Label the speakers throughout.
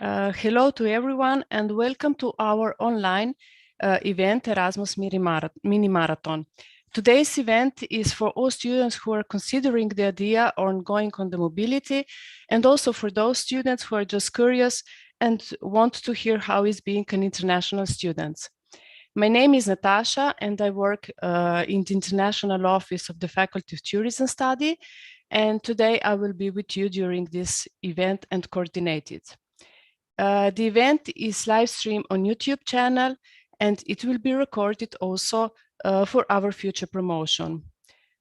Speaker 1: Hello to everyone and welcome to our online event Erasmus Mini Marathon. Today's event is for all students who are considering the idea on going on the mobility, and also for those students who are just curious and want to hear how it's being an international student. My name is Natasha and I work in the international office of the Faculty of Tourism Study, and today I will be with you during this event and coordinate it. The event is live streamed on YouTube channel and it will be recorded also for our future promotion.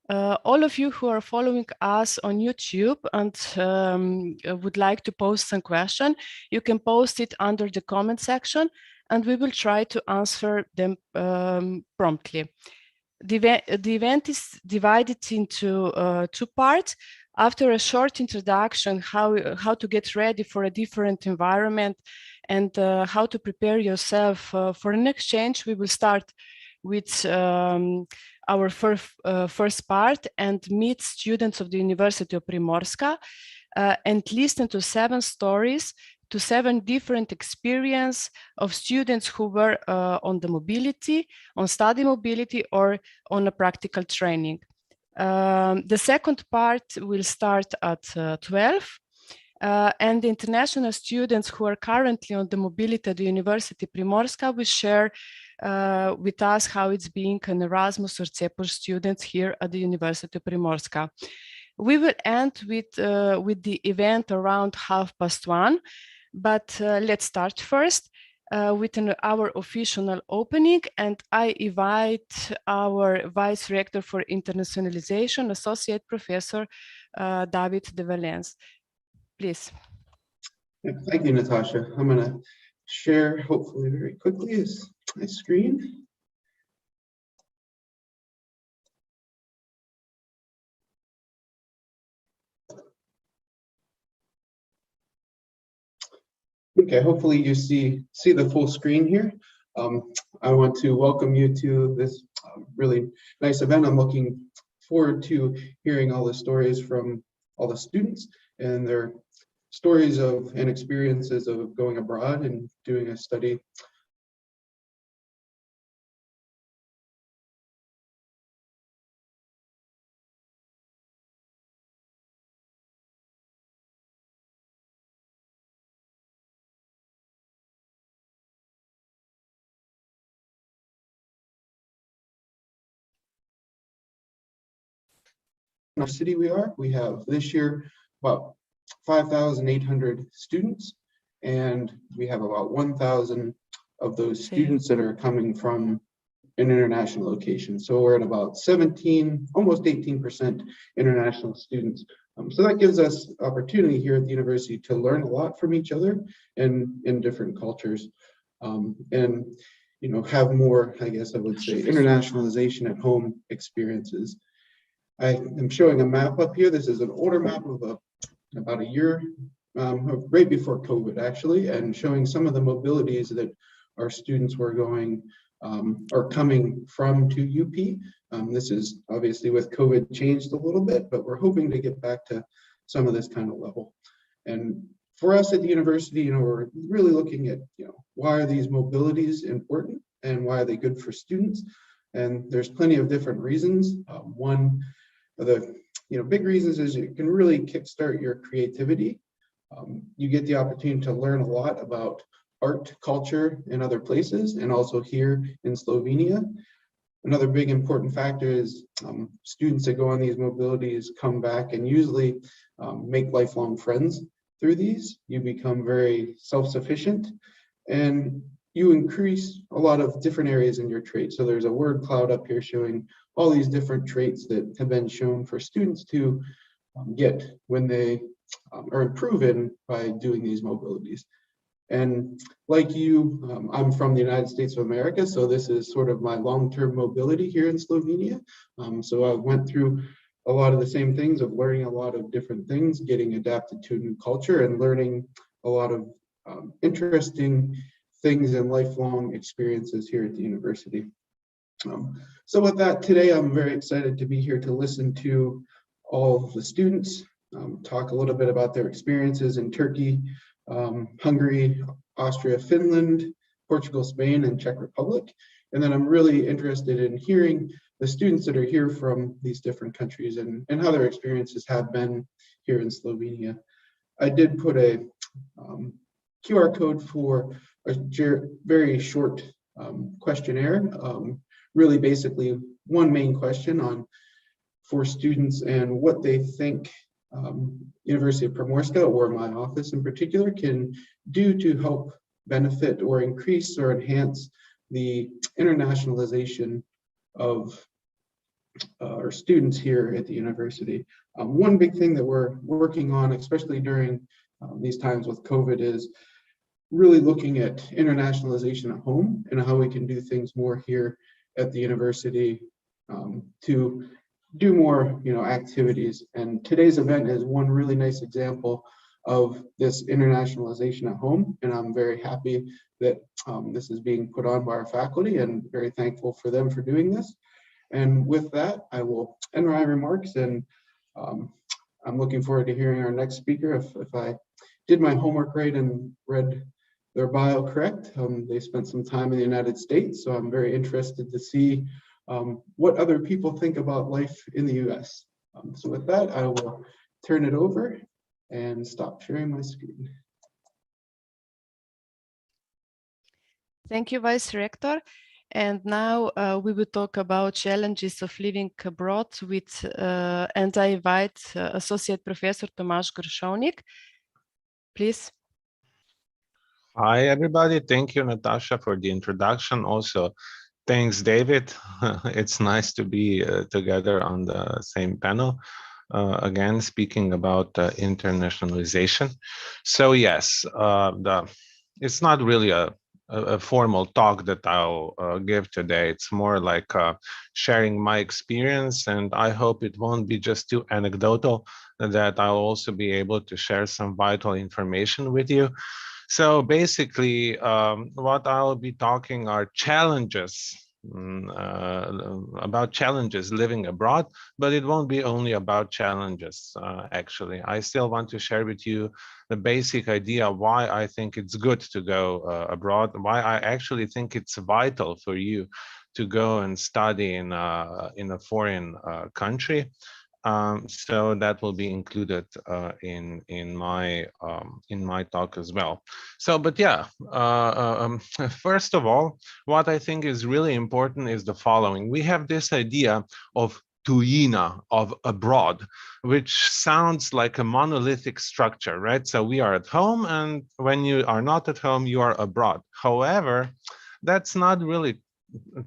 Speaker 1: All of you who are following us on YouTube and would like to post some question, you can post it under the comment section and we will try to answer them promptly. The event is divided into two parts. After a short introduction, how to get ready for a different environment and how to prepare yourself for an exchange, we will start with our first part and meet students of the University of Primorska and listen to 7 stories, to 7 different experiences of students who were on the mobility, on study mobility, or on a practical training. The second part will start at 12, and the international students who are currently on the mobility at the University of Primorska will share with us how it's being an Erasmus or CEPUR student here at the University of Primorska. We will end with the event around 1:30, but let's start first with our official opening, and I invite our Vice Rector for Internationalization, Associate Professor David de Valence. Please.
Speaker 2: Thank you, Natasha. I'm going to share, hopefully very quickly, my screen. Okay, hopefully you see the full screen here. I want to welcome you to this really nice event. I'm looking forward to hearing all the stories from all the students and their stories of and experiences of going abroad and doing a study. In our city we have this year about 5,800 students, and we have about 1,000 of those students that are coming from an international location. So we're at about 17, almost 18% international students. So that gives us opportunity here at the university to learn a lot from each other and in different cultures, and have more, I guess I would say, internationalization at home experiences. I am showing a map up here. This is an older map of about a year, right before COVID actually, and showing some of the mobilities that our students were going or coming from to UP. This is obviously with COVID changed a little bit, but we're hoping to get back to some of this kind of level. And for us at the university, we're really looking at, why are these mobilities important and why are they good for students? And there's plenty of different reasons. One of the big reasons is it can really kickstart your creativity. You get the opportunity to learn a lot about art, culture in other places, and also here in Slovenia. Another big important factor is students that go on these mobilities come back and usually make lifelong friends through these. You become very self-sufficient and you increase a lot of different areas in your traits. So there's a word cloud up here showing all these different traits that have been shown for students to get when they are improving by doing these mobilities. And like you, I'm from the United States of America, so this is sort of my long-term mobility here in Slovenia. So I went through a lot of the same things of learning a lot of different things, getting adapted to a new culture and learning a lot of interesting things and lifelong experiences here at the university. So with that, today I'm very excited to be here to listen to all of the students talk a little bit about their experiences in Turkey, Hungary, Austria, Finland, Portugal, Spain, and Czech Republic. And then I'm really interested in hearing the students that are here from these different countries and how their experiences have been here in Slovenia. I did put a QR code for a very short questionnaire, really basically one main question for students and what they think University of Primorska, or my office in particular, can do to help benefit or increase or enhance the internationalization of our students here at the university. One big thing that we're working on, especially during these times with COVID, is really looking at internationalization at home and how we can do things more here at the university to do more, activities. And today's event is one really nice example of this internationalization at home. And I'm very happy that this is being put on by our faculty, and very thankful for them for doing this. And with that, I will end my remarks, and I'm looking forward to hearing our next speaker. If I did my homework right and read their bio correct, they spent some time in the United States, so I'm very interested to see what other people think about life in the US. So with that, I will turn it over and stop sharing my screen.
Speaker 1: Thank you, Vice Rector. And now we will talk about challenges of living abroad with, and I invite Associate Professor Tomaž Gršovnik. Please.
Speaker 3: Hi, everybody. Thank you, Natasha, for the introduction. Also, thanks, David. It's nice to be together on the same panel. Again, speaking about internationalization. So yes, it's not really a formal talk that I'll give today. It's more like sharing my experience, and I hope it won't be just too anecdotal, that I'll also be able to share some vital information with you. So basically, what I'll be talking are challenges, about challenges living abroad, but it won't be only about challenges, actually. I still want to share with you the basic idea why I think it's good to go abroad, why I actually think it's vital for you to go and study in a foreign country. So that will be included in my talk as well. So, but yeah, first of all, what I think is really important is the following. We have this idea of tujina, of abroad, which sounds like a monolithic structure, right? So we are at home, and when you are not at home, you are abroad. However, that's not really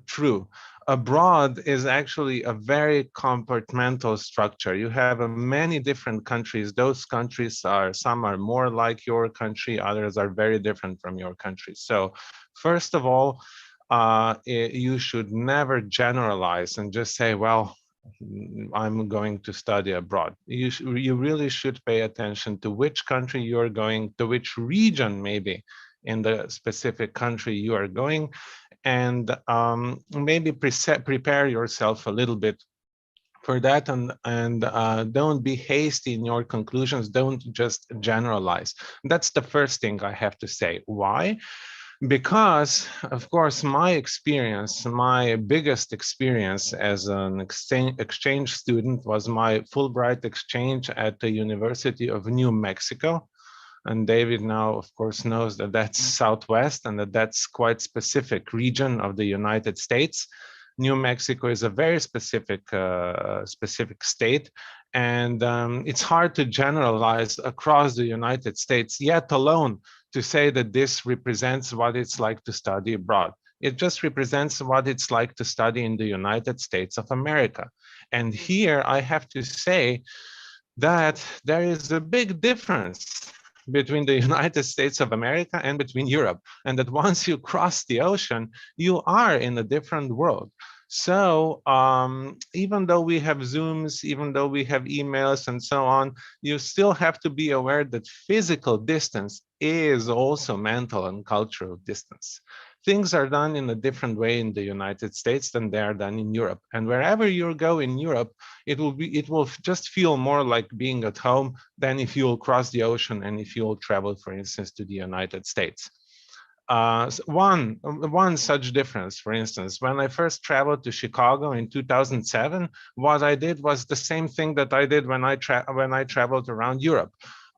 Speaker 3: true. Abroad is actually a very compartmental structure. You have many different countries. Those countries some are more like your country, others are very different from your country. So first of all, you should never generalize and just say, well, I'm going to study abroad. You really should pay attention to which country you're going, to which region maybe in the specific country you are going, and maybe prepare yourself a little bit for that, and don't be hasty in your conclusions. Don't just generalize. That's the first thing I have to say. Why? Because, of course, my experience, my biggest experience as an exchange student was my Fulbright exchange at the University of New Mexico. And David now, of course, knows that that's Southwest and that that's quite specific region of the United States. New Mexico is a very specific state, and it's hard to generalize across the United States, yet alone to say that this represents what it's like to study abroad. It just represents what it's like to study in the United States of America. And here I have to say that there is a big difference between the United States of America and between Europe, and that once you cross the ocean, you are in a different world. So even though we have Zooms, even though we have emails and so on, you still have to be aware that physical distance is also mental and cultural distance. things are done in a different way in the United States than they are done in Europe. And wherever you go in Europe, it will just feel more like being at home than if you'll cross the ocean and if you'll travel, for instance, to the United States. One such difference, for instance, when I first traveled to Chicago in 2007, what I did was the same thing that I did when I traveled around Europe.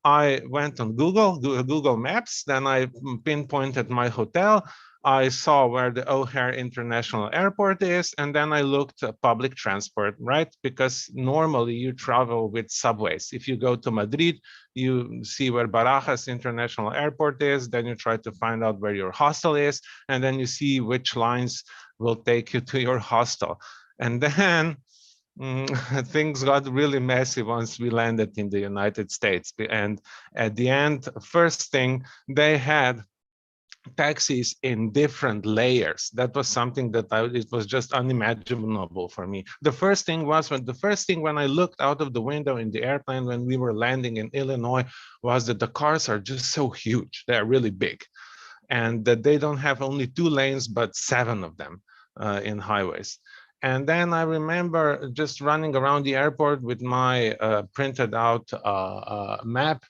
Speaker 3: I went on Google Maps, then I pinpointed my hotel. I saw where the O'Hare International Airport is, and then I looked at public transport, right? Because normally you travel with subways. If you go to Madrid, you see where Barajas International Airport is, then you try to find out where your hostel is, and then you see which lines will take you to your hostel. And then things got really messy once we landed in the United States. And at the end, first thing, they had taxis in different layers. That was something that it was just unimaginable for me. The first thing when I looked out of the window in the airplane when we were landing in Illinois was that the cars are just so huge. They're really big, and that they don't have only 2 lanes but 7 of them in highways. And then I remember just running around the airport with my printed out map,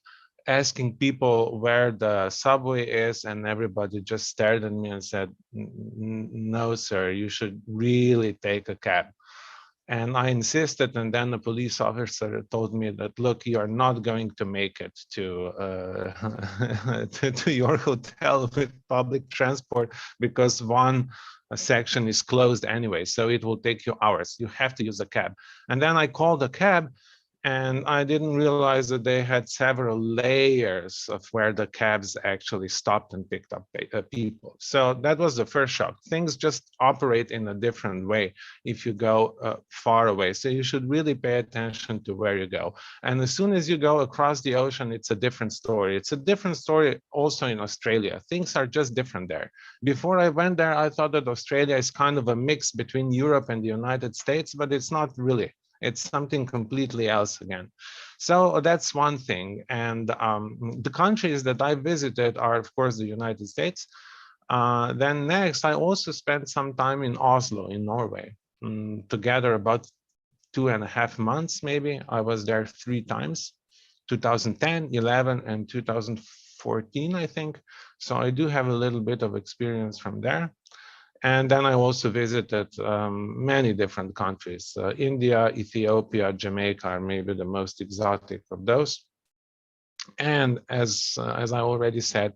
Speaker 3: asking people where the subway is, and everybody just stared at me and said, "No, sir, you should really take a cab." And I insisted, and then the police officer told me that, look, you are not going to make it to to your hotel with public transport because one section is closed anyway, so it will take you hours. You have to use a cab. And then I called a cab, and I didn't realize that they had several layers of where the cabs actually stopped and picked up people. So that was the first shock. Things just operate in a different way if you go far away. So you should really pay attention to where you go. And as soon as you go across the ocean, it's a different story. It's a different story also in Australia. Things are just different there. Before I went there, I thought that Australia is kind of a mix between Europe and the United States, but it's not really. It's something completely else again. So that's one thing. And the countries that I visited are, of course, the United States. Then next, I also spent some time in Oslo, in Norway, together about 2.5 months, maybe. I was there 3 times, 2010, 11, and 2014, I think. So I do have a little bit of experience from there. And then I also visited many different countries. India, Ethiopia, Jamaica are maybe the most exotic of those. And as I already said,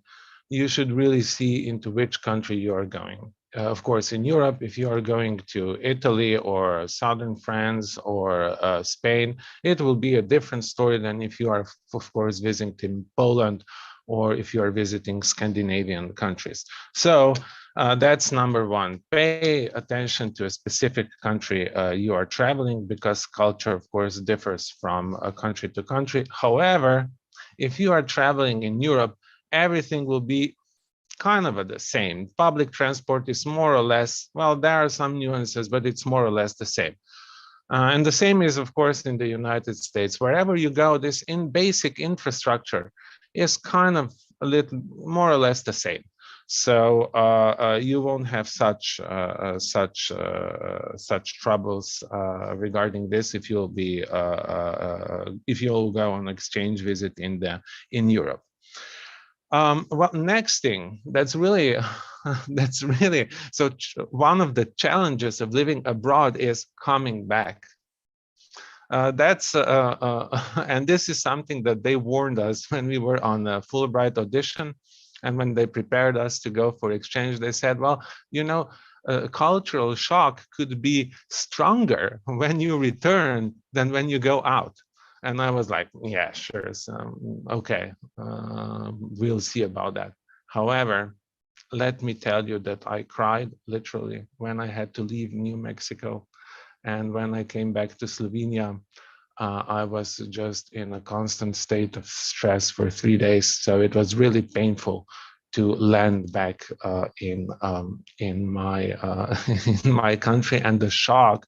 Speaker 3: you should really see into which country you are going. Of course, in Europe, if you are going to Italy or southern France or Spain, it will be a different story than if you are, of course, visiting Poland or if you are visiting Scandinavian countries. So that's number one. Pay attention to a specific country you are traveling, because culture, of course, differs from country to country. However, if you are traveling in Europe, everything will be kind of the same. Public transport is more or less, well, there are some nuances, but it's more or less the same. And the same is, of course, in the United States. Wherever you go, this basic infrastructure is kind of a little more or less the same. So you won't have such troubles regarding this if you'll be if you'll go on exchange visit in Europe. Well, next thing that's really so one of the challenges of living abroad is coming back. And this is something that they warned us when we were on a Fulbright audition, and when they prepared us to go for exchange. They said, well, you know, cultural shock could be stronger when you return than when you go out. And I was like, yeah, sure. So, okay, we'll see about that. However, let me tell you that I cried literally when I had to leave New Mexico. And when I came back to Slovenia, I was just in a constant state of stress for 3 days. So it was really painful to land back in my in my country, and the shock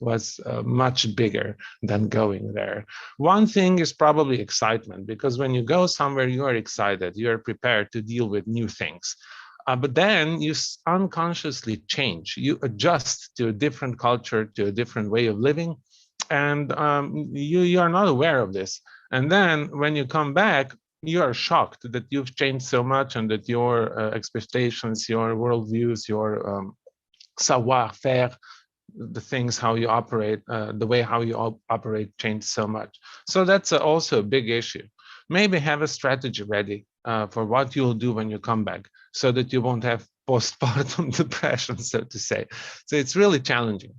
Speaker 3: was much bigger than going there. One thing is probably excitement, because when you go somewhere, you are excited, you are prepared to deal with new things. But then you unconsciously change, you adjust to a different culture, to a different way of living, and you are not aware of this. And then when you come back, you are shocked that you've changed so much, and that your expectations, your worldviews, your savoir-faire, the things, how you operate, the way how you operate changed so much. So that's also a big issue. Maybe have a strategy ready for what you'll do when you come back, so that you won't have postpartum depression, so to say. So it's really challenging.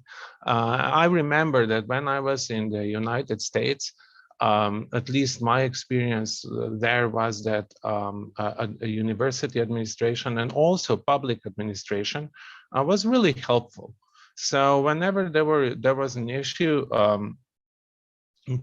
Speaker 3: I remember that when I was in the United States, at least my experience there was that a university administration and also public administration was really helpful. So whenever there was an issue,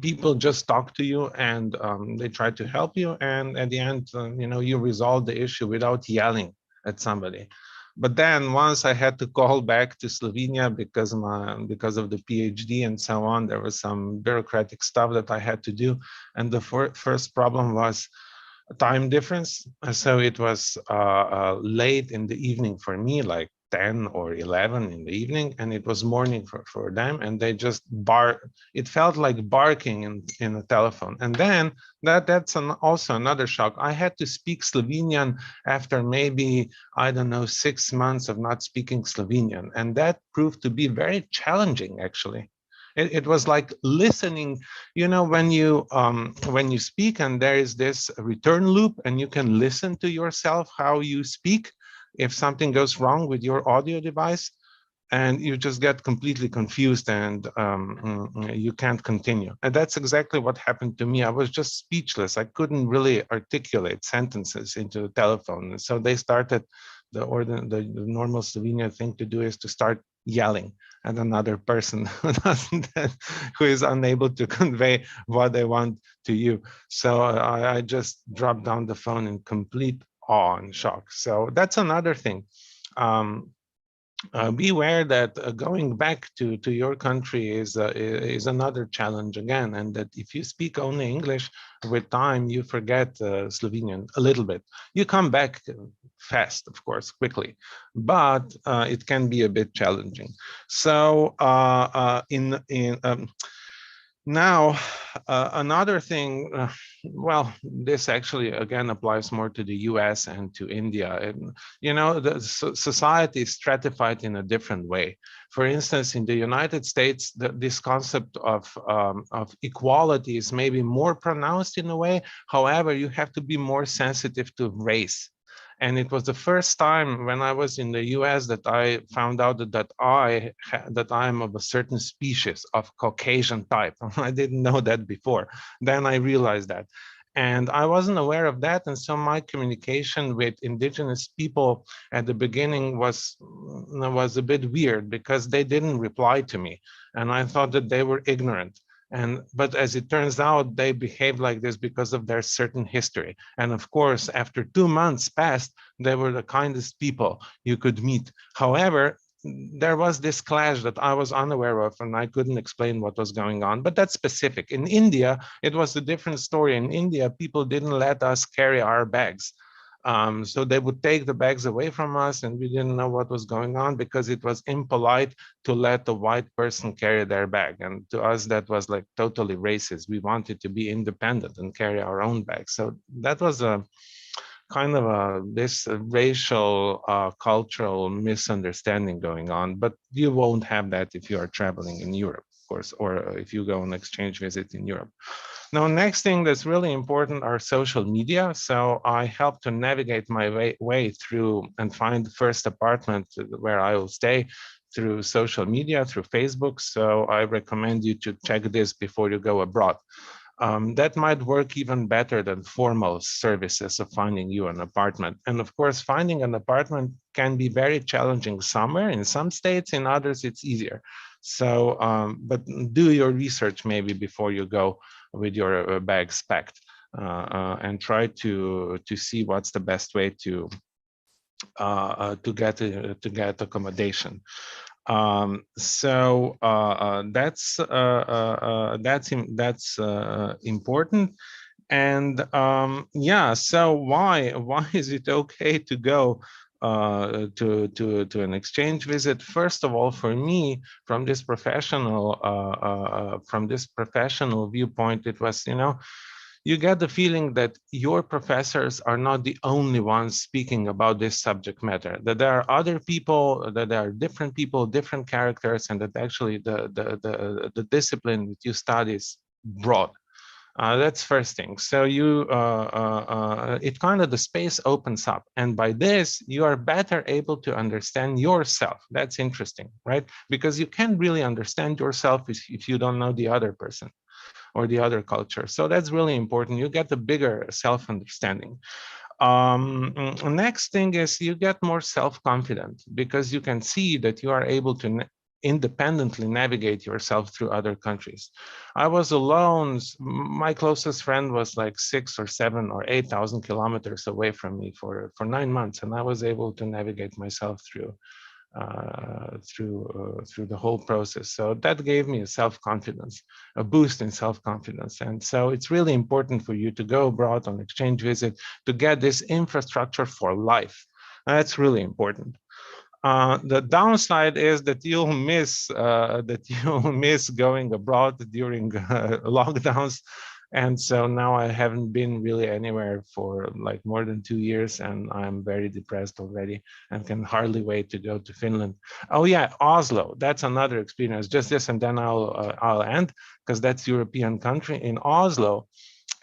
Speaker 3: people just talk to you, and they try to help you, and at the end, you resolve the issue without yelling at somebody. But then once I had to call back to Slovenia because of the PhD and so on, there was some bureaucratic stuff that I had to do, and the first problem was time difference. So it was late in the evening for me, like 10 or 11 in the evening, and it was morning for them, and they just it felt like barking in the telephone. And then that's also another shock. I had to speak Slovenian after maybe, I don't know, 6 months of not speaking Slovenian, and that proved to be very challenging, actually. It was like listening, when you speak, and there is this return loop, and you can listen to yourself how you speak if something goes wrong with your audio device, and you just get completely confused, and you can't continue. And that's exactly what happened to me. I was just speechless. I couldn't really articulate sentences into the telephone. And so they started, the normal Slovenian thing to do is to start yelling at another person who is unable to convey what they want to you. So I just dropped down the phone in complete awe and shock. So that's another thing. Beware that going back to your country is another challenge again, and that if you speak only English, with time you forget Slovenian a little bit. You come back fast, of course, quickly, but it can be a bit challenging. So now, another thing, well, this actually again applies more to the US and to India. And, the society is stratified in a different way. For instance, in the United States, this concept of equality is maybe more pronounced in a way. However, you have to be more sensitive to race. And it was the first time when I was in the US that I found out that I am of a certain species of Caucasian type. I didn't know that before. Then I realized that. And I wasn't aware of that. And so my communication with indigenous people at the beginning was a bit weird, because they didn't reply to me. And I thought that they were ignorant. But as it turns out, they behave like this because of their certain history. And of course, after 2 months passed, they were the kindest people you could meet. However, there was this clash that I was unaware of, and I couldn't explain what was going on, but that's specific. In India, it was a different story. In India, people didn't let us carry our bags. So they would take the bags away from us, and we didn't know what was going on, because it was impolite to let a white person carry their bag. And to us, that was like totally racist. We wanted to be independent and carry our own bags. So that was a kind of this racial, cultural misunderstanding going on. But you won't have that if you are traveling in Europe, of course, or if you go on exchange visit in Europe. Now, next thing that's really important are social media. So I help to navigate my way through and find the first apartment where I will stay through social media, through Facebook. So I recommend you to check this before you go abroad. That might work even better than formal services of finding you an apartment. And of course, finding an apartment can be very challenging somewhere. In some states, in others, it's easier. So, but do your research maybe before you go with your bags packed, and try to see what's the best way to get accommodation. So that's important. And yeah, so why is it okay to go to an exchange visit. First of all, for me, from this professional viewpoint, it was, you get the feeling that your professors are not the only ones speaking about this subject matter, that there are other people, that there are different people, different characters, and that actually the discipline that you study is broad. That's first thing. So it kind of, the space opens up, and by this you are better able to understand yourself. That's interesting, right? Because you can't really understand yourself if you don't know the other person or the other culture. So that's really important. You get a bigger self-understanding. Next thing is you get more self-confident because you can see that you are able to independently navigate yourself through other countries. I was alone. My closest friend was like 6 or 7 or 8,000 kilometers away from me for 9 months, and I was able to navigate myself through the whole process. So that gave me a self-confidence, a boost in self-confidence. And so it's really important for you to go abroad on exchange visit to get this infrastructure for life. And that's really important. The downside is that you'll miss going abroad during lockdowns. And so now I haven't been really anywhere for like more than 2 years, and I'm very depressed already and can hardly wait to go to Finland. Oh yeah, Oslo, that's another experience. Just this, and then I'll end, because that's European country. In Oslo,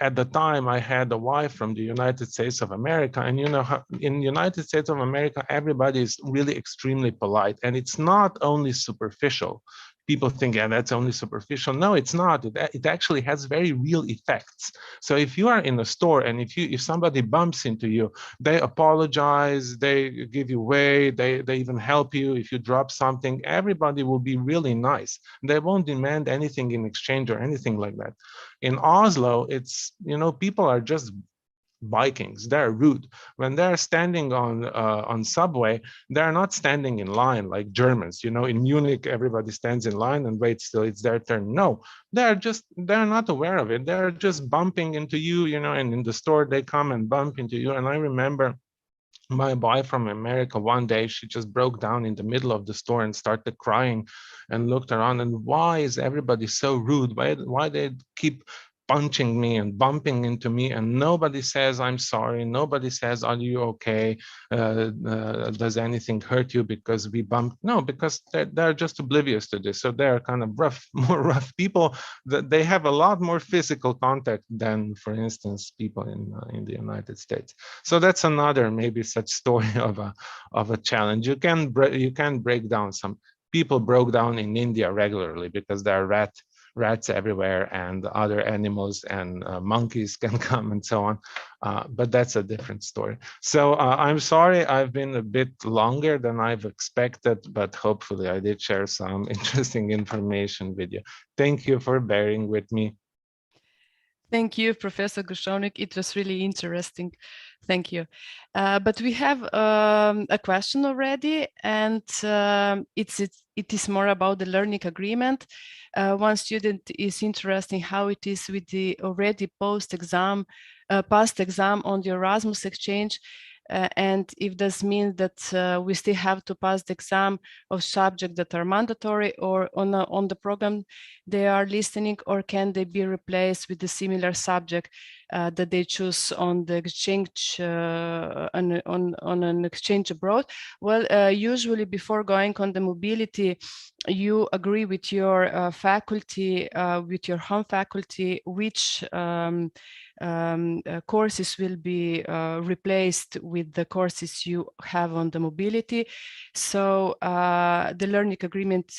Speaker 3: at the time, I had a wife from the United States of America, and in the United States of America, everybody is really extremely polite, and it's not only superficial. People think, yeah, that's only superficial. No, it's not. It actually has very real effects. So if you are in a store and if somebody bumps into you, they apologize, they give you way, they even help you if you drop something. Everybody will be really nice. They won't demand anything in exchange or anything like that. In Oslo, it's, people are just Vikings. They're rude. When they're standing on subway, they're not standing in line like Germans. In Munich, everybody stands in line and waits till it's their turn. No, they're not aware of it. They're just bumping into you, and in the store they come and bump into you. And I remember my wife from America, one day, she just broke down in the middle of the store and started crying and looked around, and why is everybody so rude? Why they keep punching me and bumping into me, and nobody says I'm sorry, nobody says are you okay, does anything hurt you because we bumped? No, because they're just oblivious to this. So they're kind of more rough people. They have a lot more physical contact than, for instance, people in the United States. So that's another maybe such story of a challenge. You can break down. Some people broke down in India regularly because there are rats everywhere, and other animals and monkeys can come and so on. But that's a different story. So I'm sorry I've been a bit longer than I've expected, but hopefully I did share some interesting information with you. Thank you for bearing with me.
Speaker 1: Thank you, Professor Grushonik. It was really interesting. Thank you. But we have a question already, and it is more about the learning agreement. One student is interested in how it is with the already passed exam on the Erasmus exchange, and if this means that we still have to pass the exam of subjects that are mandatory or on the program they are listening, or can they be replaced with a similar subject that they choose on the exchange on an exchange abroad? Well, usually before going on the mobility, you agree with your faculty, with your home faculty, which courses will be replaced with the courses you have on the mobility. So the learning agreement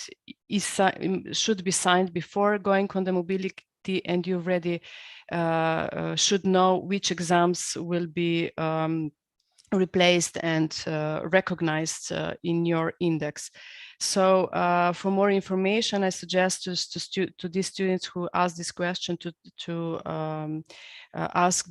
Speaker 1: should be signed before going on the mobility, and you already should know which exams will be replaced and recognized in your index. So for more information, I suggest to these students who ask this question to ask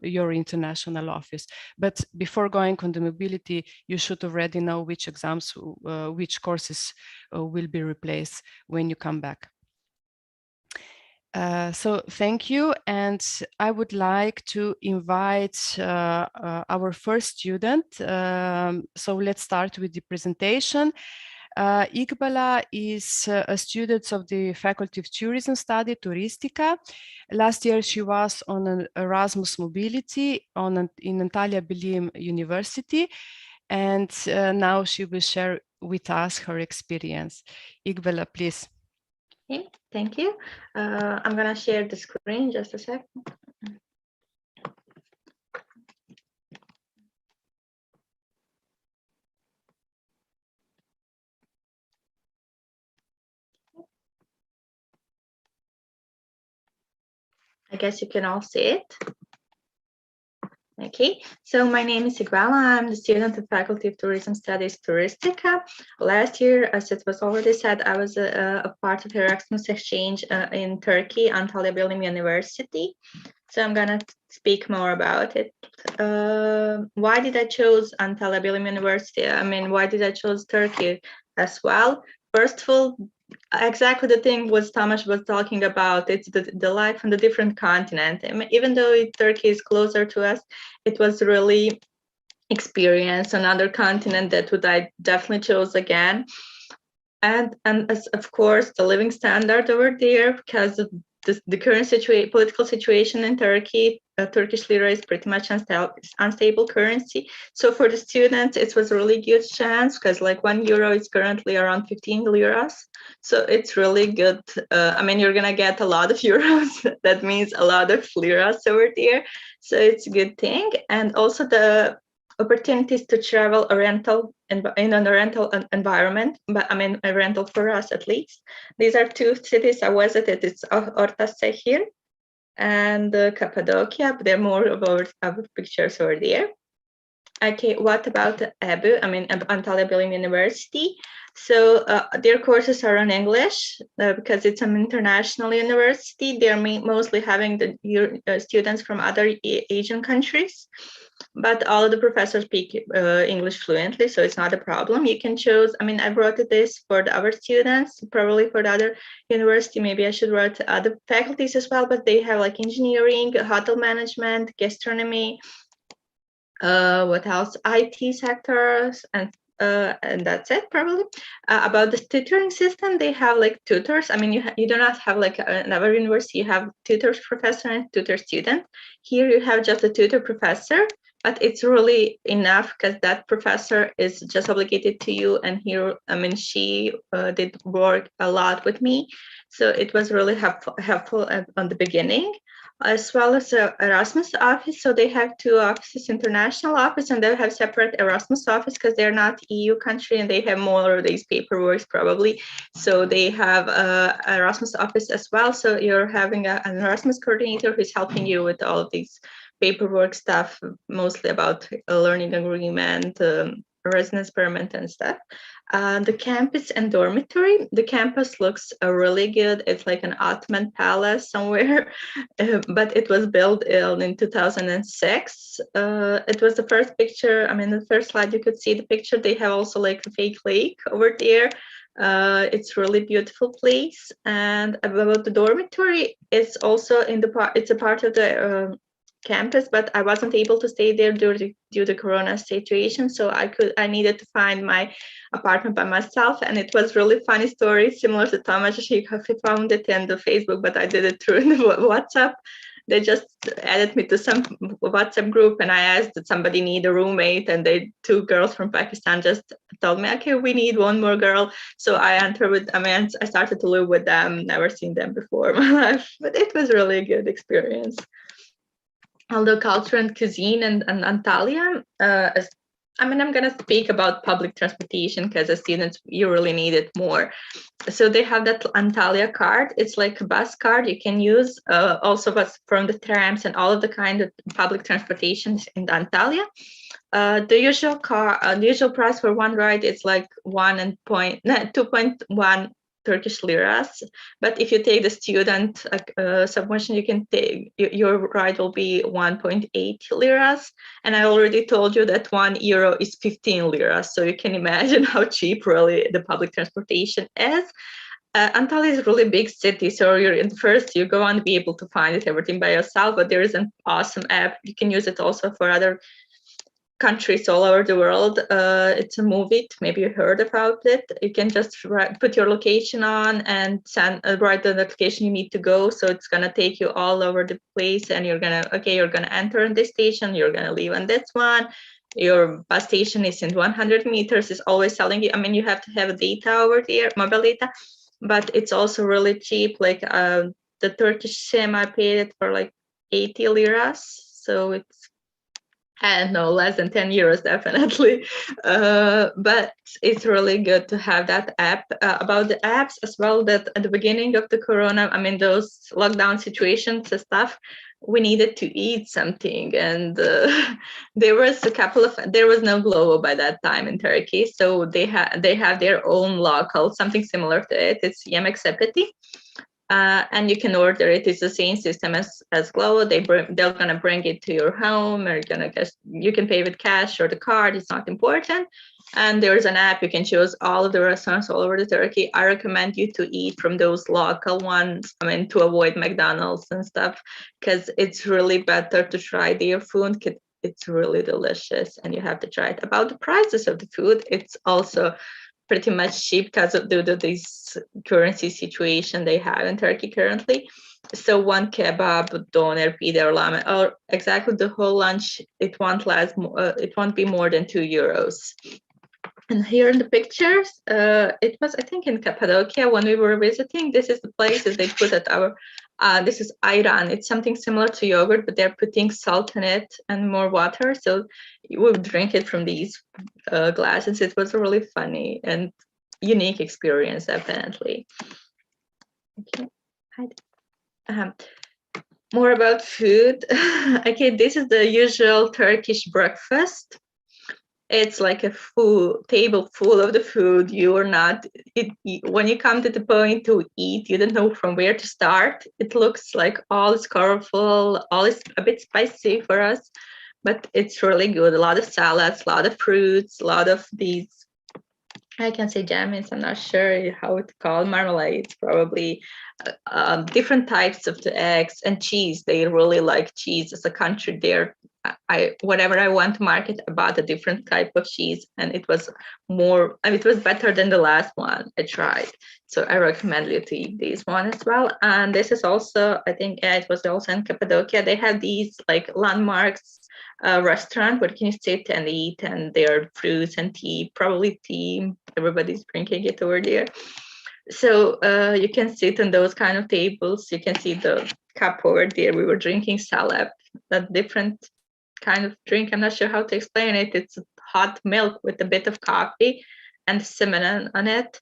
Speaker 1: your international office. But before going on the mobility, you should already know which exams, which courses will be replaced when you come back. So thank you, and I would like to invite our first student. So let's start with the presentation. Iqbala is a student of the Faculty of Tourism Study, Turistica. Last year she was on an Erasmus Mobility in Antalya Bilim University, and now she will share with us her experience. Iqbala, please.
Speaker 4: Okay, thank you. I'm gonna share the screen just a second. I guess you can all see it. Okay, so my name is Iqbala. I'm the student of Faculty of Tourism Studies, Turistica. Last year, as it was already said, I was a part of Erasmus exchange in Turkey, Antalya Bilim University. So I'm gonna speak more about it. Why did I choose Antalya Bilim University? I mean, why did I choose Turkey as well? First of all, exactly the thing was Tamas was talking about. It's the life on the different continent. I mean, even though Turkey is closer to us, it was really experience another continent that would I definitely chose again. And as of course the living standard over there, because of the current political situation in Turkey, Turkish lira is pretty much unstable currency. So for the students, it was a really good chance because like €1 is currently around 15 liras. So it's really good. I mean, you're gonna get a lot of euros. That means a lot of liras over there. So it's a good thing. And also the opportunities to travel in a rental environment, but I mean a rental for us at least. These are two cities I visited. It's Orta here and Cappadocia, but there are more of our pictures over there. Okay, what about EBU? I mean Antalya Bilim University. So their courses are in English because it's an international university. They're mostly having the students from other Asian countries. But all of the professors speak English fluently, so it's not a problem. You can choose, I mean, I wrote this for our students, probably for the other university, maybe I should write other faculties as well, but they have like engineering, hotel management, gastronomy, what else, IT sectors, and that's it probably. About the tutoring system, they have like tutors. I mean, you do not have like another university, you have tutors professor and tutor student. Here you have just a tutor professor, but it's really enough because that professor is just obligated to you. And here, I mean, she did work a lot with me. So it was really helpful on the beginning, as well as the Erasmus office. So they have two offices, international office, and they have separate Erasmus office because they're not EU country and they have more of these paperwork probably. So they have Erasmus office as well. So you're having an Erasmus coordinator who's helping you with all of these paperwork stuff, mostly about a learning agreement, residence permit and stuff. The campus and dormitory. The campus looks really good. It's like an Ottoman palace somewhere, but it was built in 2006. It was the first picture. I mean, the first slide you could see the picture. They have also like a fake lake over there. It's really beautiful place. And about the dormitory, it's also it's a part of the campus, but I wasn't able to stay there due to the corona situation, so I needed to find my apartment by myself. And it was really funny story, similar to Thomas. She found it in the Facebook, but I did it through the WhatsApp. They just added me to some WhatsApp group, and I asked that somebody need a roommate, and two girls from Pakistan just told me, okay, we need one more girl. So I entered with, I mean, I started to live with them. Never seen them before in my life, but it was really a good experience. Although culture and cuisine and Antalya, I mean, I'm gonna speak about public transportation because as students, you really need it more. So they have that Antalya card. It's like a bus card you can use, also from the trams and all of the kind of public transportations in Antalya. The usual price for one ride is like 2.1 Turkish liras, but if you take the student subvention, you can take your ride will be 1.8 liras. And I already told you that €1 is 15 liras, so you can imagine how cheap really the public transportation is. Antalya is a really big city, so you go on to be able to find it everything by yourself, but there is an awesome app. You can use it also for other countries all over the world. It's a movie, maybe you heard about it. You can just put your location on and write the location you need to go. So it's gonna take you all over the place, and you're gonna enter in this station, you're gonna leave on this one. Your bus station is in 100 meters. It's always telling you. I mean, you have to have data over there, mobile data, but it's also really cheap. Like the Turkish SIM, I paid it for like 80 liras, so it's, I don't know, less than 10 euros definitely. But it's really good to have that app. About the apps as well, that at the beginning of the corona, I mean, those lockdown situations and stuff, we needed to eat something, and there was no Glovo by that time in Turkey, so they have their own local, something similar to it. It's Yemek Sepeti. And you can order it. It's the same system as Glovo. They're gonna bring it to your home, or you can pay with cash or the card. It's not important. And there's an app. You can choose all of the restaurants all over the Turkey. I recommend you to eat from those local ones. I mean, to avoid McDonald's and stuff, because it's really better to try their food. It's really delicious, and you have to try it. About the prices of the food, it's also pretty much cheap because of this currency situation they have in Turkey currently. So one kebab, doner, pide, or ramen, or exactly the whole lunch, it won't be more than 2 euros. And here in the pictures, it was, I think, in Cappadocia when we were visiting. This is the places they put at our, this is ayran. It's something similar to yogurt, but they're putting salt in it and more water. So you would drink it from these glasses. It was a really funny and unique experience, definitely. Okay. More about food. Okay, this is the usual Turkish breakfast. It's like a full table full of the food. When you come to the point to eat, you don't know from where to start. It looks like all is colorful, all is a bit spicy for us, but it's really good. A lot of salads, a lot of fruits, a lot of these, I can say jammies, I'm not sure how it's called, marmalades, probably, different types of the eggs and cheese. They really like cheese as a country there. Whenever I went to market, I bought a different type of cheese, and it was better than the last one I tried. So I recommend you to eat this one as well. And this is also, I think, it was also in Cappadocia. They have these like landmarks restaurant where you can sit and eat, and there are fruits and tea, probably tea. Everybody's drinking it over there. So you can sit on those kind of tables. You can see the cup over there. We were drinking salep, a different kind of drink. I'm not sure how to explain it. It's hot milk with a bit of coffee and cinnamon on it.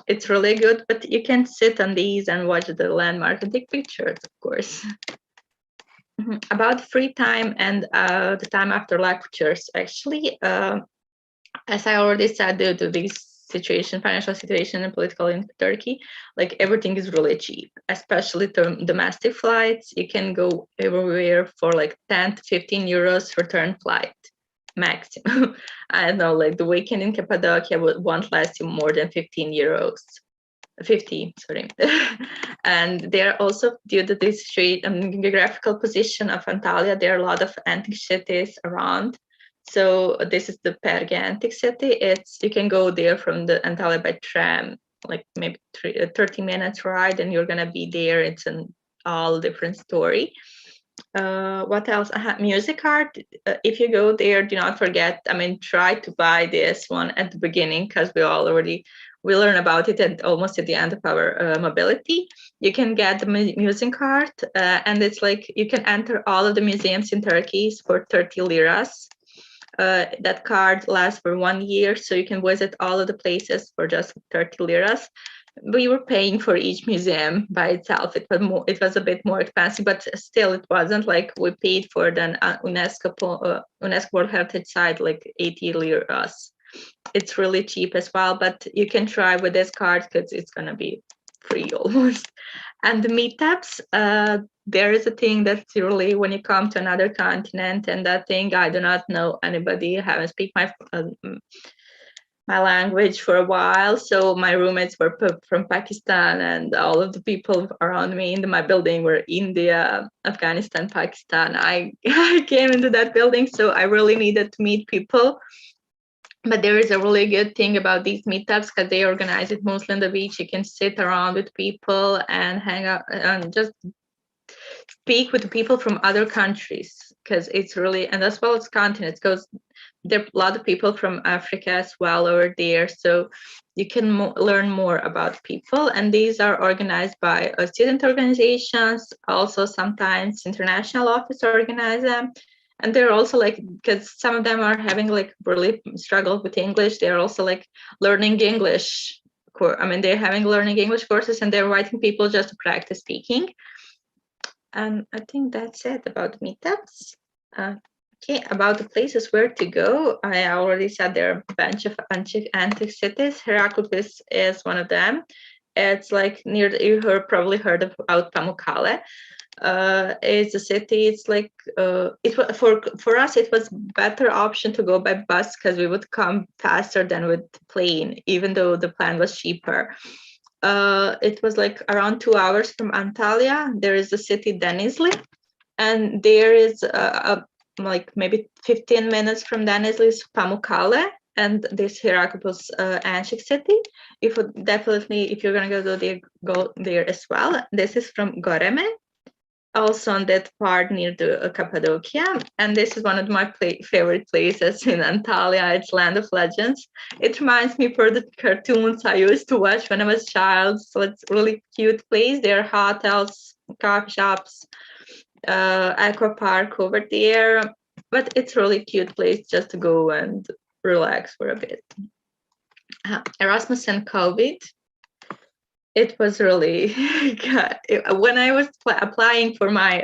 Speaker 4: It's really good, but you can sit on these and watch the landmark and take pictures, of course. About free time and the time after lectures, actually, as I already said, due to this financial situation and political in Turkey, like everything is really cheap, especially domestic flights. You can go everywhere for like 10 to 15 euros return flight maximum. I don't know, like the weekend in Cappadocia won't last you more than 50, sorry. And they're also, due to this geographical position of Antalya, there are a lot of antique cities around. So this is the Perge Antique City. You can go there from the Antalya by tram, like maybe 30 minutes ride, and you're gonna be there. It's an all different story. What else? Music art. If you go there, do not forget. I mean, try to buy this one at the beginning, because we learn about it almost at the end of our mobility. You can get the music card, and it's like you can enter all of the museums in Turkey for 30 liras. That card lasts for 1 year, so you can visit all of the places for just 30 liras. We were paying for each museum by itself. It was a bit more expensive, but still, it wasn't like we paid for the UNESCO World Heritage Site like 80 liras. It's really cheap as well, but you can try with this card because it's gonna be free almost. And the meetups, there is a thing that's really when you come to another continent, and that thing, I do not know anybody, I haven't speak my my language for a while. So my roommates were from Pakistan, and all of the people around me in my building were India, Afghanistan, Pakistan. I came into that building, so I really needed to meet people. But there is a really good thing about these meetups, because they organize it mostly on the beach. You can sit around with people and hang out and just speak with people from other countries, because it's really, and as well as continents, because there are a lot of people from Africa as well over there. So you can learn more about people. And these are organized by student organizations. Also, sometimes international office organize them. And they're also like, because some of them are having like really struggled with English. They're also like learning English. I mean, they're having learning English courses, and they're inviting people just to practice speaking. And I think that's it about meetups. Okay, about the places where to go, I already said there are a bunch of antique cities. Heraclius is one of them. It's like near you probably heard about Pamukkale. It's a city. It's like for us it was better option to go by bus, because we would come faster than with plane, even though the plane was cheaper. It was like around 2 hours from Antalya. There is the city Denizli, and there is like maybe 15 minutes from Denizli is Pamukkale, and this Heraclius ancient city. If you're gonna go there as well. This is from Goreme, also on that part near the Cappadocia, and this is one of my favorite places in Antalya. It's Land of Legends. It reminds me for the cartoons I used to watch when I was a child. So it's a really cute place. There are hotels, coffee shops, aqua park over there, but it's really cute place just to go and relax for a bit. Erasmus and COVID. It was really when I was applying for my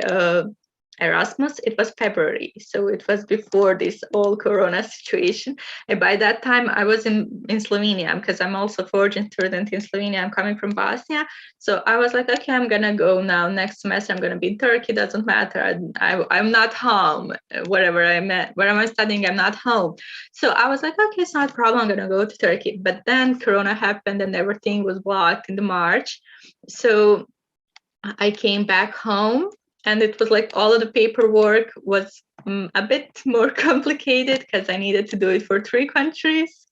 Speaker 4: Erasmus, it was February, so it was before this whole Corona situation. And by that time, I was in Slovenia, because I'm also a foreign student in Slovenia. I'm coming from Bosnia, so I was like, okay, I'm gonna go now. Next semester, I'm gonna be in Turkey. Doesn't matter. I'm not home. Wherever where am I studying? I'm not home. So I was like, okay, it's not a problem. I'm gonna go to Turkey. But then Corona happened, and everything was blocked in the March. So I came back home. And it was like all of the paperwork was a bit more complicated, because I needed to do it for 3 countries.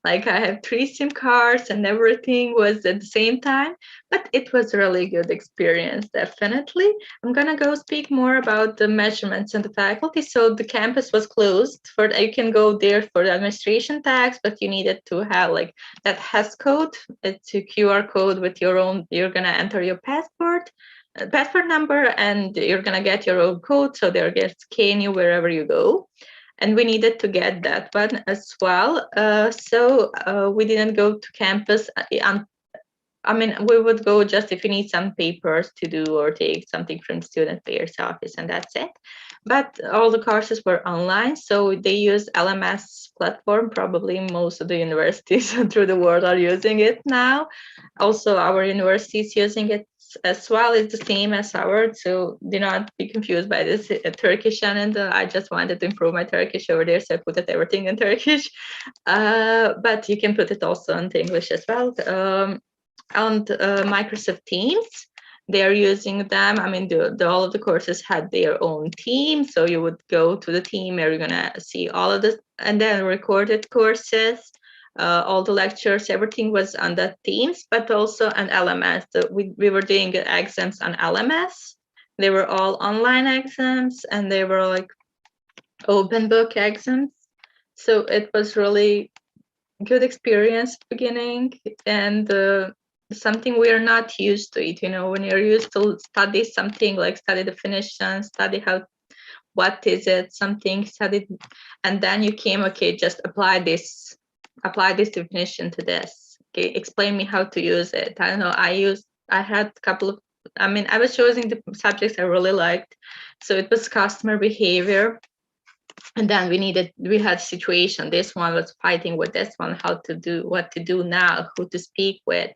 Speaker 4: Like I have 3 SIM cards, and everything was at the same time. But it was a really good experience, definitely. I'm gonna go speak more about the measurements and the faculty. So the campus was closed. You can go there for the administration tax, but you needed to have like that HES code. It's a QR code with your own. You're gonna enter your passport number, and you're gonna get your own code, so they're gonna scan you wherever you go. And we needed to get that one as well. So we didn't go to campus. I mean, we would go just if you need some papers to do or take something from student affairs office, and that's it. But all the courses were online, so they use LMS platform. Probably most of the universities through the world are using it now. Also, our university is using it as well. It's the same as ours, so do not be confused by this Turkish. And I just wanted to improve my Turkish over there, so I put everything in Turkish. But you can put it also into English as well. And Microsoft Teams, they're using them. I mean, all of the courses had their own team, so you would go to the team where you're gonna see all of this, and then recorded courses. All the lectures, everything was on the Teams, but also on LMS. So we were doing exams on LMS. They were all online exams, and they were like open book exams. So it was really good experience beginning, and something we are not used to it. You know, when you're used to study something, like study definition, study what is it, something studied, and then you came, okay, just apply this definition to this. Okay, explain me how to use it. I don't know. I had a couple of. I mean, I was choosing the subjects I really liked, so it was customer behavior. And then we had situation. This one was fighting with this one, what to do now, who to speak with.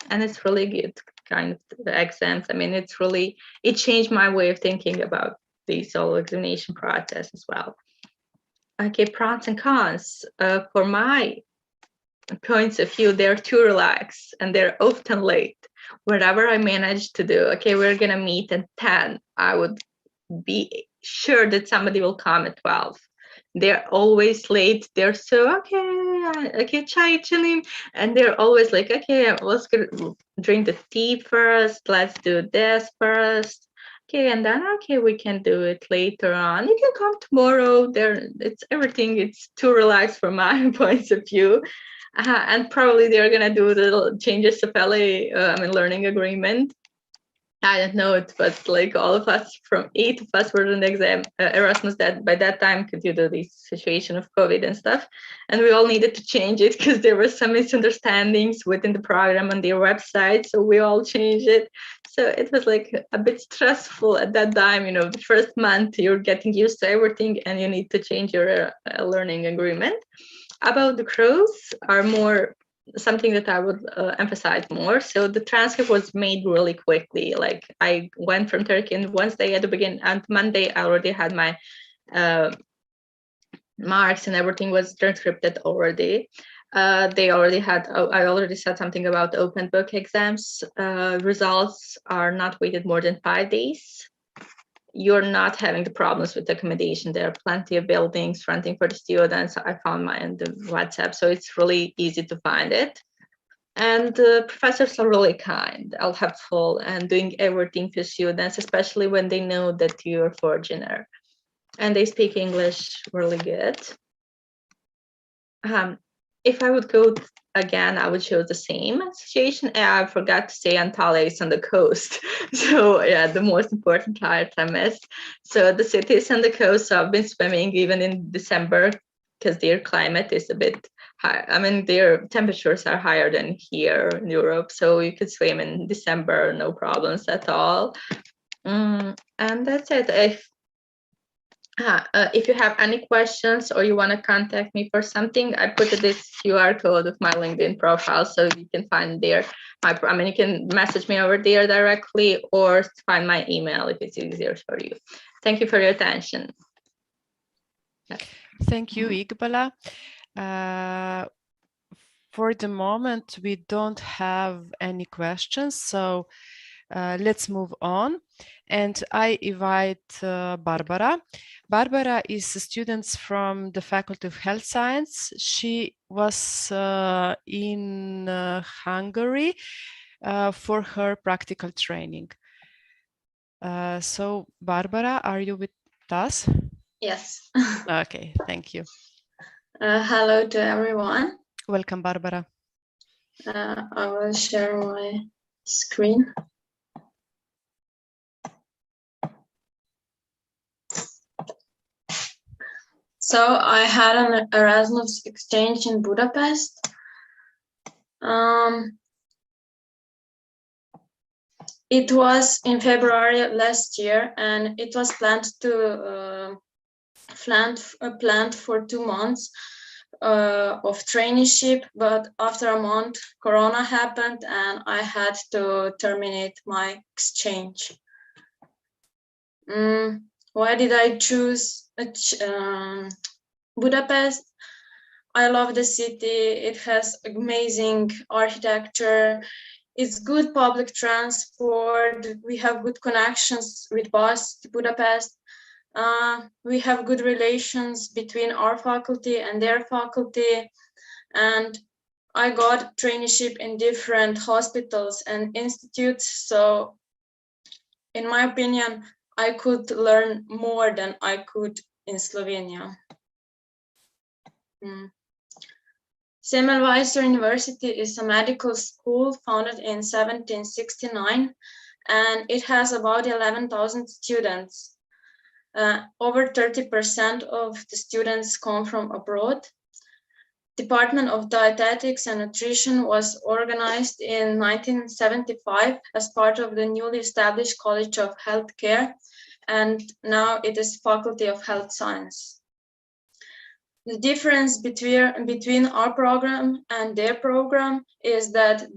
Speaker 4: And it's really good kind of exams. I mean, it changed my way of thinking about this whole examination process as well. Okay, pros and cons. For my points of view, they're too relaxed and they're often late. Whatever I managed to do, okay, we're gonna meet at 10, I would be sure that somebody will come at 12. They're always late. They're so, okay, chai chilling. And they're always like, okay, let's drink the tea first. Let's do this first. Okay, and then, okay, we can do it later on. You can come tomorrow. It's everything. It's too relaxed from my points of view. And probably they're going to do the little changes of learning agreement. I don't know it, but like all of us, from 8 of us were in the exam Erasmus that by that time, due to the situation of COVID and stuff, and we all needed to change it because there were some misunderstandings within the program on their website, so we all changed it. So it was like a bit stressful at that time, you know, the first month you're getting used to everything and you need to change your learning agreement. About the growth are more something that I would emphasize more. So the transcript was made really quickly. Like I went from Turkey on Wednesday at the beginning, and Monday I already had my marks and everything was transcribed already. They already had, I already said something about open book exams. Results are not waited more than 5 days. You're not having the problems with accommodation. There are plenty of buildings renting for the students. I found mine in the WhatsApp, so it's really easy to find it. And the professors are really kind, helpful, and doing everything for students, especially when they know that you're a foreigner. And they speak English really good. If I would go again, I would choose the same situation. I forgot to say Antalya is on the coast. So yeah, the most important part I missed. So the city is on the coast, so I've been swimming even in December because their climate is a bit high. I mean, their temperatures are higher than here in Europe. So you could swim in December, no problems at all. And that's it. If you have any questions or you want to contact me for something, I put this QR code of my LinkedIn profile, so you can find there. You can message me over there directly or find my email if it's easier for you. Thank you for your attention.
Speaker 1: Thank you, Iqbala. For the moment, we don't have any questions, so let's move on. And I invite Barbara. Barbara is a student from the Faculty of Health Science. She was in Hungary for her practical training. So Barbara, are you with us?
Speaker 5: Yes.
Speaker 1: Okay, thank you.
Speaker 5: Hello to everyone.
Speaker 1: Welcome, Barbara.
Speaker 5: I will share my screen. So I had an Erasmus exchange in Budapest. It was in February last year, and it was planned for 2 months of traineeship, but after a month, Corona happened, and I had to terminate my exchange. Why did I choose Budapest? I love the city. It has amazing architecture. It's good public transport. We have good connections with bus to Budapest. We have good relations between our faculty and their faculty. And I got traineeship in different hospitals and institutes. So in my opinion, I could learn more than I could in Slovenia. Semmelweis University is a medical school founded in 1769, and it has about 11,000 students. Over 30% of the students come from abroad. Department of Dietetics and Nutrition was organized in 1975 as part of the newly established College of Healthcare, and now it is Faculty of Health Science. The difference between our program and their program is that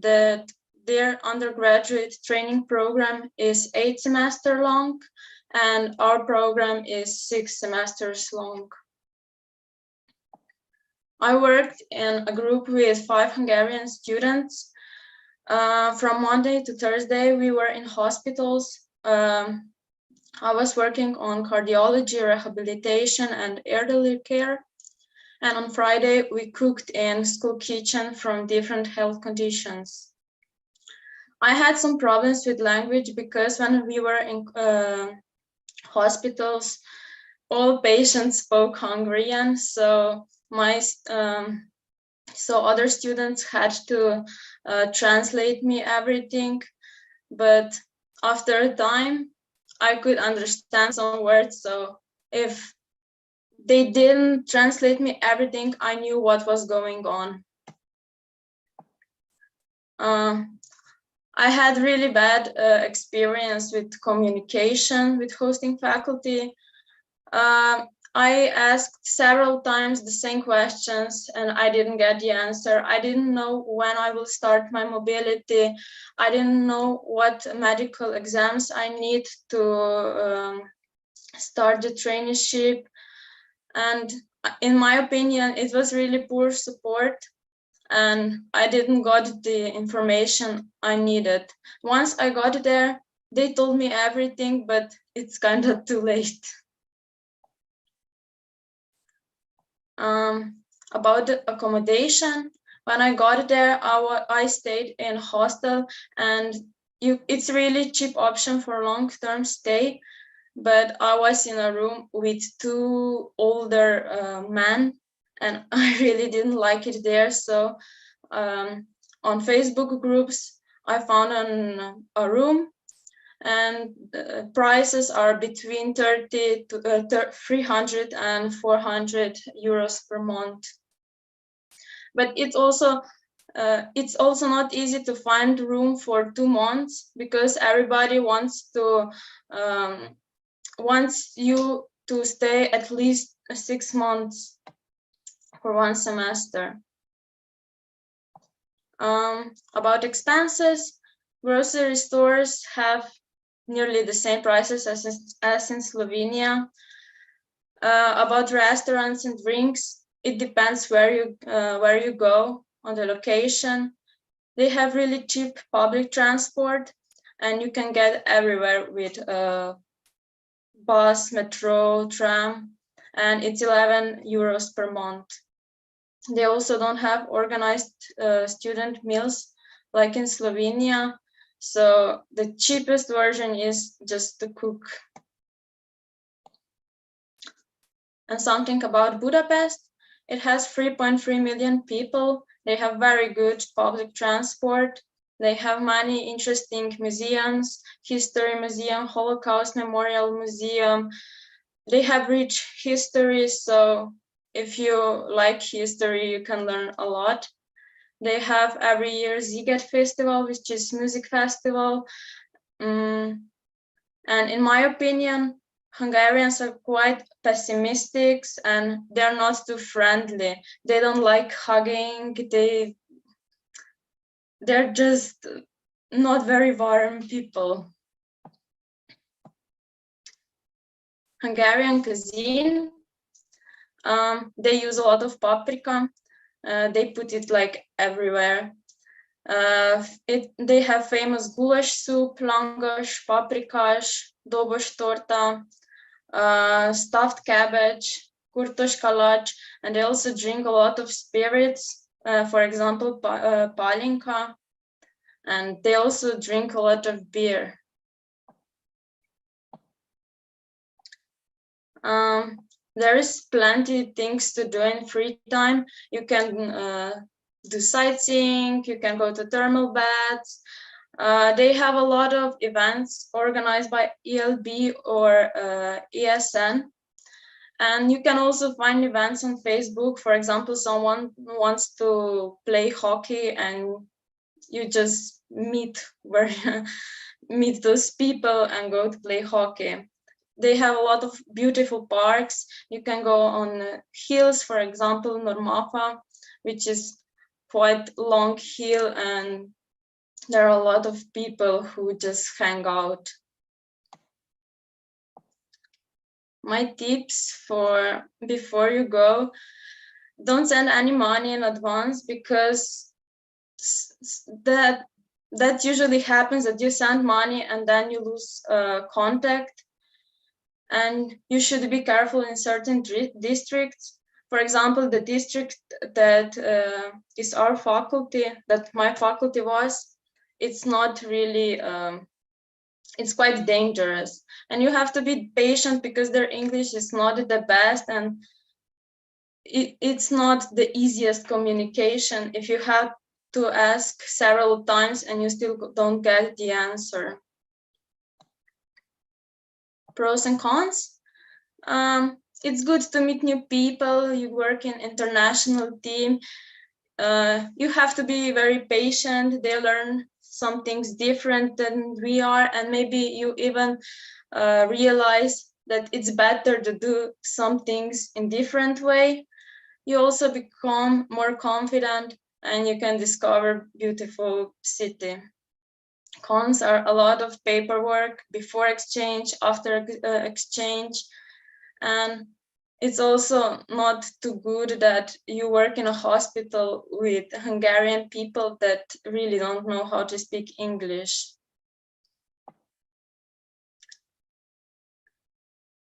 Speaker 5: their undergraduate training program is 8 semesters long, and our program is 6 semesters long. I worked in a group with 5 Hungarian students. From Monday to Thursday, we were in hospitals. I was working on cardiology, rehabilitation, and elderly care. And on Friday, we cooked in school kitchen from different health conditions. I had some problems with language because when we were in hospitals, all patients spoke Hungarian, so other students had to translate me everything. But after a time, I could understand some words. So if they didn't translate me everything, I knew what was going on. I had really bad experience with communication with hosting faculty. I asked several times the same questions and I didn't get the answer. I didn't know when I will start my mobility. I didn't know what medical exams I need to start the traineeship. And in my opinion, it was really poor support and I didn't got the information I needed. Once I got there, they told me everything, but it's kind of too late. About the accommodation, when I got there, I stayed in hostel, and it's really cheap option for long-term stay. But I was in a room with 2 older men, and I really didn't like it there. So on Facebook groups, I found a room, and prices are between 30 to 300 and 400 euros per month. But it's also not easy to find room for 2 months because everybody wants you to stay at least 6 months for 1 semester. About expenses, grocery stores have nearly the same prices as in Slovenia. About restaurants and drinks, it depends where you go on the location. They have really cheap public transport, and you can get everywhere with bus, metro, tram, and it's 11 euros per month. They also don't have organized student meals like in Slovenia. So the cheapest version is just to cook. And something about Budapest, it has 3.3 million people. They have very good public transport. They have many interesting museums, history museum, Holocaust Memorial Museum. They have rich history, so if you like history, you can learn a lot. They have every year Ziget Festival, which is music festival. And in my opinion, Hungarians are quite pessimistic and they're not too friendly. They don't like hugging. They're just not very warm people. Hungarian cuisine, they use a lot of paprika. They put it like everywhere. They have famous goulash soup, langosh, paprikash, dobos torta, stuffed cabbage, kurtos kalács, and they also drink a lot of spirits, for example, palinka, and they also drink a lot of beer. There is plenty of things to do in free time. You can do sightseeing, you can go to thermal baths. They have a lot of events organized by ELB or ESN. And you can also find events on Facebook. For example, someone wants to play hockey and you just meet those people and go to play hockey. They have a lot of beautiful parks. You can go on hills, for example, Normafa, which is quite long hill, and there are a lot of people who just hang out. My tips for before you go, don't send any money in advance, because that usually happens, that you send money and then you lose contact. And you should be careful in certain districts. For example, the district that is our faculty, that my faculty was, it's not really, it's quite dangerous. And you have to be patient because their English is not the best, and it's not the easiest communication if you have to ask several times and you still don't get the answer. Pros and cons. It's good to meet new people. You work in international team. You have to be very patient. They learn some things different than we are, and maybe you even realize that it's better to do some things in different way. You also become more confident and you can discover beautiful city. Cons are a lot of paperwork before exchange, after exchange, and it's also not too good that you work in a hospital with Hungarian people that really don't know how to speak English.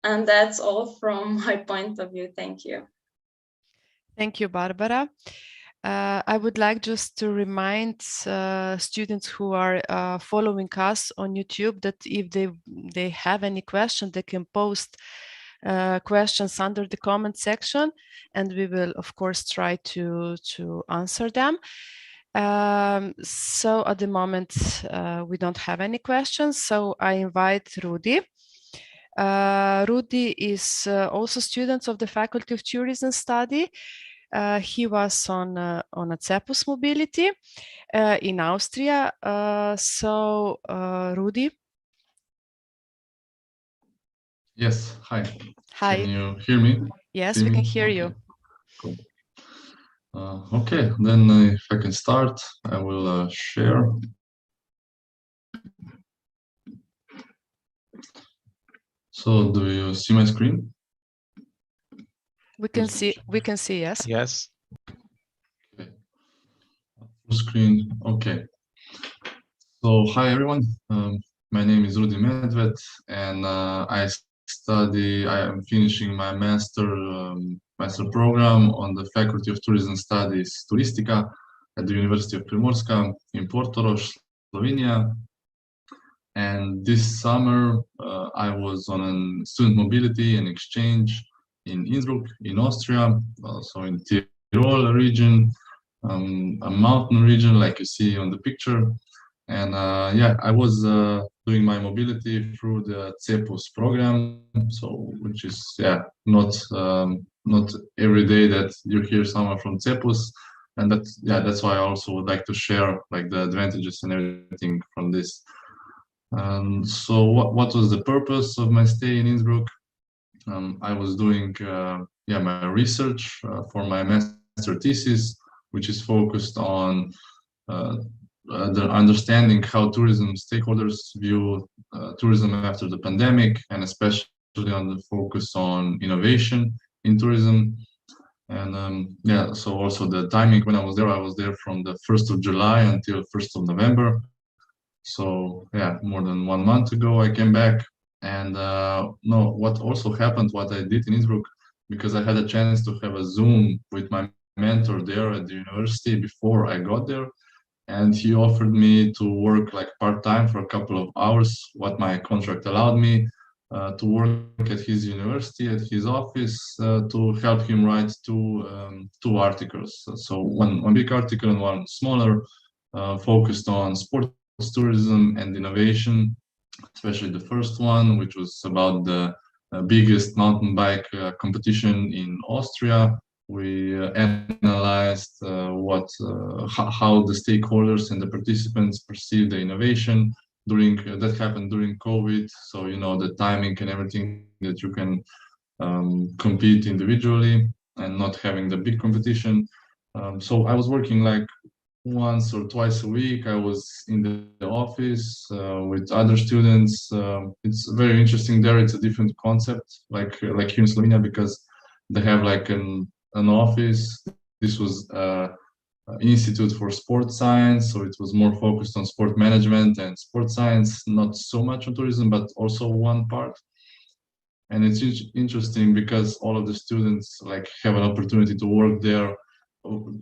Speaker 5: And that's all from my point of view. Thank you.
Speaker 1: Thank you, Barbara. I would like just to remind students who are following us on YouTube that if they have any question, they can post questions under the comment section, and we will of course try to answer them. So at the moment we don't have any questions, so I invite Rudy. Rudy is also student of the Faculty of Tourism Study. He was on a CEPUS mobility in Austria. So Rudy.
Speaker 6: Yes, hi.
Speaker 1: Hi.
Speaker 6: Can you hear me?
Speaker 1: Yes, we can hear you.
Speaker 6: Cool. Okay, then if I can start, I will share. So do you see my screen?
Speaker 1: We can see, yes.
Speaker 3: Yes.
Speaker 6: Okay. Full screen, okay. So hi everyone, my name is Rudy Medved, and I am finishing my master program on the Faculty of Tourism Studies Turistica at the University of Primorska in Portorož, Slovenia. And this summer I was on a student mobility and exchange in Innsbruck in Austria, also in Tyrol region, a mountain region like you see on the picture. And yeah, I was doing my mobility through the CEPUS program, so which is not every day that you hear someone from CEPUS, and that's why I also would like to share like the advantages and everything from this. So what was the purpose of my stay in Innsbruck? I was doing my research for my master thesis, which is focused on the understanding how tourism stakeholders view tourism after the pandemic, and especially on the focus on innovation in tourism. And so also the timing when I was there from the 1st of July until 1st of November. So yeah, more than 1 month ago I came back. And what also happened, what I did in Innsbruck, because I had a chance to have a Zoom with my mentor there at the university before I got there, and he offered me to work like part-time for a couple of hours, what my contract allowed me, to work at his university, at his office, to help him write two articles. So one big article and one smaller, focused on sports tourism and innovation, especially the first one, which was about the biggest mountain bike competition in Austria. We analyzed how the stakeholders and the participants perceive the innovation that happened during COVID. So the timing and everything that you can compete individually and not having the big competition. So I was working like once or twice a week. I was in the office with other students. It's very interesting there. It's a different concept, like here in Slovenia, because they have like an office. This was Institute for Sport Science, so it was more focused on sport management and sport science, not so much on tourism, but also one part. And it's interesting because all of the students like have an opportunity to work there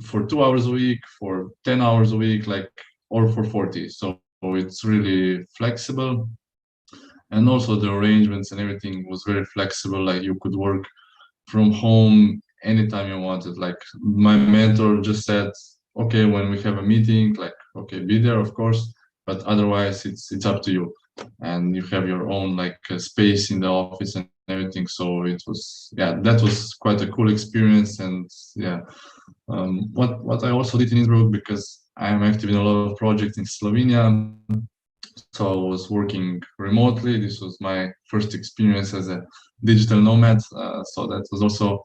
Speaker 6: for 2 hours a week, for 10 hours a week, like, or for 40. So it's really flexible. And also the arrangements and everything was very flexible. Like you could work from home anytime you wanted. Like my mentor just said, okay, when we have a meeting, like, okay, be there, of course, but otherwise it's up to you. And you have your own like space in the office and everything. So it was, yeah, that was quite a cool experience. And yeah, what I also did in Innsbruck, because I am active in a lot of projects in Slovenia, so I was working remotely. This was my first experience as a digital nomad, so that was also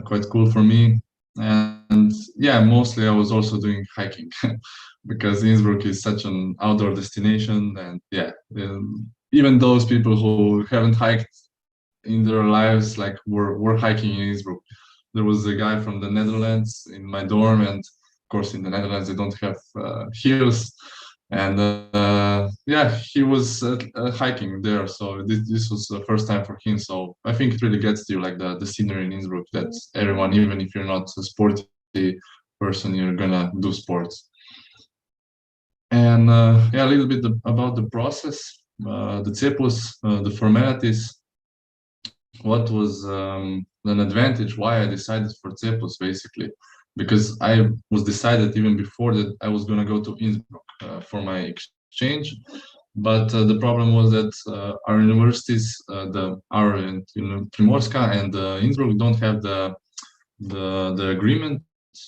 Speaker 6: quite cool for me. And yeah, mostly I was also doing hiking because Innsbruck is such an outdoor destination. And yeah, even those people who haven't hiked in their lives, like were hiking in Innsbruck. There was a guy from the Netherlands in my dorm, and of course in the Netherlands they don't have hills. And yeah, he was hiking there, so this was the first time for him. So I think it really gets to you, like the scenery in Innsbruck, that everyone, even if you're not a sporty person, you're gonna do sports. And yeah, a little bit about the process, the cepos, the formalities. What was an advantage, why I decided for cepos, basically, because I was decided even before that I was gonna go to Innsbruck for my exchange. But the problem was that our universities, our Primorska and Innsbruck, don't have the agreement,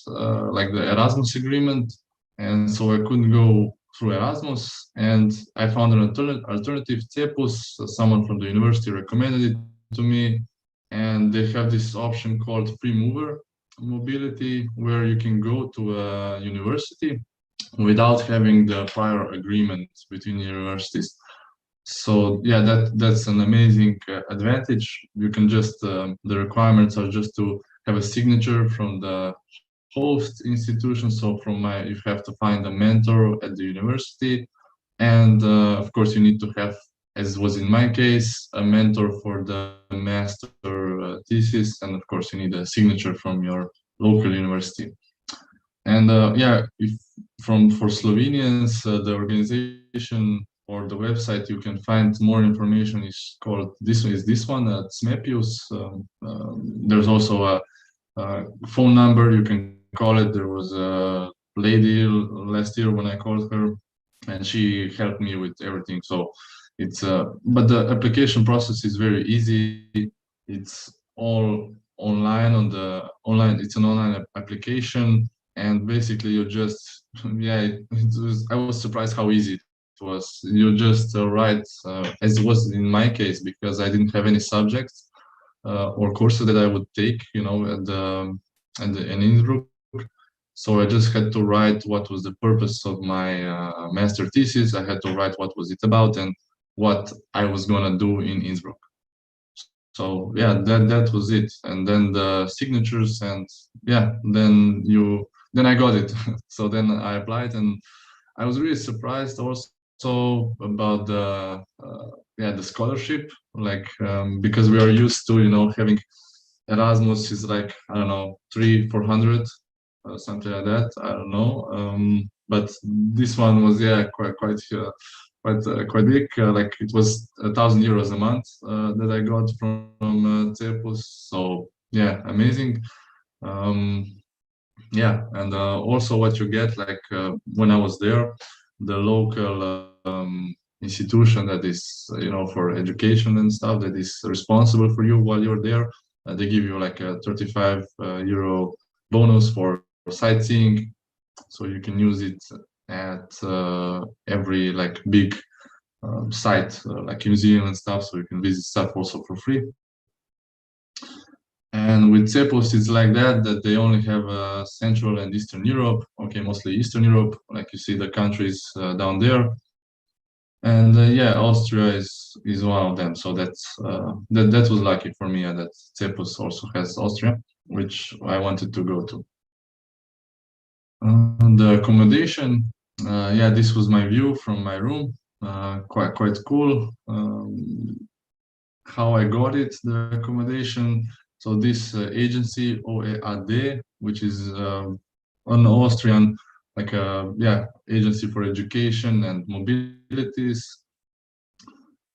Speaker 6: like the Erasmus agreement, and so I couldn't go through Erasmus. And I found an alternative, cepos. Someone from the university recommended it to me, and they have this option called free mover mobility, where you can go to a university without having the prior agreement between universities. So yeah, that's an amazing advantage. You can just the requirements are just to have a signature from the host institution. So you have to find a mentor at the university, and of course you need to have, as was in my case, a mentor for the master thesis, and of course you need a signature from your local university. And yeah, for Slovenians, the organization or the website you can find more information is called this one, Smepius. There's also a phone number you can call it. There was a lady last year when I called her, and she helped me with everything. So it's but the application process is very easy. It's all online it's an online application, and basically you just yeah, I was surprised how easy it was. You just write, as it was in my case, because I didn't have any subjects or courses that I would take, you know, in Innsbruck. So I just had to write what was the purpose of my master thesis. I had to write what was it about and what I was gonna do in Innsbruck. So yeah, that was it. And then the signatures, and yeah, then I got it. So then I applied, and I was really surprised also about the scholarship, like because we are used to, you know, having Erasmus is like, I don't know, 300-400 something like that. I don't know, but this one was quite big. Like it was €1,000 a month that I got from cepos. So yeah, amazing. Yeah, and also what you get, like when I was there, the local institution that is, you know, for education and stuff, that is responsible for you while you're there, they give you like a €35 bonus for sightseeing, so you can use it at every like big site, like museum and stuff, so you can visit stuff also for free. And with cepos, it's like that they only have Central and Eastern Europe. Okay, mostly Eastern Europe, like you see the countries down there. And yeah, Austria is one of them. So that was lucky for me, that CEPUS also has Austria, which I wanted to go to. The accommodation, yeah, this was my view from my room. Quite cool. How I got it, the accommodation. So this agency OEAD, which is an Austrian, like a agency for education and mobilities.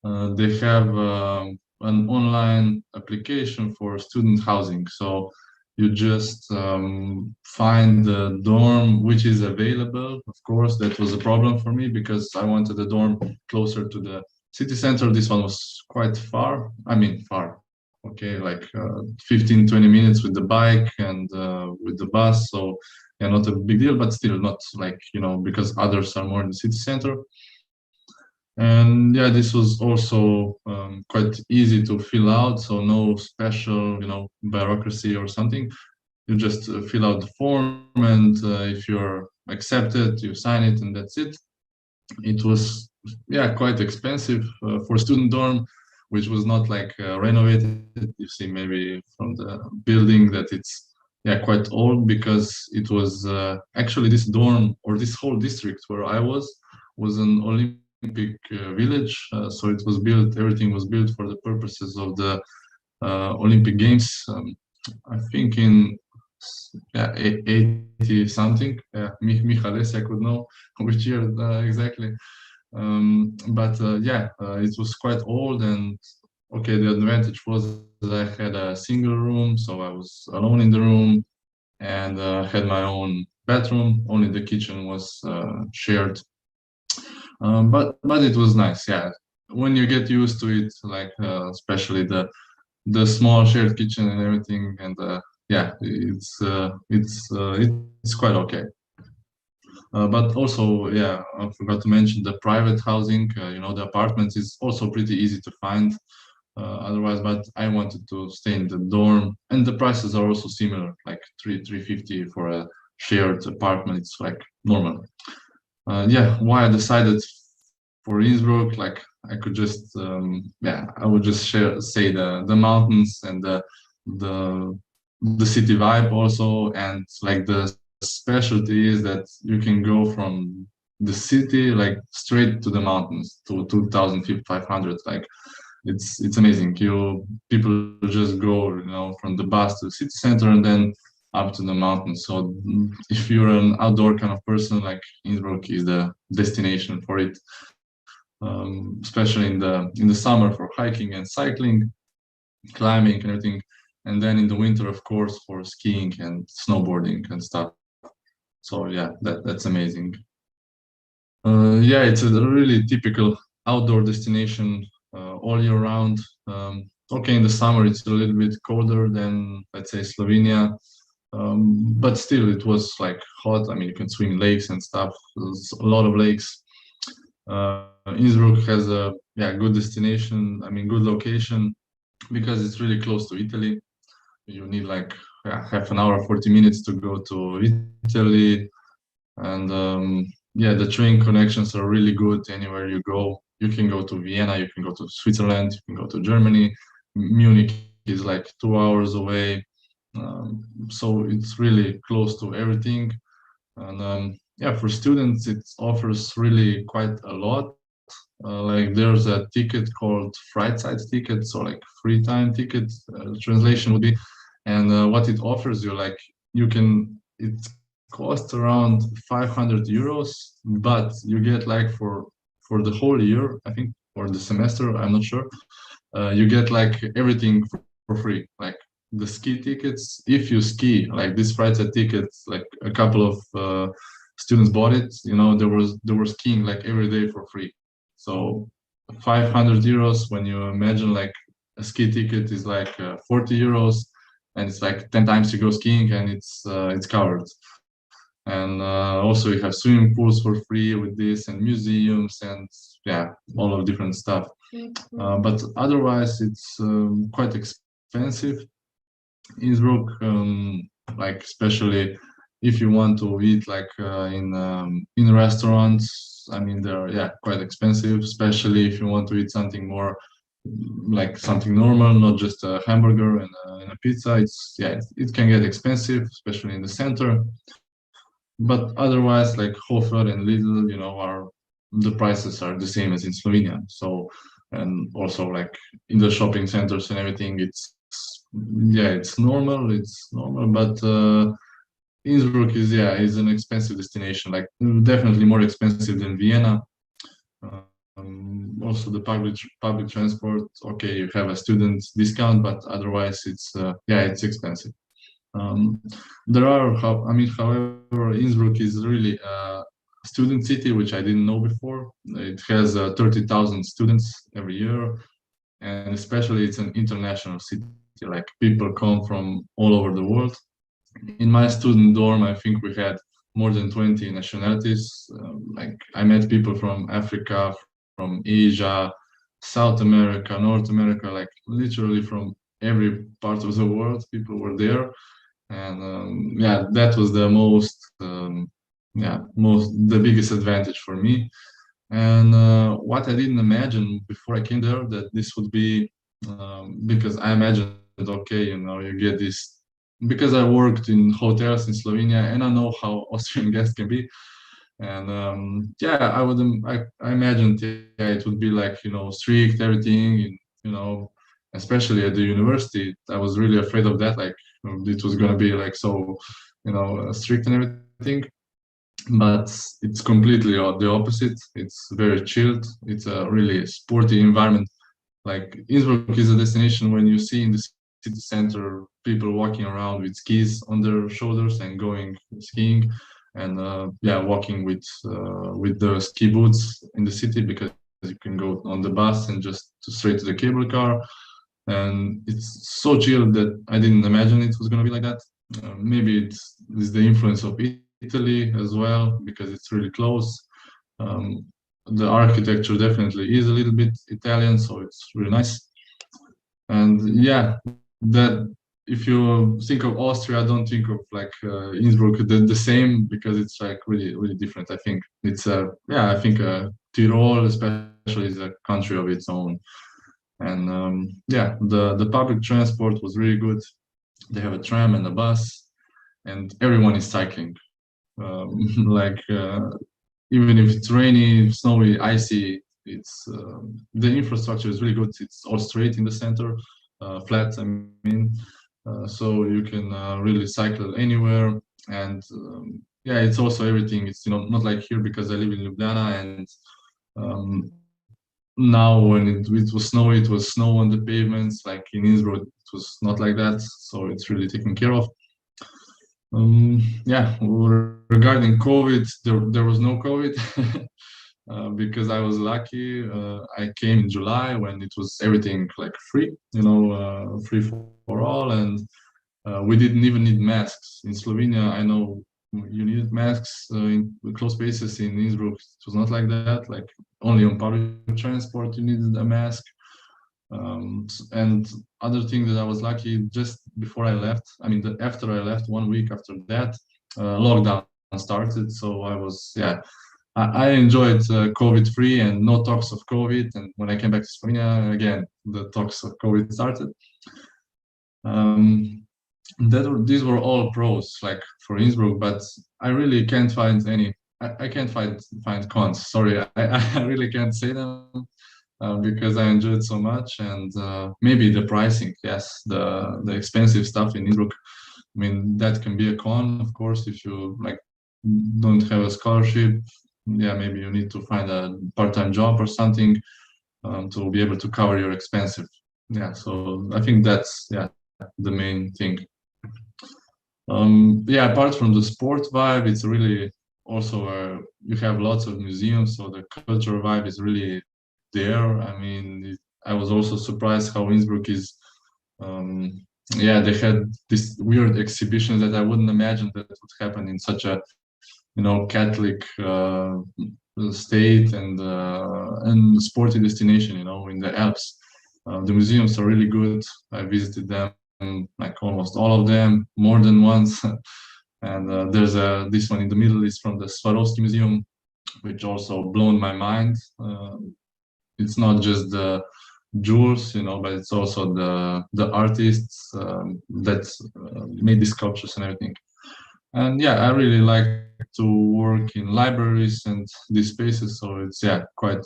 Speaker 6: They have an online application for student housing. So you just find the dorm which is available. Of course, that was a problem for me because I wanted a dorm closer to the city center. This one was quite far. I mean, far. Okay, like 15-20 minutes with the bike and with the bus. So yeah, not a big deal, but still not like, because others are more in the city center. And yeah, this was also quite easy to fill out, so no special, bureaucracy or something. You just fill out the form, and if you're accepted, you sign it, and that's it. It was, quite expensive for student dorm, which was not like renovated. You see maybe from the building that it's quite old, because it was actually this dorm, or this whole district where I was an Olympic village. So it was built, everything was built for the purposes of the Olympic Games. I think in 80 something. Michales, I could know which year exactly. But it was quite old, and okay, the advantage was that I had a single room, so I was alone in the room, and had my own bathroom. Only the kitchen was shared. But it was nice, yeah. When you get used to it, like especially the small shared kitchen and everything, and it's quite okay. But also, I forgot to mention the private housing. The apartments is also pretty easy to find. Otherwise, but I wanted to stay in the dorm, and the prices are also similar, like 350 for a shared apartment. It's like normal. Why I decided for Innsbruck, like I could just I would just say the mountains and the city vibe also, and like the specialty is that you can go from the city like straight to the mountains to 2,500. Like it's amazing. People just go from the bus to the city center and then up to the mountains. So if you're an outdoor kind of person, like Innsbruck is the destination for it. Especially in the summer for hiking and cycling, climbing and everything, and then in the winter, of course, for skiing and snowboarding and stuff. So yeah, that's amazing. It's a really typical outdoor destination all year round. Okay, in the summer it's a little bit colder than, let's say, Slovenia, but still it was like hot. I mean, you can swim in lakes and stuff. There's a lot of lakes. Innsbruck has a good destination, I mean good location, because it's really close to Italy. You need like half an hour, 40 minutes to go to Italy, and the train connections are really good anywhere you go. You can go to Vienna, you can go to Switzerland, you can go to Germany. Munich is like 2 hours away, so it's really close to everything. And for students, it offers really quite a lot. Like there's a ticket called Freizeit ticket, so like free time ticket, translation would be. And what it offers you, like it costs around 500 euros, but you get like for the whole year, I think, or the semester, I'm not sure, you get like everything for free. Like the ski tickets, if you ski, like this Freizeit tickets, like a couple of students bought it, they were skiing like every day for free. So 500 euros, when you imagine like a ski ticket is like 40 euros, and it's like 10 times you go skiing, and it's covered. And also you have swimming pools for free with this, and museums, and all of different stuff. But otherwise it's quite expensive. Innsbruck, like especially if you want to eat like in restaurants, I mean, they're quite expensive, especially if you want to eat something more like something normal, not just a hamburger and a pizza. It can get expensive, especially in the center. But otherwise, like Hofer and Lidl, the prices are the same as in Slovenia. So, and also like in the shopping centers and everything, it's normal. It's normal, but Innsbruck is an expensive destination, like definitely more expensive than Vienna. Also the public transport, okay, you have a student discount, but otherwise it's expensive. However, Innsbruck is really a student city, which I didn't know before. It has 30,000 students every year, and especially it's an international city. Like people come from all over the world. In my student dorm, I think we had more than 20 nationalities. Like I met people from Africa, from Asia, South America, North America, like literally from every part of the world, people were there. And that was the the biggest advantage for me. And what I didn't imagine before I came there, that this would be, because I imagined, okay, you get this, because I worked in hotels in Slovenia and I know how Austrian guests can be. And I imagined it would be like, strict, everything, especially at the university. I was really afraid of that, like it was going to be like so, strict and everything. But it's completely the opposite. It's very chilled. It's a really sporty environment. Like Innsbruck is a destination when you see in the city center people walking around with skis on their shoulders and going skiing, and walking with the ski boots in the city, because you can go on the bus and just straight to the cable car. And it's so chill that I didn't imagine it was going to be like that. Maybe it's the influence of Italy as well, because it's really close. The architecture definitely is a little bit Italian, so it's really nice. And that if you think of Austria, don't think of like Innsbruck the same, because it's like really, really different. I think it's I think Tyrol especially is a country of its own. And the public transport was really good. They have a tram and a bus, and everyone is cycling. Even if it's rainy, snowy, icy, it's the infrastructure is really good. It's all straight in the center, flat, I mean. So you can really cycle anywhere. And it's also everything. It's not like here, because I live in Ljubljana, and now when it was snowy, it was snow on the pavements. Like in Innsbruck, it was not like that. So it's really taken care of. Regarding COVID, there was no COVID. Because I was lucky. I came in July when it was everything like free, free for all, and we didn't even need masks. In Slovenia, I know you needed masks in closed spaces. In Innsbruck, it was not like that. Like only on public transport you needed a mask. And other thing that I was lucky, just before I left, after I left, 1 week after that, lockdown started. So I was, I enjoyed COVID-free and no talks of COVID. And when I came back to Slovenia, again, the talks of COVID started. These were all pros, like for Innsbruck, but I really can't find any. I can't find cons. Sorry, I really can't say them. Because I enjoyed so much. And maybe the pricing, yes, the expensive stuff in Innsbruck, that can be a con, of course, if you like don't have a scholarship. Maybe you need to find a part-time job or something to be able to cover your expenses. So I think that's the main thing. Apart from the sport vibe, it's really also you have lots of museums, so the cultural vibe is really there. I was also surprised how Innsbruck is. They had this weird exhibitions that I wouldn't imagine that would happen in such a, Catholic state and sporty destination, in the Alps. The museums are really good. I visited them, like almost all of them, more than once. And there's this one in the middle is from the Swarovski Museum. which also blown my mind. It's not just the jewels, you know, but it's also the artists that made these sculptures and everything. And yeah, I really like to work in libraries and these spaces. So it's quite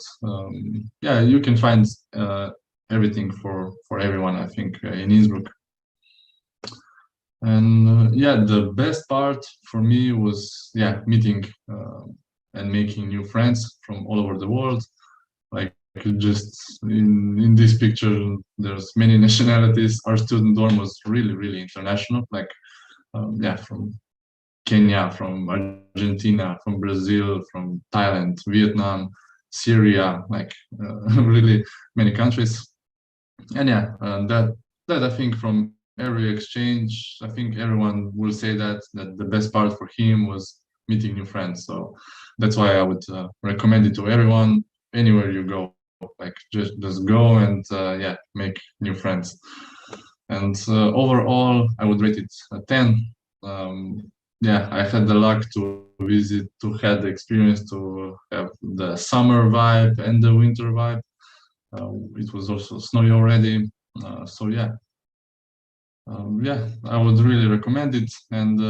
Speaker 6: yeah, you can find everything for everyone, I think, in Innsbruck. And yeah, the best part for me was meeting and making new friends from all over the world. Like just in this picture, there's many nationalities. Our student dorm was really international. Like from Kenya, from Argentina, from Brazil, from Thailand, Vietnam, Syria, like really many countries. And that I think from every exchange, I think everyone will say that the best part for him was meeting new friends. So that's why I would recommend it to everyone, anywhere you go. Like just go and make new friends. And overall, I would rate it a 10. I had the luck to had the experience to have the summer vibe and the winter vibe. It was also snowy already, so I would really recommend it. And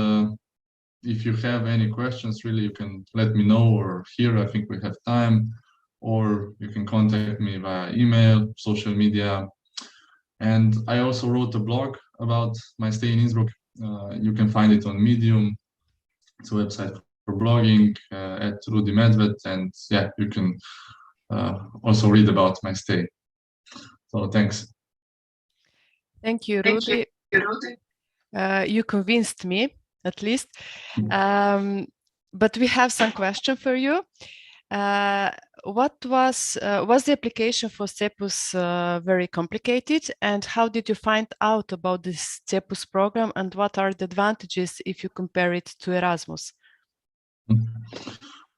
Speaker 6: if you have any questions, really, you can let me know, or here I think we have time, or you can contact me via email, social media. And I also wrote a blog about my stay in Innsbruck. You can find it on Medium. It's a website for blogging at Rudi Medved, and you can also read about my stay. So thanks.
Speaker 1: Thank you, Rudi. You convinced me, at least. But we have some question for you. What was the application for CEPUS very complicated, and how did you find out about this CEPUS program, and what are the advantages if you compare it to Erasmus?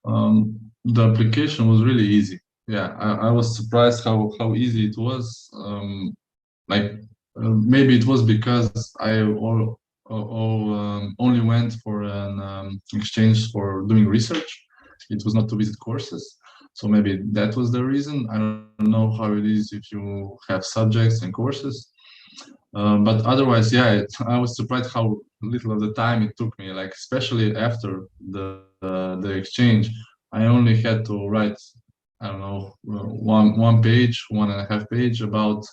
Speaker 6: The application was really easy. I was surprised how easy it was. Maybe it was because I only went for an exchange for doing research. It was not to visit courses. So maybe that was the reason. I don't know how it is if you have subjects and courses. But otherwise, I was surprised how little of the time it took me, like especially after the exchange. I only had to write, I don't know, one page, 1.5 page about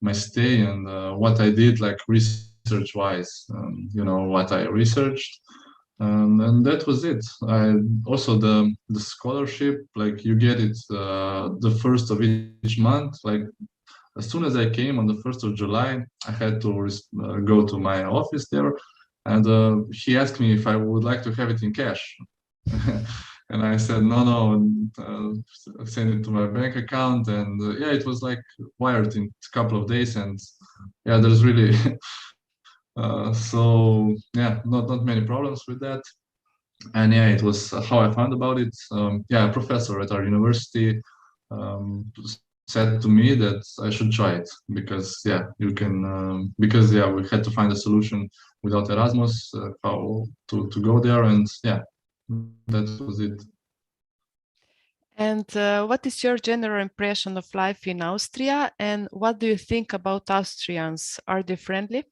Speaker 6: my stay and what I did, like research-wise, what I researched. And that was it. Also the scholarship, like you get it the 1st of each month. Like as soon as I came on the 1st of July, I had to go to my office there, and he asked me if I would like to have it in cash. And I said, no, send it to my bank account. And it was like wired in a couple of days. And there's really not many problems with that. And it was how I found about it. A professor at our university said to me that I should try it because you can because we had to find a solution without Erasmus, how to go there, and that was it.
Speaker 1: And what is your general impression of life in Austria, and what do you think about Austrians? Are they friendly?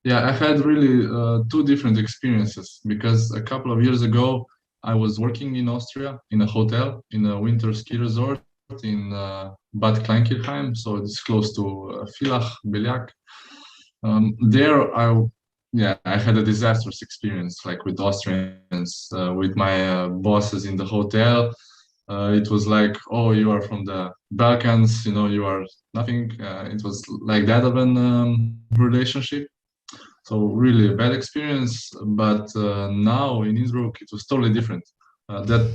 Speaker 6: I had really 2 different experiences, because a couple of years ago I was working in Austria in a hotel in a winter ski resort in Bad Kleinkirchheim, so it's close to Villach, Beliak. There I had a disastrous experience, like with Austrians, with my bosses in the hotel. It was like, oh, you are from the Balkans, you are nothing. It was like that of an relationship. So really a bad experience. But now in Innsbruck, it was totally different. That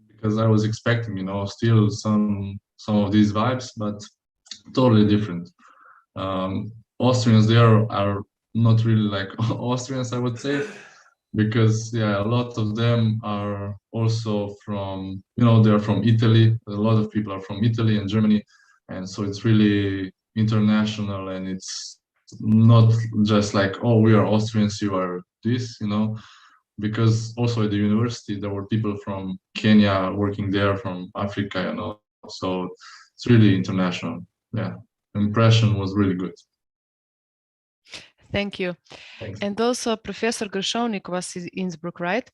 Speaker 6: because I was expecting, still some of these vibes, but totally different. Austrians there are not really like Austrians, I would say, because a lot of them are also from, they're from Italy. A lot of people are from Italy and Germany, and so it's really international, and it's not just like, oh, we are Austrians, you are this, because also at the university there were people from Kenya working there, from Africa, you know, so it's really international. Yeah, impression was really good.
Speaker 1: Thank you.
Speaker 6: Thanks.
Speaker 1: And also Professor Gershonik was in Innsbruck, right?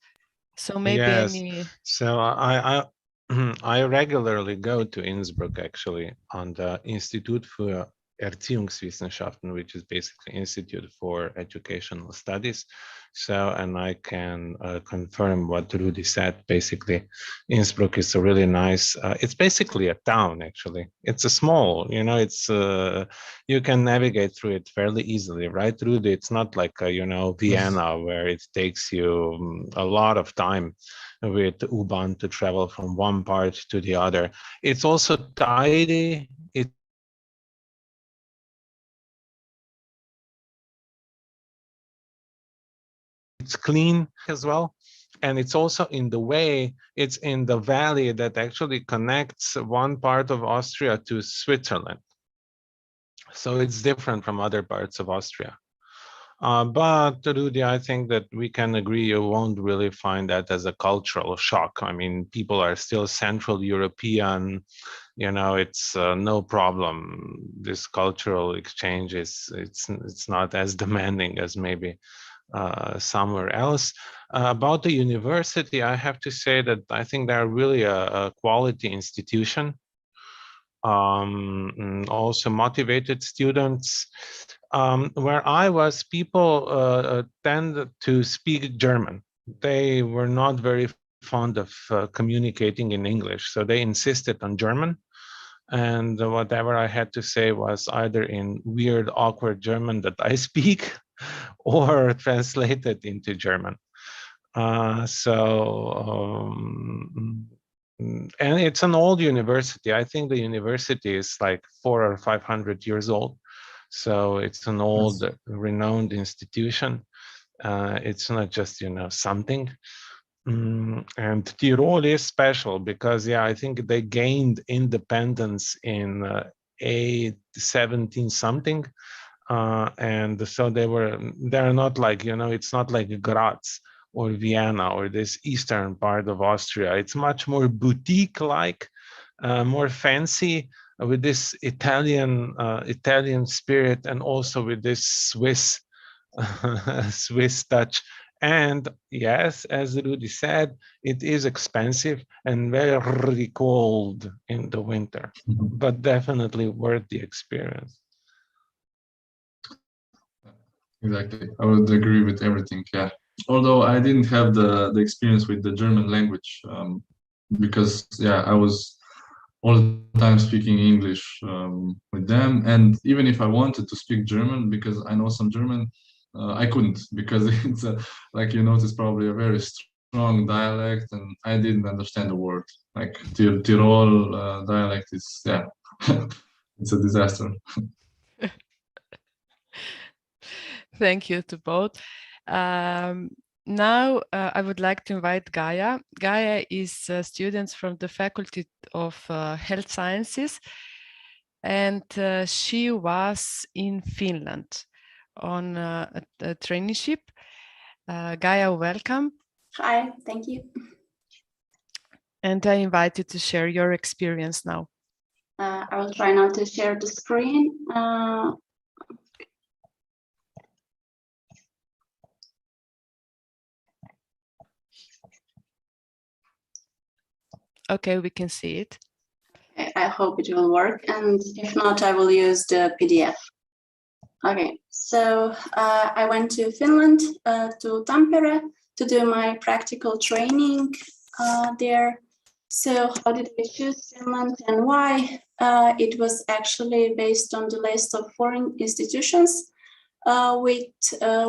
Speaker 1: So maybe
Speaker 3: Yes.
Speaker 1: any...
Speaker 3: So I regularly go to Innsbruck actually on the Institut für Erziehungswissenschaften, which is basically Institute for Educational Studies. So, and I can confirm what Rudy said. Basically, Innsbruck is a really nice. It's basically a town. Actually, it's a small. You know, it's you can navigate through it fairly easily, right, Rudy? It's not like you know, Vienna, where it takes you a lot of time with U-Bahn to travel from one part to the other. It's also tidy. It's clean as well. And it's also in the way, it's in the valley that actually connects one part of Austria to Switzerland. So it's different from other parts of Austria. But Rudy, I think that we can agree you won't really find that as a cultural shock. I mean, people are still Central European, you know, it's no problem. This cultural exchange it's not as demanding as maybe somewhere else. About the university, I have to say that I think they're really a quality institution. Also motivated students. Where I was, people tend to speak German. They were not very fond of communicating in English, so they insisted on German. And whatever I had to say was either in weird, awkward German that I speak or translated into German. And it's an old university. I think the university is like 400 or 500 years old. So it's an old, renowned institution. It's not just, you know, something. And Tyrol is special because, yeah, I think they gained independence in 17 something. And so they're not like, you know, it's not like Graz or Vienna or this eastern part of Austria. It's much more boutique-like, more fancy, with this Italian spirit, and also with this Swiss Swiss touch. And yes, as Rudy said, it is expensive and very cold in the winter, but definitely worth the experience.
Speaker 6: Exactly, I would agree with everything. Yeah, although I didn't have the experience with the German language, because yeah, I was all the time speaking English with them, and even if I wanted to speak German, because I know some German, I couldn't, because it's like you notice probably a very strong dialect, and I didn't understand the word. Like Tyrol dialect is, yeah, it's a disaster.
Speaker 1: Thank you to both. Now I would like to invite Gaia. Gaia is students from the Faculty of Health Sciences, and she was in Finland on a traineeship. Gaia, welcome.
Speaker 7: Hi, thank you.
Speaker 1: And I invite you to share your experience now.
Speaker 7: I will try now to share the screen.
Speaker 1: Okay, we can see it.
Speaker 7: I hope it will work, and if not, I will use the PDF. Okay, so I went to Finland, to Tampere, to do my practical training there. So how did I choose Finland and why? It was actually based on the list of foreign institutions with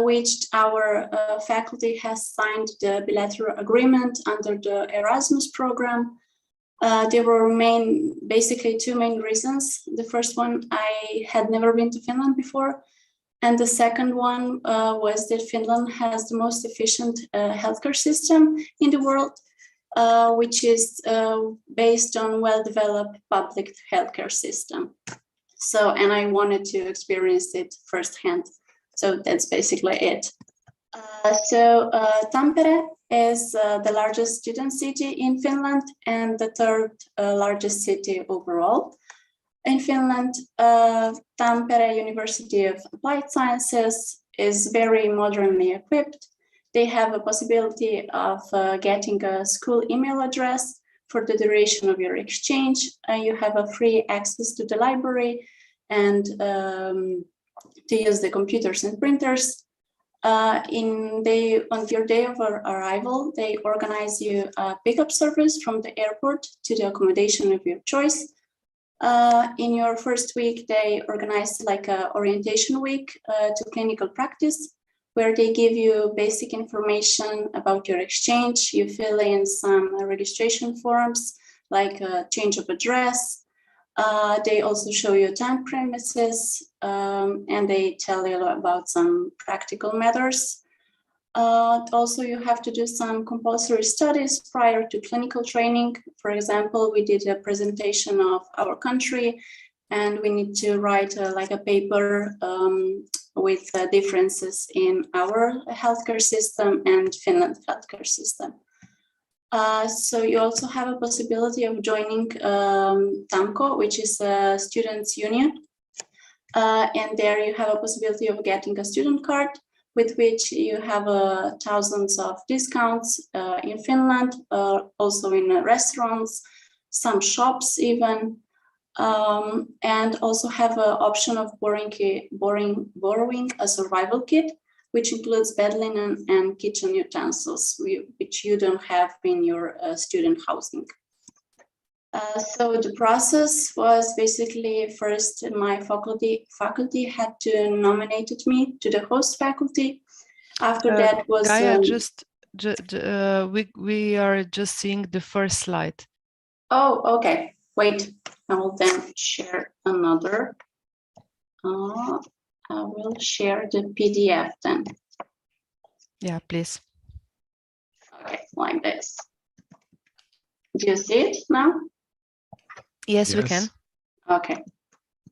Speaker 7: which our faculty has signed the bilateral agreement under the Erasmus program. There were basically two main reasons. The first one, I had never been to Finland before. And the second one was that Finland has the most efficient healthcare system in the world, which is based on well-developed public healthcare system. So, and I wanted to experience it firsthand. So that's basically it. Tampere is the largest student city in Finland and the third largest city overall. In Finland, Tampere University of Applied Sciences is very modernly equipped. They have a possibility of getting a school email address for the duration of your exchange. You have a free access to the library and to use the computers and printers. On your day of arrival, they organize you a pickup service from the airport to the accommodation of your choice. In your first week, they organize like a orientation week to clinical practice, where they give you basic information about your exchange. You fill in some registration forms, like a change of address. They also show you time premises, and they tell you about some practical matters. Also, you have to do some compulsory studies prior to clinical training. For example, we did a presentation of our country, and we need to write like a paper with differences in our healthcare system and Finland's healthcare system. So you also have a possibility of joining tako, which is a students' union. And there you have a possibility of getting a student card with which you have thousands of discounts in Finland, also in restaurants, some shops even, and also have an option of borrowing a survival kit, which includes bed linen and kitchen utensils, which you don't have in your student housing. So the process was basically, first my faculty had to nominate me to the host faculty. After that was
Speaker 1: Gaia, we are just seeing the first slide.
Speaker 7: Oh, okay. Wait, I will then share another. I will share the PDF then.
Speaker 1: Yeah, please.
Speaker 7: Okay, like this. Do you see it now?
Speaker 1: Yes, we can.
Speaker 7: Okay.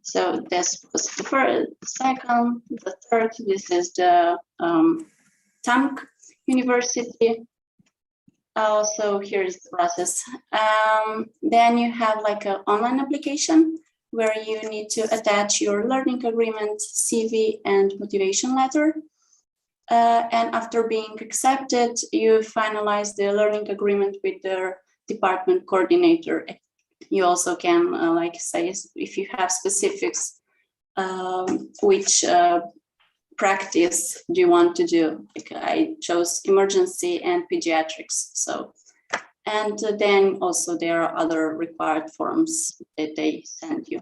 Speaker 7: So this was the first, second, the third. This is the TAMK University. So here's the process. Then you have like an online application where you need to attach your learning agreement, CV, and motivation letter. And after being accepted, you finalize the learning agreement with the department coordinator. You also can like say if you have specifics, which practice do you want to do? Like I chose emergency and pediatrics. So, and then also there are other required forms that they send you.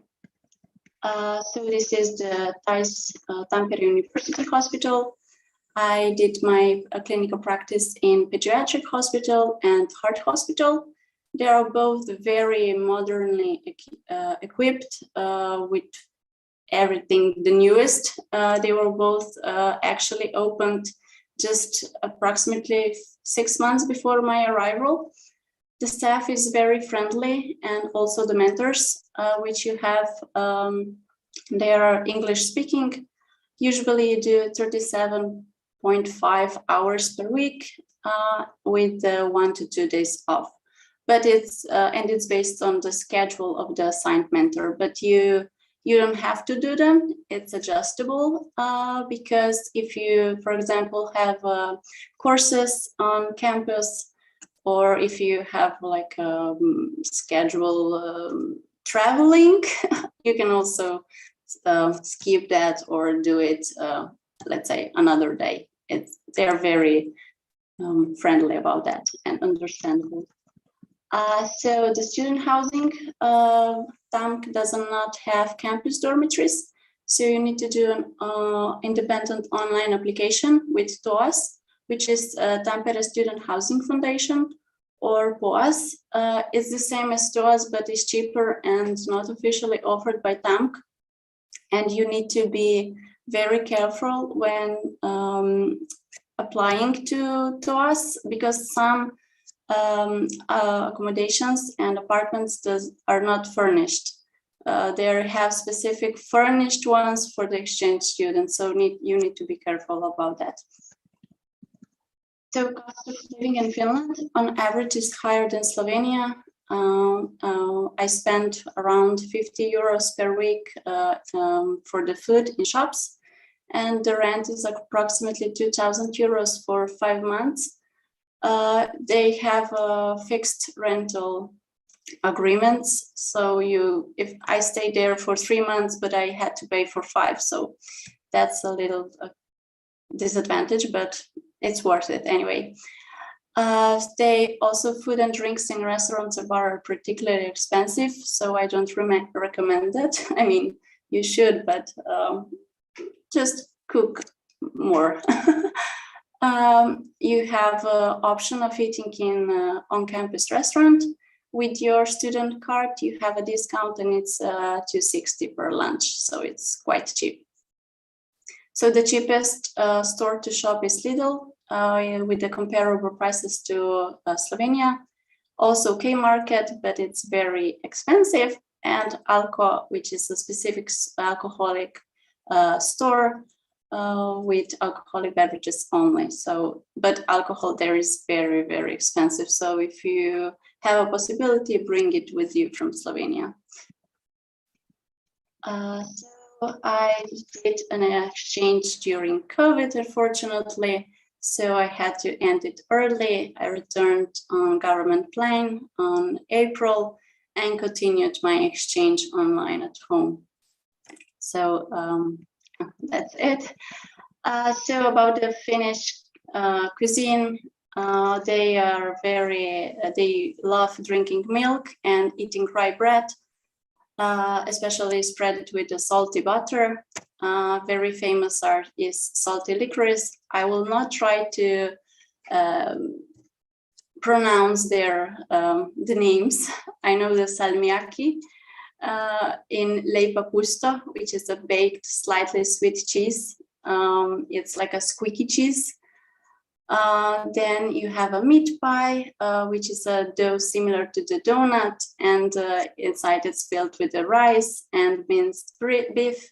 Speaker 7: So this is the Tampere University Hospital. I did my clinical practice in pediatric hospital and heart hospital. They are both very modernly equipped with everything the newest. They were both actually opened just approximately 6 months before my arrival. The staff is very friendly, and also the mentors, which you have, they are English speaking. Usually you do 37.5 hours per week with 1 to 2 days off. But it's and it's based on the schedule of the assigned mentor, but you don't have to do them. It's adjustable because if you, for example, have courses on campus, or if you have like schedule traveling, you can also skip that or do it, let's say, another day. They're very friendly about that and understandable. So the student housing, TAMK does not have campus dormitories, so you need to do an independent online application with TOAS, which is Tampere Student Housing Foundation, or POAS. It's the same as TOAS, but it's cheaper and not officially offered by TAMK. And you need to be very careful when applying to TOAS, because some accommodations and apartments are not furnished. They have specific furnished ones for the exchange students, so you need to be careful about that. So cost of living in Finland on average is higher than Slovenia. I spend around 50 euros per week for the food in shops, and the rent is approximately 2,000 euros for 5 months. They have fixed rental agreements, so if I stay there for 3 months, but I had to pay for 5, so that's a little disadvantage, but it's worth it anyway. They also, food and drinks in restaurants and bars are particularly expensive, so I don't recommend it. I mean, you should, but just cook more. You have option of eating in on-campus restaurant. With your student card, you have a discount, and it's 260 per lunch, so it's quite cheap. So the cheapest store to shop is Lidl, with the comparable prices to Slovenia. Also K-Market, but it's very expensive, and Alko, which is a specific alcoholic store with alcoholic beverages only. So, but alcohol there is very, very expensive. So if you have a possibility, bring it with you from Slovenia. So I did an exchange during COVID, unfortunately. So I had to end it early. I returned on government plane on April and continued my exchange online at home. So that's it. So about the Finnish cuisine, they love drinking milk and eating rye bread, especially spread with the salty butter. Very famous is salty licorice. I will not try to pronounce the names. I know the salmiakki in leipa pusto, which is a baked, slightly sweet cheese. It's like a squeaky cheese. Then you have a meat pie, which is a dough similar to the donut, and inside it's filled with the rice and minced beef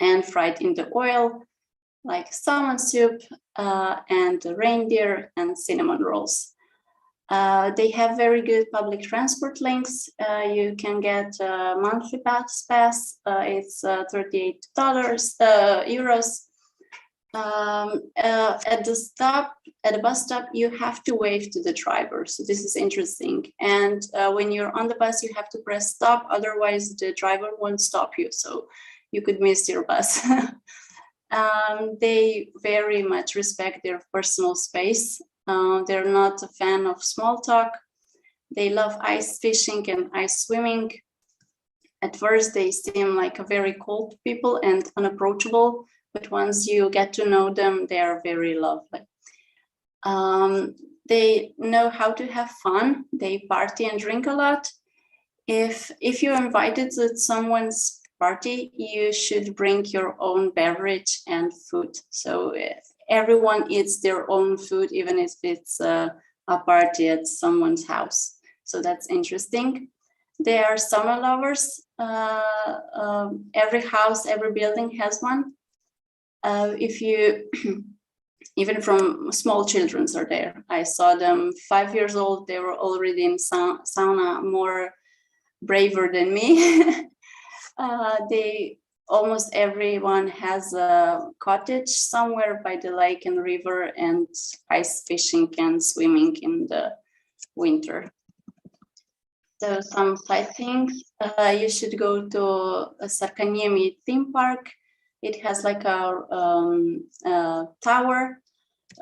Speaker 7: and fried in the oil, like salmon soup and reindeer and cinnamon rolls. They have very good public transport links. You can get a monthly pass. It's $38 euros. At the bus stop, you have to wave to the driver. So this is interesting. And when you're on the bus, you have to press stop. Otherwise, the driver won't stop you. So you could miss your bus. They very much respect their personal space. They're not a fan of small talk. They love ice fishing and ice swimming. At first, they seem like a very cold people and unapproachable, but once you get to know them, they are very lovely. They know how to have fun. They party and drink a lot. If you're invited to someone's party, you should bring your own beverage and food. So everyone eats their own food, even if it's a party at someone's house. So that's interesting. They are summer lovers. Every house, every building has one. If you, even from small children are there. I saw them 5 years old. They were already in sauna, more braver than me. Almost everyone has a cottage somewhere by the lake and river, and ice fishing and swimming in the winter. So some sightseeing, you should go to a Sarkaniemi theme park. It has like a tower,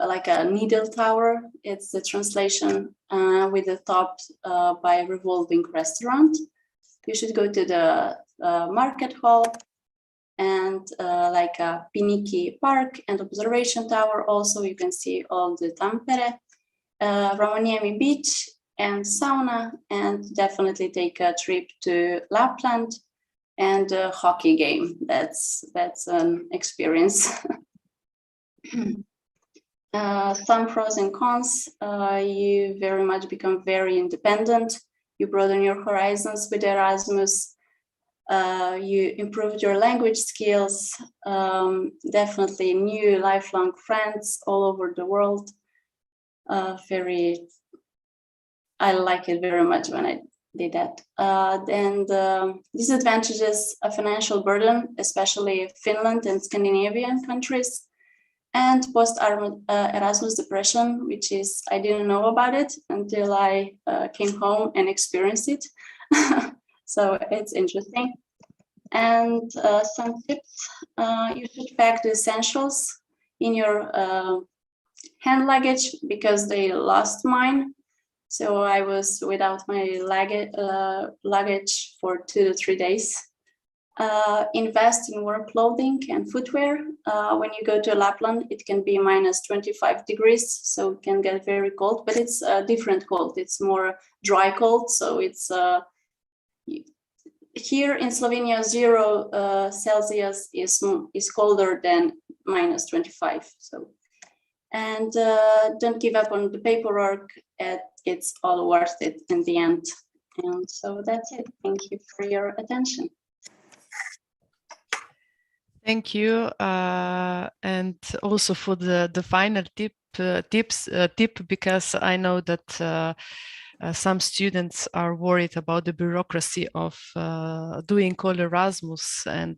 Speaker 7: like a needle tower. It's the translation with the top by revolving restaurant. You should go to the market hall and like a Piniki Park and observation tower. Also, you can see all the Tampere, Rovaniemi beach and sauna, and definitely take a trip to Lapland and a hockey game. That's an experience. Some pros and cons. You very much become very independent. You broaden your horizons with Erasmus. You improved your language skills, definitely new lifelong friends all over the world. I like it very much when I did that. Then the disadvantages, a financial burden, especially Finland and Scandinavian countries, and post-Erasmus depression, which is, I didn't know about it until I came home and experienced it. So it's interesting. And some tips, you should pack the essentials in your hand luggage, because they lost mine. So I was without my luggage for 2 to 3 days. Invest in warm clothing and footwear. When you go to Lapland, it can be minus 25 degrees, so it can get very cold, but it's a different cold. It's more dry cold, so it's here in Slovenia, 0 Celsius is colder than minus 25. So, and don't give up on the paperwork. It's all worth it in the end. And so that's it. Thank you for your attention.
Speaker 1: Thank you, and also for the final tip, because I know that some students are worried about the bureaucracy of doing all Erasmus and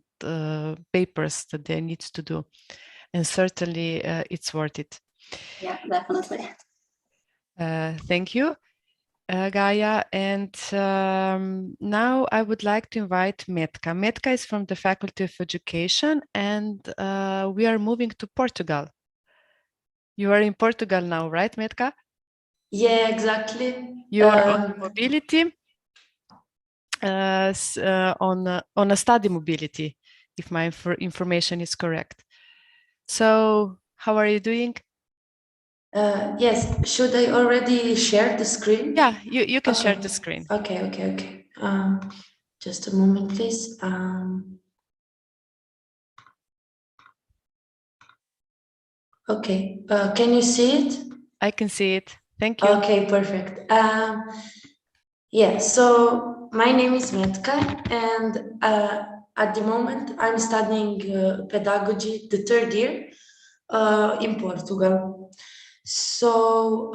Speaker 1: papers that they need to do, and certainly it's worth it.
Speaker 7: Yeah, definitely.
Speaker 1: Thank you, Gaia. And now I would like to invite Metka. Metka is from the Faculty of Education, and we are moving to Portugal. You are in Portugal now, right, Metka?
Speaker 8: Yeah, exactly.
Speaker 1: You are on mobility, on a study mobility, if my information is correct. So how are you doing?
Speaker 8: Yes, should I already share the screen?
Speaker 1: Yeah, you can
Speaker 8: Okay.
Speaker 1: share the screen.
Speaker 8: Okay. Just a moment, please. Okay, can you see it?
Speaker 1: I can see it. Thank you.
Speaker 8: Okay, perfect. Yeah, so my name is Metka, and at the moment I'm studying pedagogy, the 3rd year in Portugal. So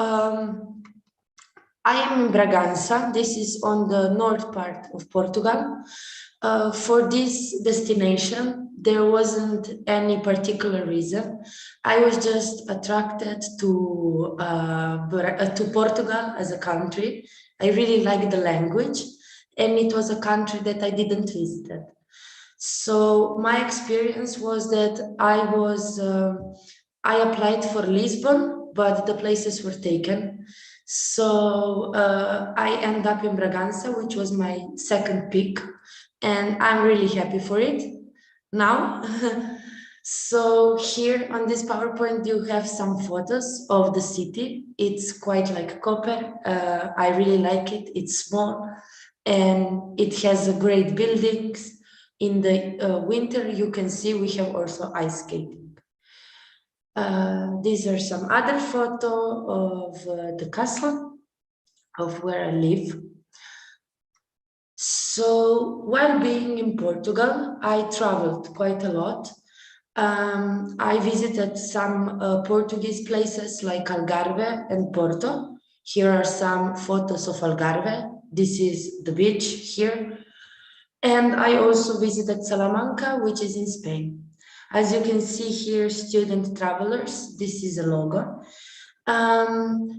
Speaker 8: I am in Bragança. This is on the north part of Portugal. For this destination, there wasn't any particular reason. I was just attracted to Portugal as a country. I really like the language, and it was a country that I didn't visit. So my experience was that I applied for Lisbon, but the places were taken. So I ended up in Bragança, which was my 2nd pick, and I'm really happy for it now. So here on this PowerPoint, you have some photos of the city. It's quite like Koper. I really like it. It's small and it has great buildings. In the winter, you can see we have also ice skating. These are some other photos of the castle of where I live. So while being in Portugal, I traveled quite a lot. I visited some Portuguese places like Algarve and Porto. Here are some photos of Algarve. This is the beach here. And I also visited Salamanca, which is in Spain. As you can see here, student travelers, this is a logo.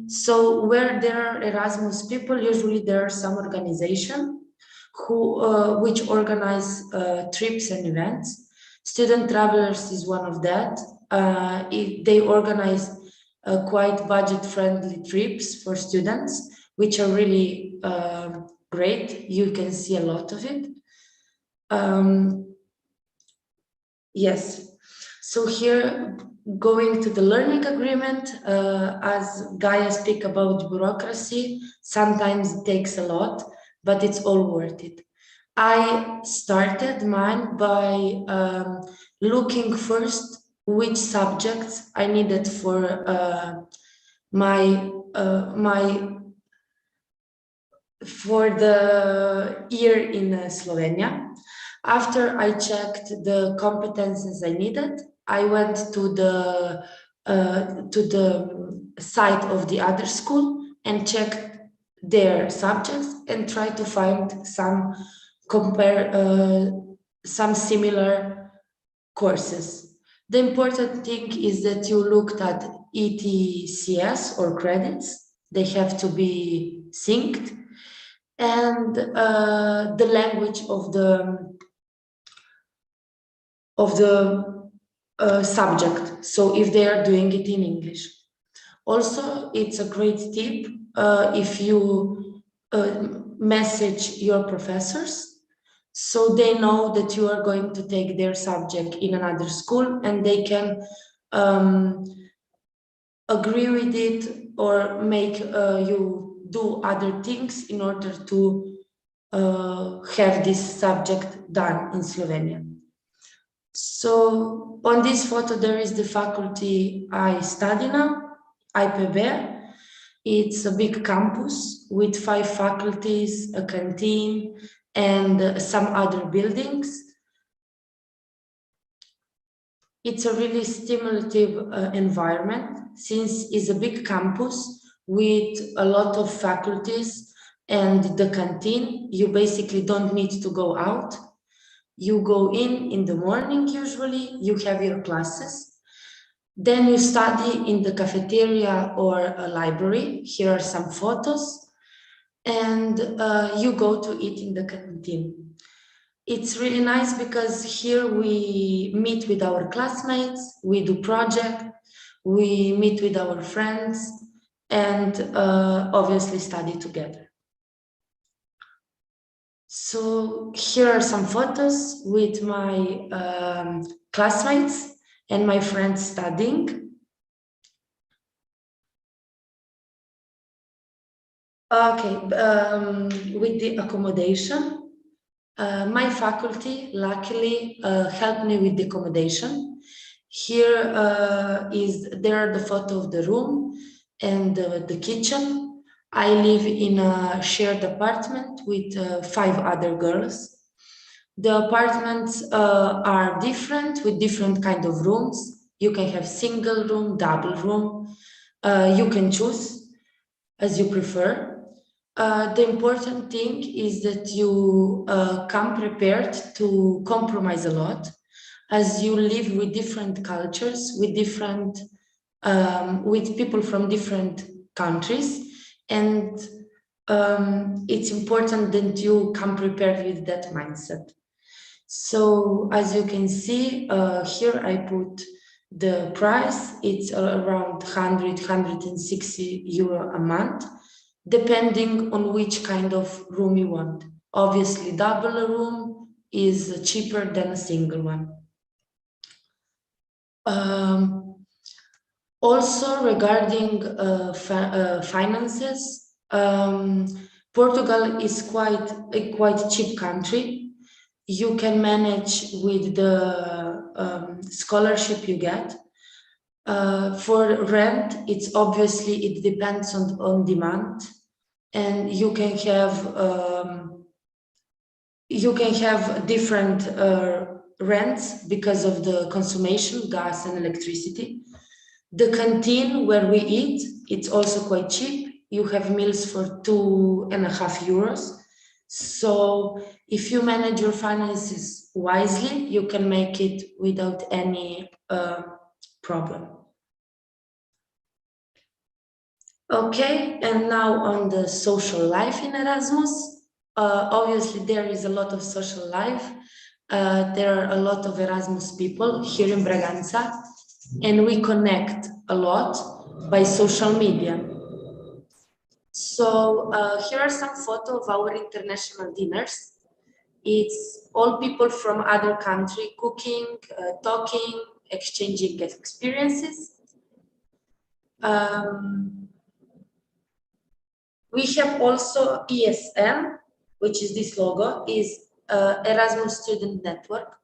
Speaker 8: So where there are Erasmus people, usually there are some organization which organize trips and events. Student Travelers is one of that. They organize quite budget-friendly trips for students, which are really great. You can see a lot of it. Yes, so here, going to the learning agreement, as Gaia speak about bureaucracy, sometimes it takes a lot, but it's all worth it. I started mine by looking first which subjects I needed for for the year in Slovenia. After I checked the competences I needed, I went to the to the site of the other school and check their subjects and try to find some some similar courses. The important thing is that you looked at ETCS or credits. They have to be synced, and the language of the subject. So if they are doing it in English. Also, it's a great tip if you message your professors, so they know that you are going to take their subject in another school, and they can agree with it or make you do other things in order to have this subject done in Slovenia. So on this photo, there is the faculty I study now, IPB. It's a big campus with 5 faculties, a canteen, and some other buildings. It's a really stimulative environment, since it's a big campus with a lot of faculties and the canteen. You basically don't need to go out. You go in the morning, usually, you have your classes. Then you study in the cafeteria or a library. Here are some photos. And you go to eat in the canteen. It's really nice because here we meet with our classmates, we do project, we meet with our friends, and obviously study together. So here are some photos with my classmates and my friends studying. Okay, with the accommodation, my faculty luckily helped me with the accommodation. Here there are the photo of the room and the kitchen. I live in a shared apartment with 5 other girls. The apartments are different with different kind of rooms. You can have single room, double room. You can choose as you prefer. The important thing is that you come prepared to compromise a lot, as you live with different cultures, with different, with people from different countries, and it's important that you come prepared with that mindset. So as you can see, here I put the price. It's around 100–160 euro a month, depending on which kind of room you want. Obviously, double room is cheaper than a single one. Also, regarding finances, Portugal is quite a cheap country. You can manage with the scholarship you get. For rent, it's obviously, it depends on demand, and you can have different rents because of the consumption, gas and electricity. The canteen where we eat, it's also quite cheap. You have meals for 2.5 euros. So if you manage your finances wisely, you can make it without any problem. Okay, and now on the social life in Erasmus. Obviously, there is a lot of social life. There are a lot of Erasmus people here in Braganza, and we connect a lot by social media. So here are some photos of our international dinners. It's all people from other countries cooking, talking, exchanging experiences. We have also ESN, which is this logo, is Erasmus Student Network.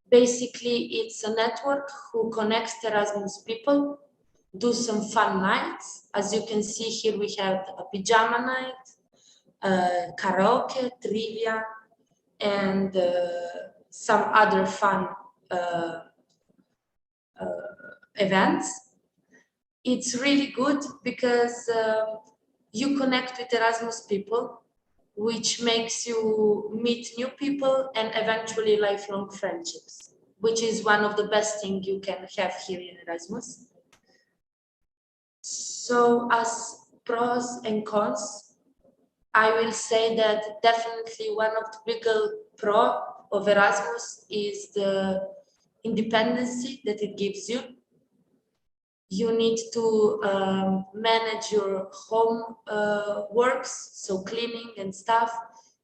Speaker 8: Basically, it's a network who connects Erasmus people, do some fun nights. As you can see here, we have a pajama night, karaoke, trivia, and some other fun events. it's really good because you connect with Erasmus people, which makes you meet new people and eventually lifelong friendships, which is one of the best things you can have here in Erasmus. So as pros and cons, I will say that definitely one of the bigger pro of Erasmus is the independency that it gives you. You need to manage your home works, so cleaning and stuff.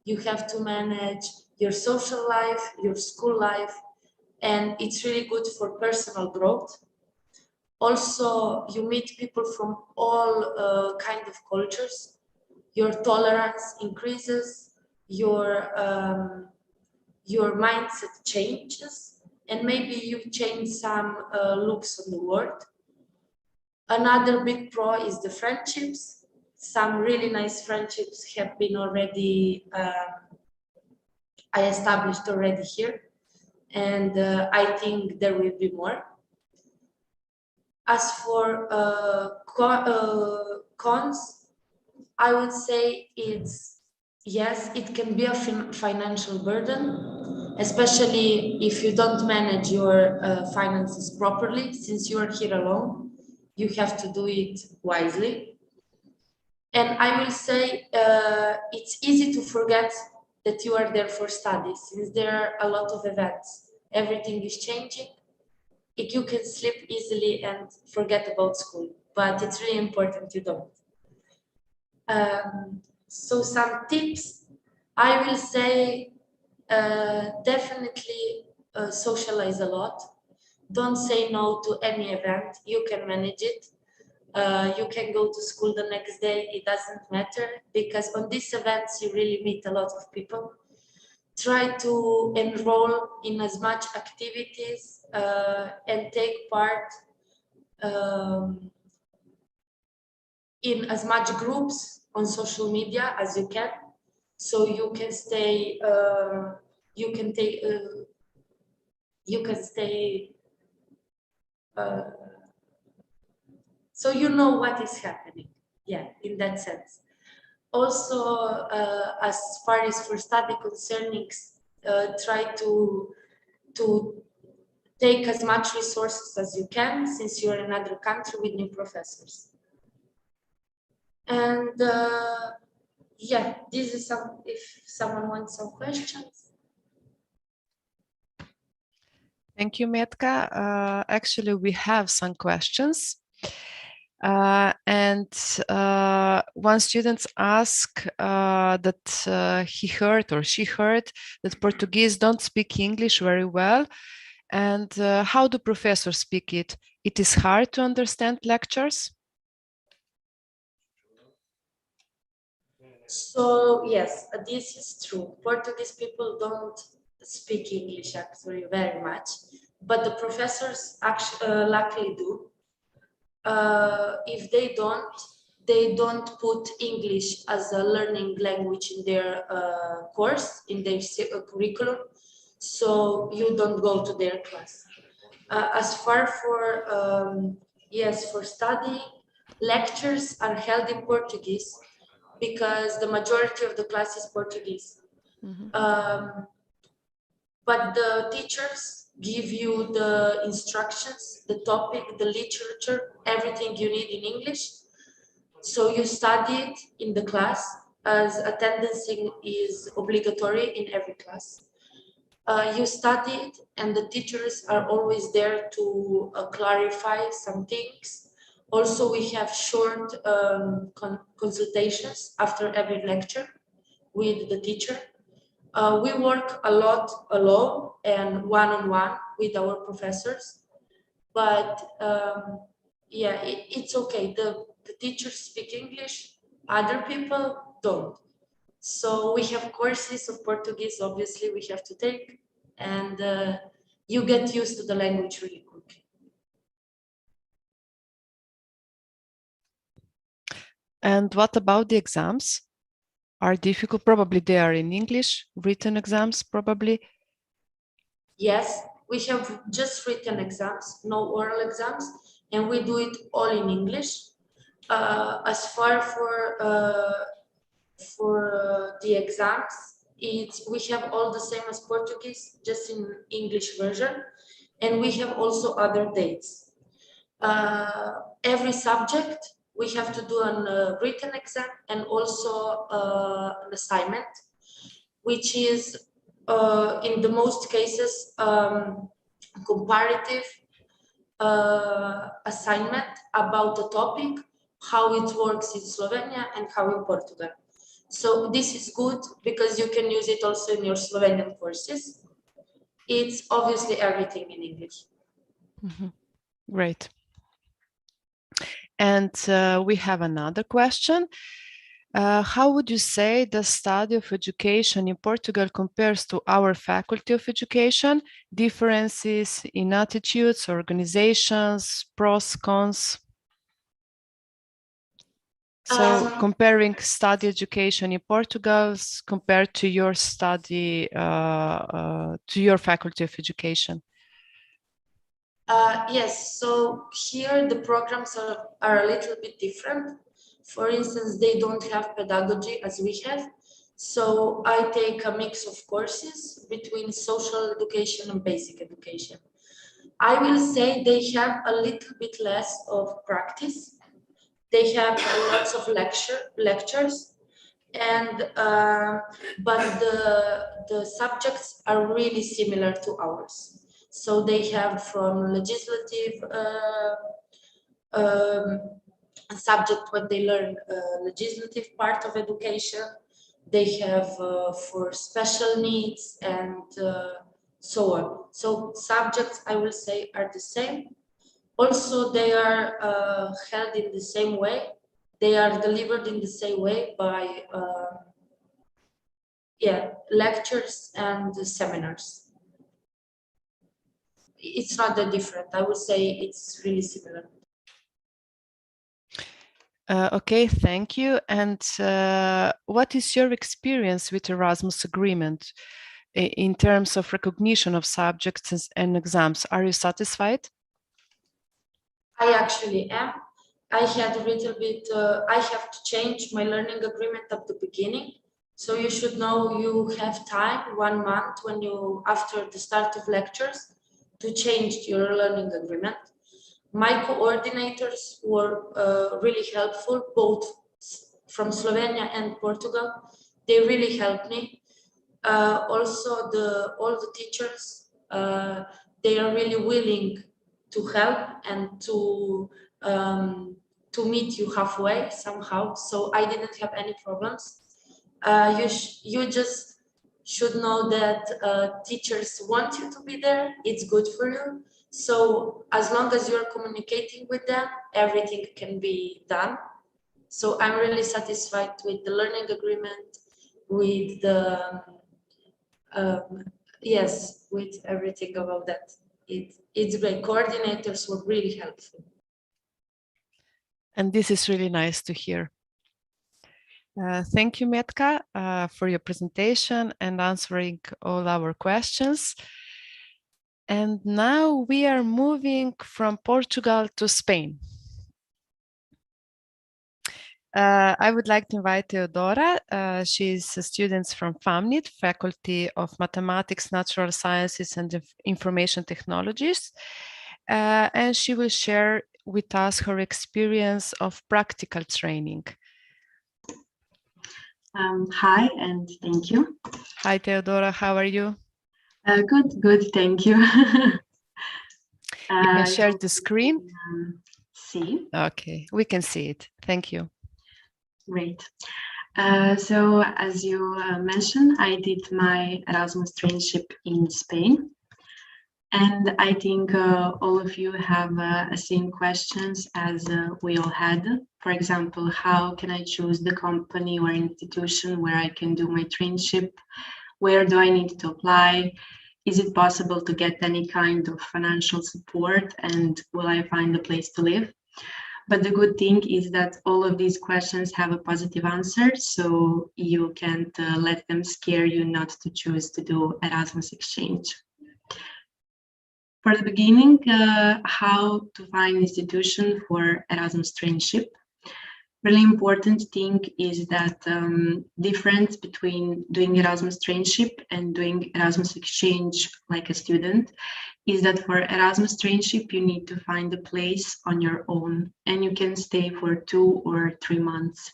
Speaker 8: You have to manage your social life, your school life, and it's really good for personal growth. Also, you meet people from all kind of cultures. Your tolerance increases, your mindset changes, and maybe you change some looks on the world. Another big pro is the friendships. Some really nice friendships have been already I established already here, and I think there will be more. As for cons, I would say yes, it can be a financial burden, especially if you don't manage your finances properly. Since you are here alone, you have to do it wisely. And I will say it's easy to forget that you are there for studies, since there are a lot of events. Everything is changing. You can slip easily and forget about school, but it's really important you don't. So some tips, I will say definitely socialize a lot. Don't say no to any event. You can manage it. You can go to school the next day. It doesn't matter, because on these events you really meet a lot of people. Try to enroll in as much activities and take part in as much groups on social media as you can, so you can stay so you know what is happening, in that sense. Also, as far as for study concerning, try to take as much resources as you can, since you're in another country with new professors. And this is some, if someone wants some questions.
Speaker 1: Thank you, Metka. Actually, we have some questions. And one student asked that he heard or she heard that Portuguese don't speak English very well. And how do professors speak it? It is hard to understand lectures?
Speaker 8: So yes, this is true. Portuguese people don't speak English actually very much, but the professors actually luckily do. If they don't put English as a learning language in their course, in their curriculum, so you don't go to their class. As far for for study, lectures are held in Portuguese because the majority of the class is Portuguese. But the teachers give you the instructions, the topic, the literature, everything you need in English. So you study it in the class, as attendance is obligatory in every class. You study it, and the teachers are always there to clarify some things. Also, we have short consultations after every lecture with the teacher. We work a lot alone and one-on-one with our professors, but it's okay. The teachers speak English, other people don't. So we have courses of Portuguese, obviously we have to take, and you get used to the language really quickly.
Speaker 1: And what about the exams? Are difficult? Probably they are in English, written exams probably.
Speaker 8: Yes, we have just written exams, no oral exams, and we do it all in English. As far for the exams, we have all the same as Portuguese, just in English version, and we have also other dates. Every subject we have to do a written exam and also an assignment, which is in the most cases comparative assignment about the topic, how it works in Slovenia and how in Portugal. So this is good because you can use it also in your Slovenian courses. It's obviously everything in English.
Speaker 1: Mm-hmm. Great. And we have another question. How would you say the study of education in Portugal compares to our Faculty of Education? Differences in attitudes, organizations, pros, cons? So comparing study education in Portugal compared to your study, to your Faculty of Education.
Speaker 8: Yes, so here the programs are a little bit different. For instance, they don't have pedagogy as we have. So I take a mix of courses between social education and basic education. I will say they have a little bit less of practice. They have lots of lectures, and but the subjects are really similar to ours. So they have from legislative subject when they learn legislative part of education. They have for special needs and so on. So subjects, I will say, are the same. Also, they are held in the same way. They are delivered in the same way by lectures and seminars. It's not that different. I would say it's really similar.
Speaker 1: Okay, thank you. And what is your experience with Erasmus agreement in terms of recognition of subjects and exams? Are you satisfied?
Speaker 8: I actually am. I had a little bit, I have to change my learning agreement at the beginning. So you should know you have time, 1 month when you, after the start of lectures, to change your learning agreement. My coordinators were really helpful, both from Slovenia and Portugal. They really helped me. Also, all the teachers, they are really willing to help and to meet you halfway somehow. So I didn't have any problems. You just should know that teachers want you to be there. It's good for you. So as long as you're communicating with them, everything can be done. So I'm really satisfied with the learning agreement, with the yes, with everything about that. It's great. Coordinators were really helpful.
Speaker 1: And this is really nice to hear. Thank you, Metka, for your presentation and answering all our questions. And now we are moving from Portugal to Spain. I would like to invite Teodora. She's a student from FAMNIT, Faculty of Mathematics, Natural Sciences and Information Technologies. And she will share with us her experience of practical training.
Speaker 9: Hi, and thank you.
Speaker 1: Hi, Teodora, how are you?
Speaker 9: Good, thank you.
Speaker 1: You can share the screen.
Speaker 9: See.
Speaker 1: Okay, we can see it. Thank you.
Speaker 9: Great. So as you mentioned, I did my Erasmus traineeship in Spain. And I think all of you have same questions as we all had. For example, how can I choose the company or institution where I can do my traineeship? Where do I need to apply? Is it possible to get any kind of financial support? And will I find a place to live? But the good thing is that all of these questions have a positive answer, so you can't let them scare you not to choose to do Erasmus exchange. For the beginning, how to find institution for Erasmus traineeship. Really important thing is that difference between doing Erasmus traineeship and doing Erasmus exchange like a student is that for Erasmus traineeship, you need to find a place on your own and you can stay for 2 or 3 months.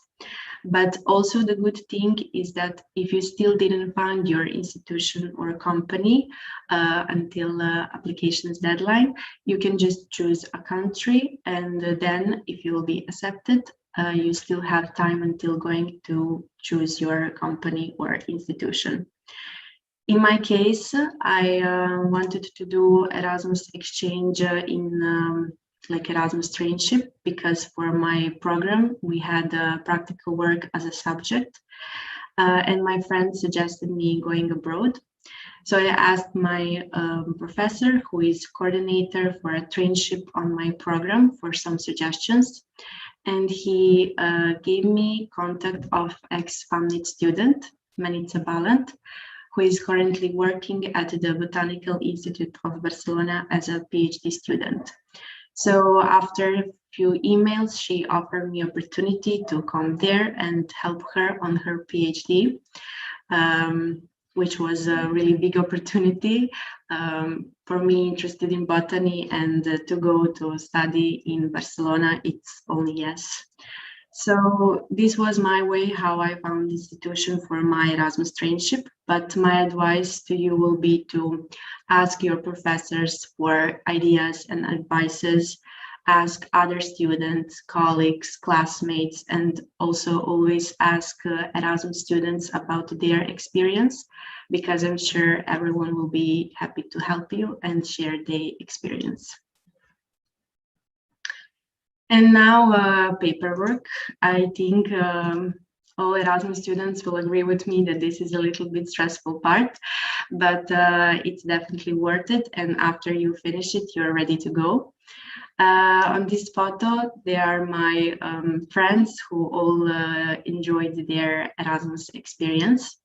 Speaker 9: But also the good thing is that if you still didn't find your institution or company until application's deadline, you can just choose a country, and then if you will be accepted, you still have time until going to choose your company or institution. In my case, I wanted to do Erasmus exchange in like Erasmus traineeship, because for my program we had practical work as a subject, and my friend suggested me going abroad. So I asked my professor, who is coordinator for a traineeship on my program, for some suggestions, and he gave me contact of ex-FAMNIT student, Manica Balant, who is currently working at the Botanical Institute of Barcelona as a PhD student. So after a few emails, she offered me opportunity to come there and help her on her PhD, which was a really big opportunity for me interested in botany, and to go to study in Barcelona, it's only yes. So this was my way how I found the institution for my Erasmus traineeship, but my advice to you will be to ask your professors for ideas and advices, ask other students, colleagues, classmates, and also always ask Erasmus students about their experience, because I'm sure everyone will be happy to help you and share their experience. And now paperwork. I think all Erasmus students will agree with me that this is a little bit stressful part, but it's definitely worth it. And after you finish it, you're ready to go. On this photo, they are my friends who all enjoyed their Erasmus experience.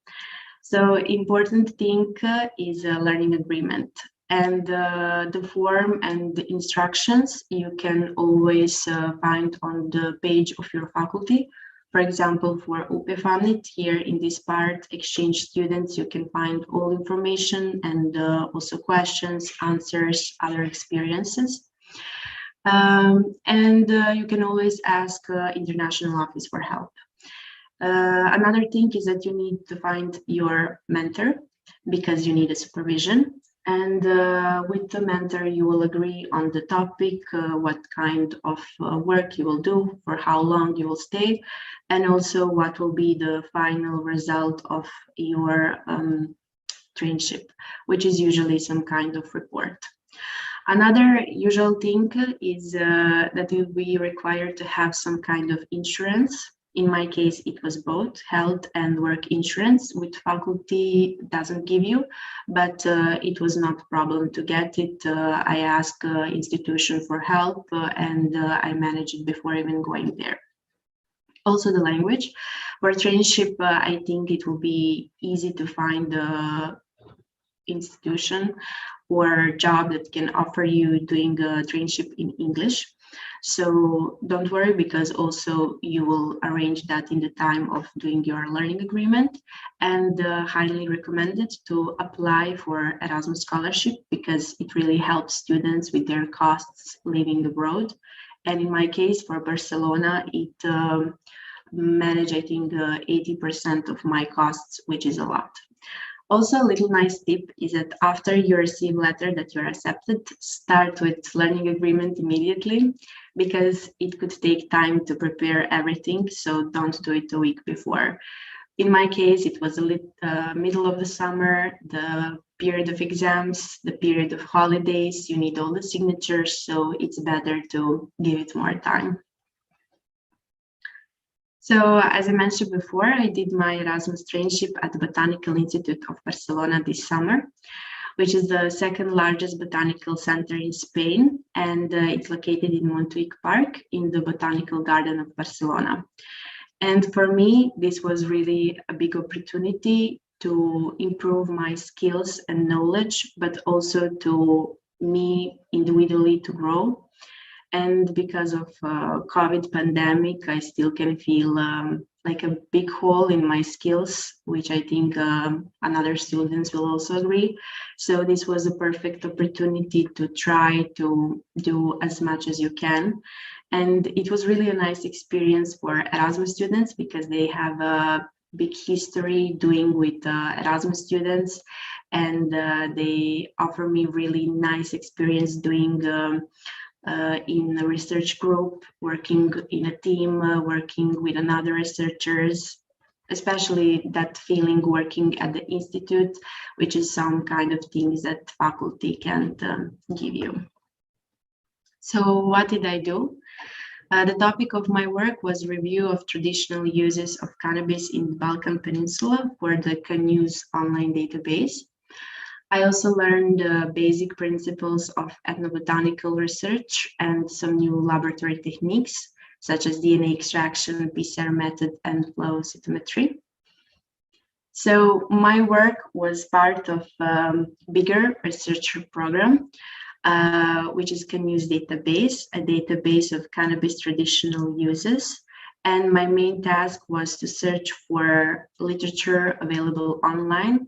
Speaker 9: So important thing is a learning agreement. And the form and the instructions you can always find on the page of your faculty. For example, for UP-FAMNIT, here in this part, exchange students, you can find all information and also questions, answers, other experiences. And you can always ask international office for help. Another thing is that you need to find your mentor, because you need a supervision. And with the mentor, you will agree on the topic, what kind of work you will do, for how long you will stay, and also what will be the final result of your traineeship, which is usually some kind of report. Another usual thing is that you will be required to have some kind of insurance. In my case, it was both health and work insurance, which faculty doesn't give you, but it was not a problem to get it. I asked institution for help and I managed it before even going there. Also the language. For traineeship, I think it will be easy to find the institution or job that can offer you doing a traineeship in English. So don't worry, because also you will arrange that in the time of doing your learning agreement, and highly recommended to apply for Erasmus Scholarship, because it really helps students with their costs living abroad. And in my case, for Barcelona, it managed, I think, 80% of my costs, which is a lot. Also, a little nice tip is that after you receive letter that you're accepted, start with learning agreement immediately, because it could take time to prepare everything, so don't do it a week before. In my case, it was a middle of the summer, the period of exams, the period of holidays, you need all the signatures, so it's better to give it more time. So, as I mentioned before, I did my Erasmus traineeship at the Botanical Institute of Barcelona this summer, which is the second largest botanical center in Spain, and it's located in Montjuic Park in the Botanical Garden of Barcelona. And for me, this was really a big opportunity to improve my skills and knowledge, but also to me individually to grow. And because of COVID pandemic, I still can feel like a big hole in my skills, which I think another students will also agree. So this was a perfect opportunity to try to do as much as you can. And it was really a nice experience for Erasmus students because they have a big history doing with Erasmus students, and they offer me really nice experience doing in a research group, working in a team, working with another researchers, especially that feeling working at the institute, which is some kind of things that faculty can't give you. So what did I do? The topic of my work was review of traditional uses of cannabis in the Balkan Peninsula for the ERASMUS online database. I also learned basic principles of ethnobotanical research and some new laboratory techniques, such as DNA extraction, PCR method, and flow cytometry. So my work was part of a bigger research program, which is ERASMUS database, a database of cannabis traditional uses. And my main task was to search for literature available online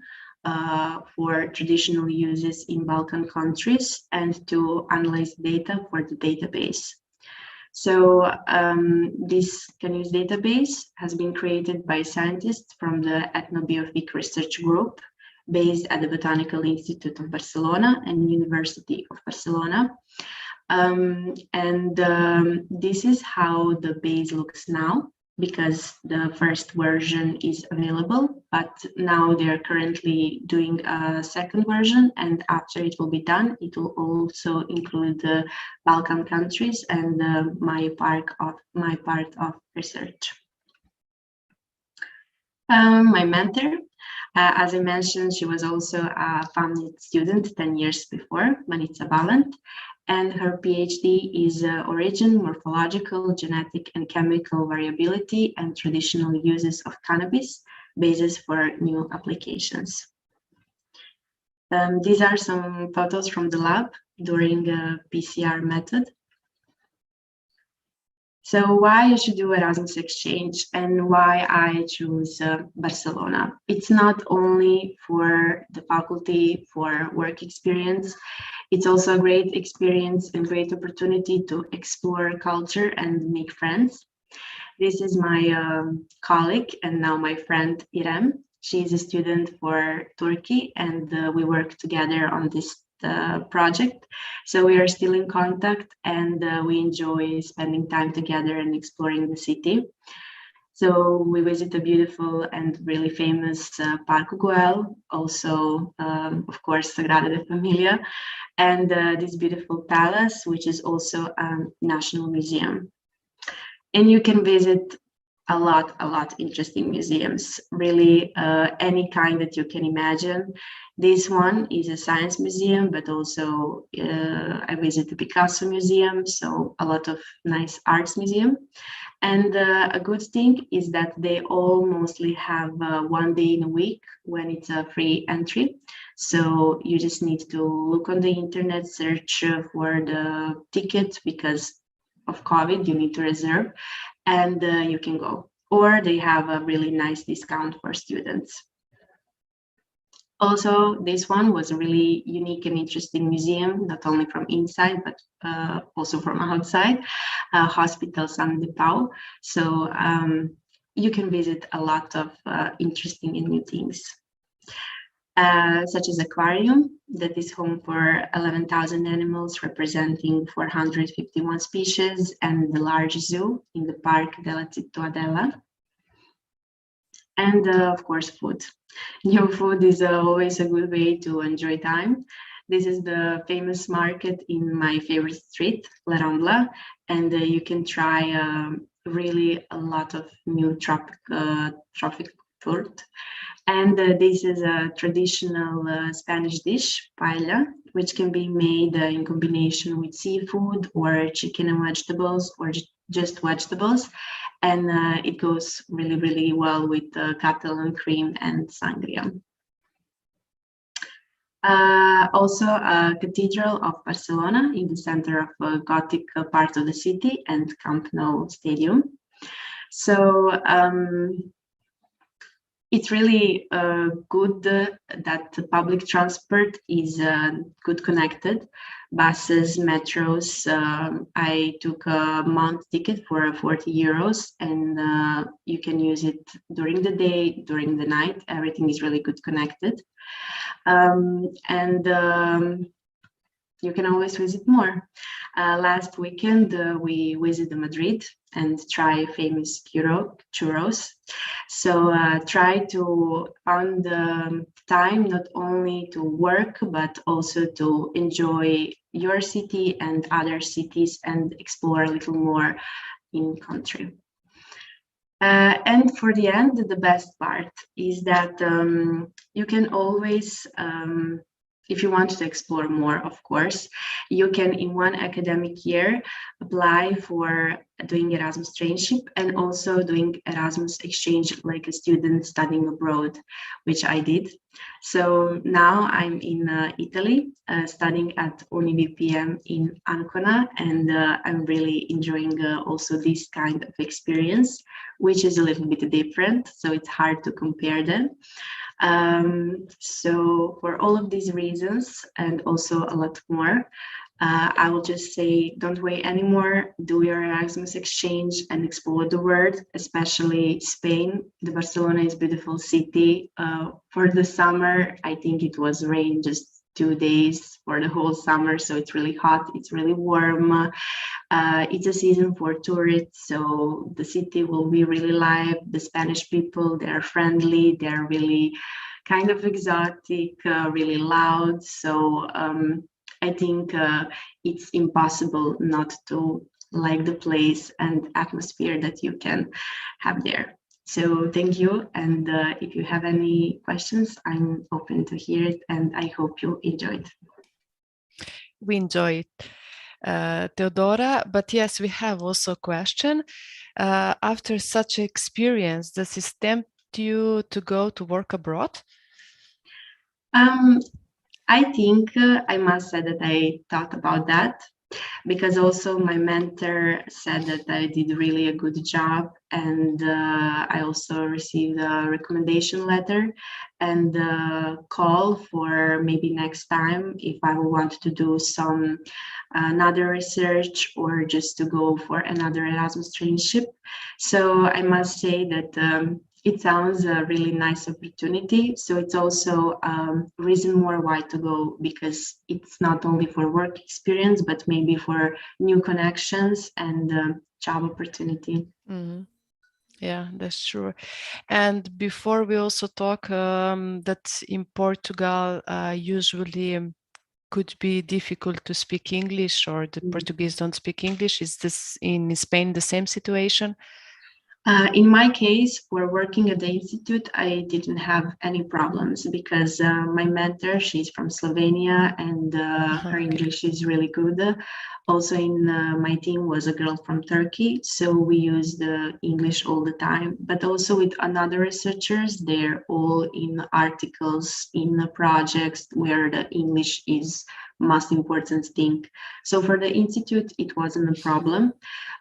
Speaker 9: for traditional uses in Balkan countries and to analyze data for the database. So this ERASMUS database has been created by scientists from the Ethnobiofic Research Group based at the Botanical Institute of Barcelona and University of Barcelona. This is how the base looks now, because the first version is available, but now they're currently doing a second version, and after it will be done, it will also include the Balkan countries and my part of research. My mentor, as I mentioned, she was also a founding student 10 years before, Manica Valant, and her PhD is Origin, Morphological, Genetic and Chemical Variability and Traditional Uses of Cannabis, Basis for New Applications. These are some photos from the lab during the PCR method. So why you should do Erasmus exchange and why I choose Barcelona? It's not only for the faculty, for work experience, it's also a great experience and great opportunity to explore culture and make friends. This is my colleague and now my friend Irem. She's a student for Turkey and we work together on this project. So we are still in contact and we enjoy spending time together and exploring the city. So we visit a beautiful and really famous Parque Güell, also of course Sagrada de Familia, and this beautiful palace, which is also a national museum. And you can visit a lot interesting museums, really any kind that you can imagine. This one is a science museum, but also I visit the Picasso Museum, so a lot of nice arts museum. And a good thing is that they all mostly have 1 day in a week when it's a free entry. So you just need to look on the internet, search for the ticket, because of COVID, you need to reserve, and you can go. Or they have a really nice discount for students. Also, this one was a really unique and interesting museum, not only from inside, but also from outside, Hospital San de Pau. So you can visit a lot of interesting and new things, such as aquarium that is home for 11,000 animals representing 451 species, and the large zoo in the Park della Cittadella. And of course, food. New food is always a good way to enjoy time. This is the famous market in my favorite street, La Rambla, and you can try really a lot of new tropical food. And this is a traditional Spanish dish, paella, which can be made in combination with seafood or chicken and vegetables, or just vegetables. And it goes really well with Catalan cream and sangria. Also a cathedral of Barcelona in the center of a Gothic part of the city, and Camp Nou Stadium. So it's really good that the public transport is good connected. Buses, metros. I took a month ticket for 40 euros, and you can use it during the day, during the night. Everything is really good connected. You can always visit more. Last weekend, we visited Madrid and try famous churros. So try to find the time not only to work, but also to enjoy your city and other cities and explore a little more in country. And for the end, the best part is that you can always, if you want to explore more, of course, you can in one academic year apply for doing Erasmus traineeship and also doing Erasmus exchange like a student studying abroad, which I did. So now I'm in Italy, studying at UniVPM in Ancona, and I'm really enjoying also this kind of experience, which is a little bit different, so it's hard to compare them. So for all of these reasons and also a lot more, I will just say, don't wait anymore, do your Erasmus exchange and explore the world, especially Spain. The Barcelona is a beautiful city. For the summer, I think it was rain just 2 days for the whole summer, so it's really hot, it's really warm. It's a season for tourists, so the city will be really live. The Spanish people, they're friendly, they're really kind of exotic, really loud. So I think it's impossible not to like the place and atmosphere that you can have there. So thank you, and if you have any questions, I'm open to hear it, and I hope you enjoyed.
Speaker 1: We enjoy it, Theodora, but yes, we have also a question. After such experience, does it tempt you to go to work abroad?
Speaker 9: I think I must say that I thought about that, because also my mentor said that I did really a good job, and I also received a recommendation letter and a call for maybe next time if I want to do some another research or just to go for another Erasmus traineeship. So I must say that it sounds a really nice opportunity. So it's also reason more why to go, because it's not only for work experience, but maybe for new connections and job opportunity.
Speaker 1: Mm-hmm. Yeah, that's true. And before we also talk that in Portugal usually could be difficult to speak English, or the Portuguese don't speak English. Is this in Spain the same situation?
Speaker 9: In my case, for working at the institute, I didn't have any problems because my mentor, she's from Slovenia, and her English is really good. Also in my team was a girl from Turkey, so we used English all the time. But also with another researchers, they're all in articles, in projects where the English is most important thing. So for the institute, it wasn't a problem.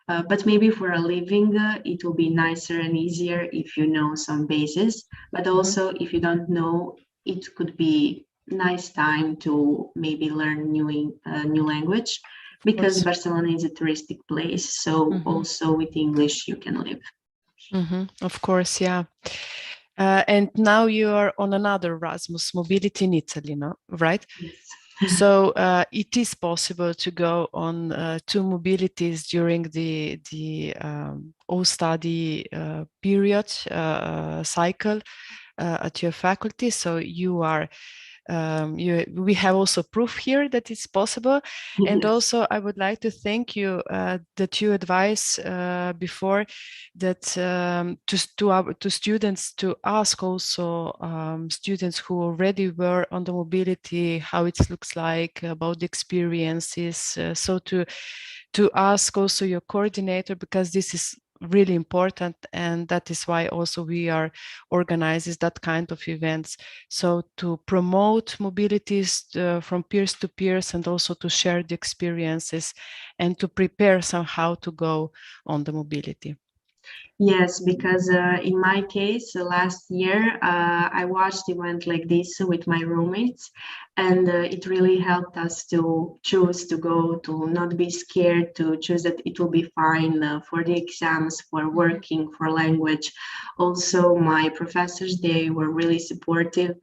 Speaker 9: But maybe for a living, it will be nicer and easier if you know some bases. But also, if you don't know, it could be nice time to maybe learn new language, because Barcelona is a touristic place. So also with English, you can live.
Speaker 1: Of course, yeah. And now you are on another Erasmus mobility in Italy, no? Right?
Speaker 9: Yes.
Speaker 1: So it is possible to go on 2 mobilities during the all study period cycle at your faculty. So you are we have also proof here that it's possible. And also I would like to thank you that you advise before that to students to ask also students who already were on the mobility how it looks like, about the experiences, so to ask also your coordinator, because this is really important, and that is why also we are organizing that kind of events. So to promote mobilities from peers to peers, and also to share the experiences and to prepare somehow to go on the mobility.
Speaker 9: Yes, because in my case, last year, I watched event like this with my roommates, and it really helped us to choose to go, to not be scared, to choose that it will be fine for the exams, for working, for language. Also, my professors, they were really supportive.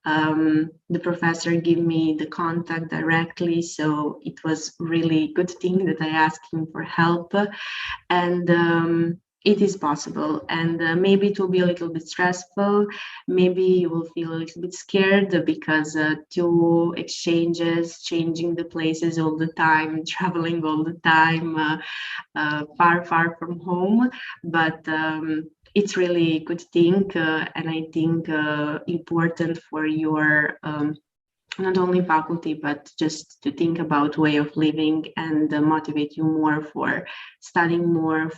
Speaker 9: The professor gave me the contact directly, so it was really good thing that I asked him for help. And it is possible, and maybe it will be a little bit stressful. Maybe you will feel a little bit scared because two exchanges, changing the places all the time, traveling all the time, far from home. But it's really a good thing, and I think important for your not only faculty, but just to think about way of living and motivate you more for studying more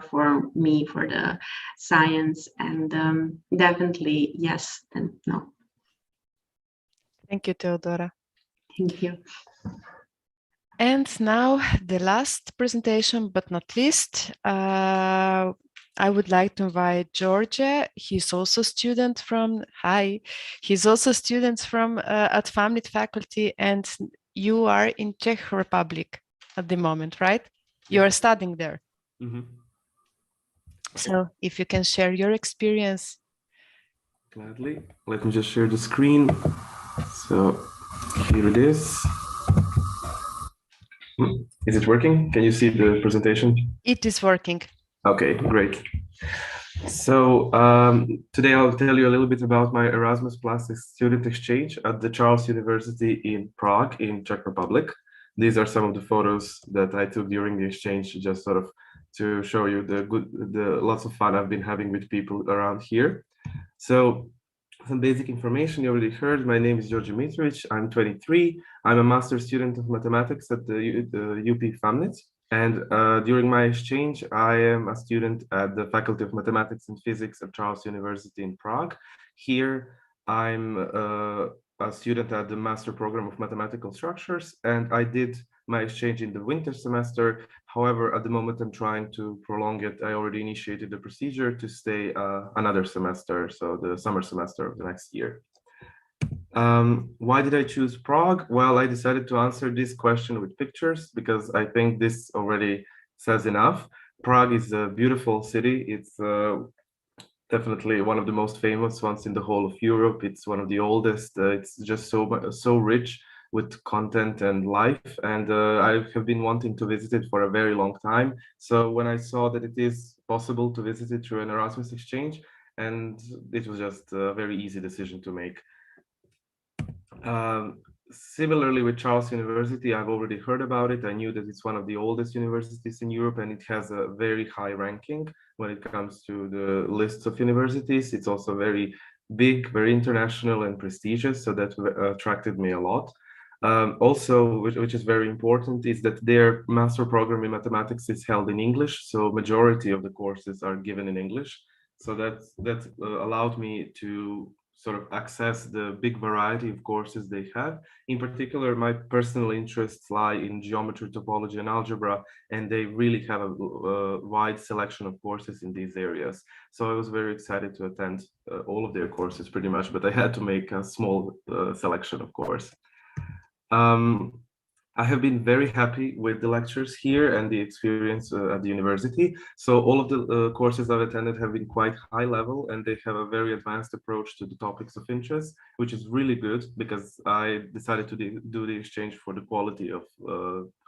Speaker 9: for me, for the science. And definitely yes and no.
Speaker 1: Thank you, Theodora.
Speaker 9: Thank you.
Speaker 1: And now the last presentation, but not least, I would like to invite George. He's also a student from, he's also a student from at Family Faculty, and you are in Czech Republic at the moment, right? You are studying there.
Speaker 10: Mm-hmm.
Speaker 1: So if you can share your experience.
Speaker 10: Gladly. Let me just share the screen. So here it is. Is it working? Can you see the presentation?
Speaker 1: It is working.
Speaker 10: Okay, great. So today I'll tell you a little bit about my Erasmus Plus student exchange at the Charles University in Prague in Czech Republic. These are some of the photos that I took during the exchange, just sort of to show you the lots of fun I've been having with people around here. So some basic information you already heard. My name is George Mitrovic. I'm 23. I'm a master's student of mathematics at the UP Famnitz. And during my exchange, I am a student at the Faculty of Mathematics and Physics at Charles University in Prague. Here, I'm a student at the Master Program of Mathematical Structures, and I did my exchange in the winter semester. However, at the moment, I'm trying to prolong it. I already initiated the procedure to stay another semester, so the summer semester of the next year. Why did I choose Prague? Well, I decided to answer this question with pictures because I think this already says enough. Prague is a beautiful city. It's definitely one of the most famous ones in the whole of Europe. It's one of the oldest. It's just so rich with content and life. And I have been wanting to visit it for a very long time. So when I saw that it is possible to visit it through an Erasmus exchange, and it was just a very easy decision to make. Similarly with Charles University, I've already heard about it. I knew that it's one of the oldest universities in Europe, and it has a very high ranking when it comes to the lists of universities. It's also very big, very international and prestigious, so that attracted me a lot. Also, which is very important, is that their master program in mathematics is held in English, so majority of the courses are given in English. So that allowed me to sort of access the big variety of courses they have. In particular, my personal interests lie in geometry, topology, and algebra, and they really have a wide selection of courses in these areas. So I was very excited to attend all of their courses pretty much, but I had to make a small selection, of course. I have been very happy with the lectures here and the experience at the university. So all of the courses I've attended have been quite high level, and they have a very advanced approach to the topics of interest, which is really good because I decided to do the exchange for the quality of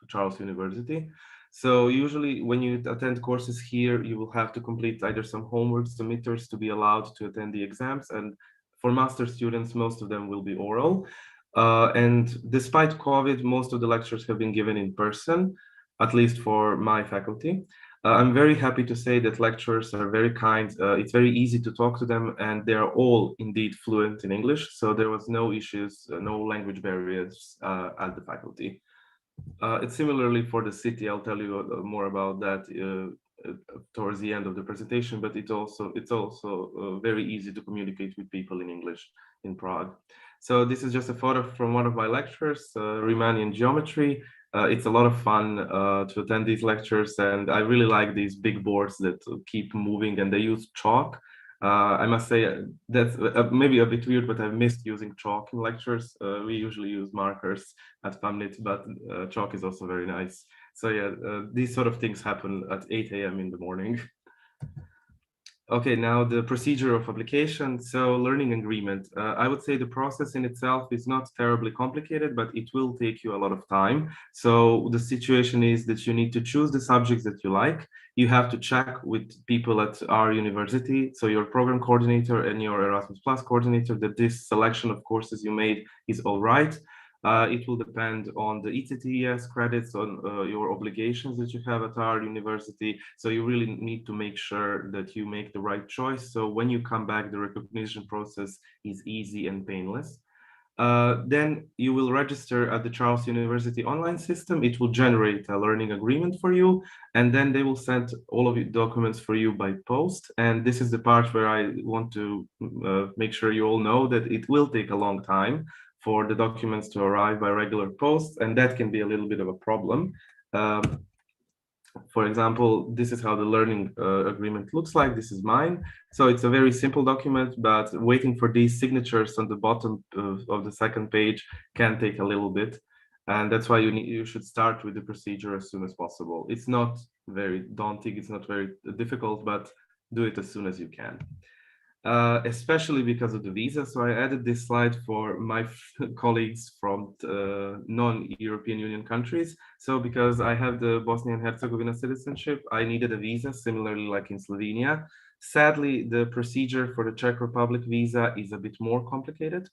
Speaker 10: Charles University. So usually when you attend courses here, you will have to complete either some homework, some midterms to be allowed to attend the exams. And for master students, most of them will be oral. And despite COVID, most of the lectures have been given in person, at least for my faculty. I'm very happy to say that lecturers are very kind. It's very easy to talk to them, and they are all indeed fluent in English. So there was no issues, no language barriers at the faculty. It's similarly for the city. I'll tell you more about that towards the end of the presentation, but it's also very easy to communicate with people in English in Prague. So this is just a photo from one of my lectures, Riemannian geometry. It's a lot of fun to attend these lectures, and I really like these big boards that keep moving, and they use chalk. I must say that's maybe a bit weird, but I've missed using chalk in lectures. We usually use markers at PAMNIT, but chalk is also very nice. So yeah, these sort of things happen at 8 a.m. in the morning. Okay, now the procedure of application. So learning agreement. I would say the process in itself is not terribly complicated, but it will take you a lot of time. So the situation is that you need to choose the subjects that you like. You have to check with people at our university, so your program coordinator and your Erasmus Plus coordinator, that this selection of courses you made is all right. It will depend on the ECTS credits, on your obligations that you have at our university. So you really need to make sure that you make the right choice. So when you come back, the recognition process is easy and painless. Then you will register at the Charles University online system. It will generate a learning agreement for you, and then they will send all of your documents for you by post. And this is the part where I want to make sure you all know that it will take a long time for the documents to arrive by regular post, and that can be a little bit of a problem. For example, this is how the learning agreement looks like. This is mine. So it's a very simple document, but waiting for these signatures on the bottom of the second page can take a little bit. And that's why you should start with the procedure as soon as possible. It's not very daunting, it's not very difficult, but do it as soon as you can. Especially because of the visa. So I added this slide for my colleagues from non-European Union countries. So because I have the Bosnia and Herzegovina citizenship, I needed a visa, similarly like in Slovenia. Sadly, the procedure for the Czech Republic visa is a bit more complicated.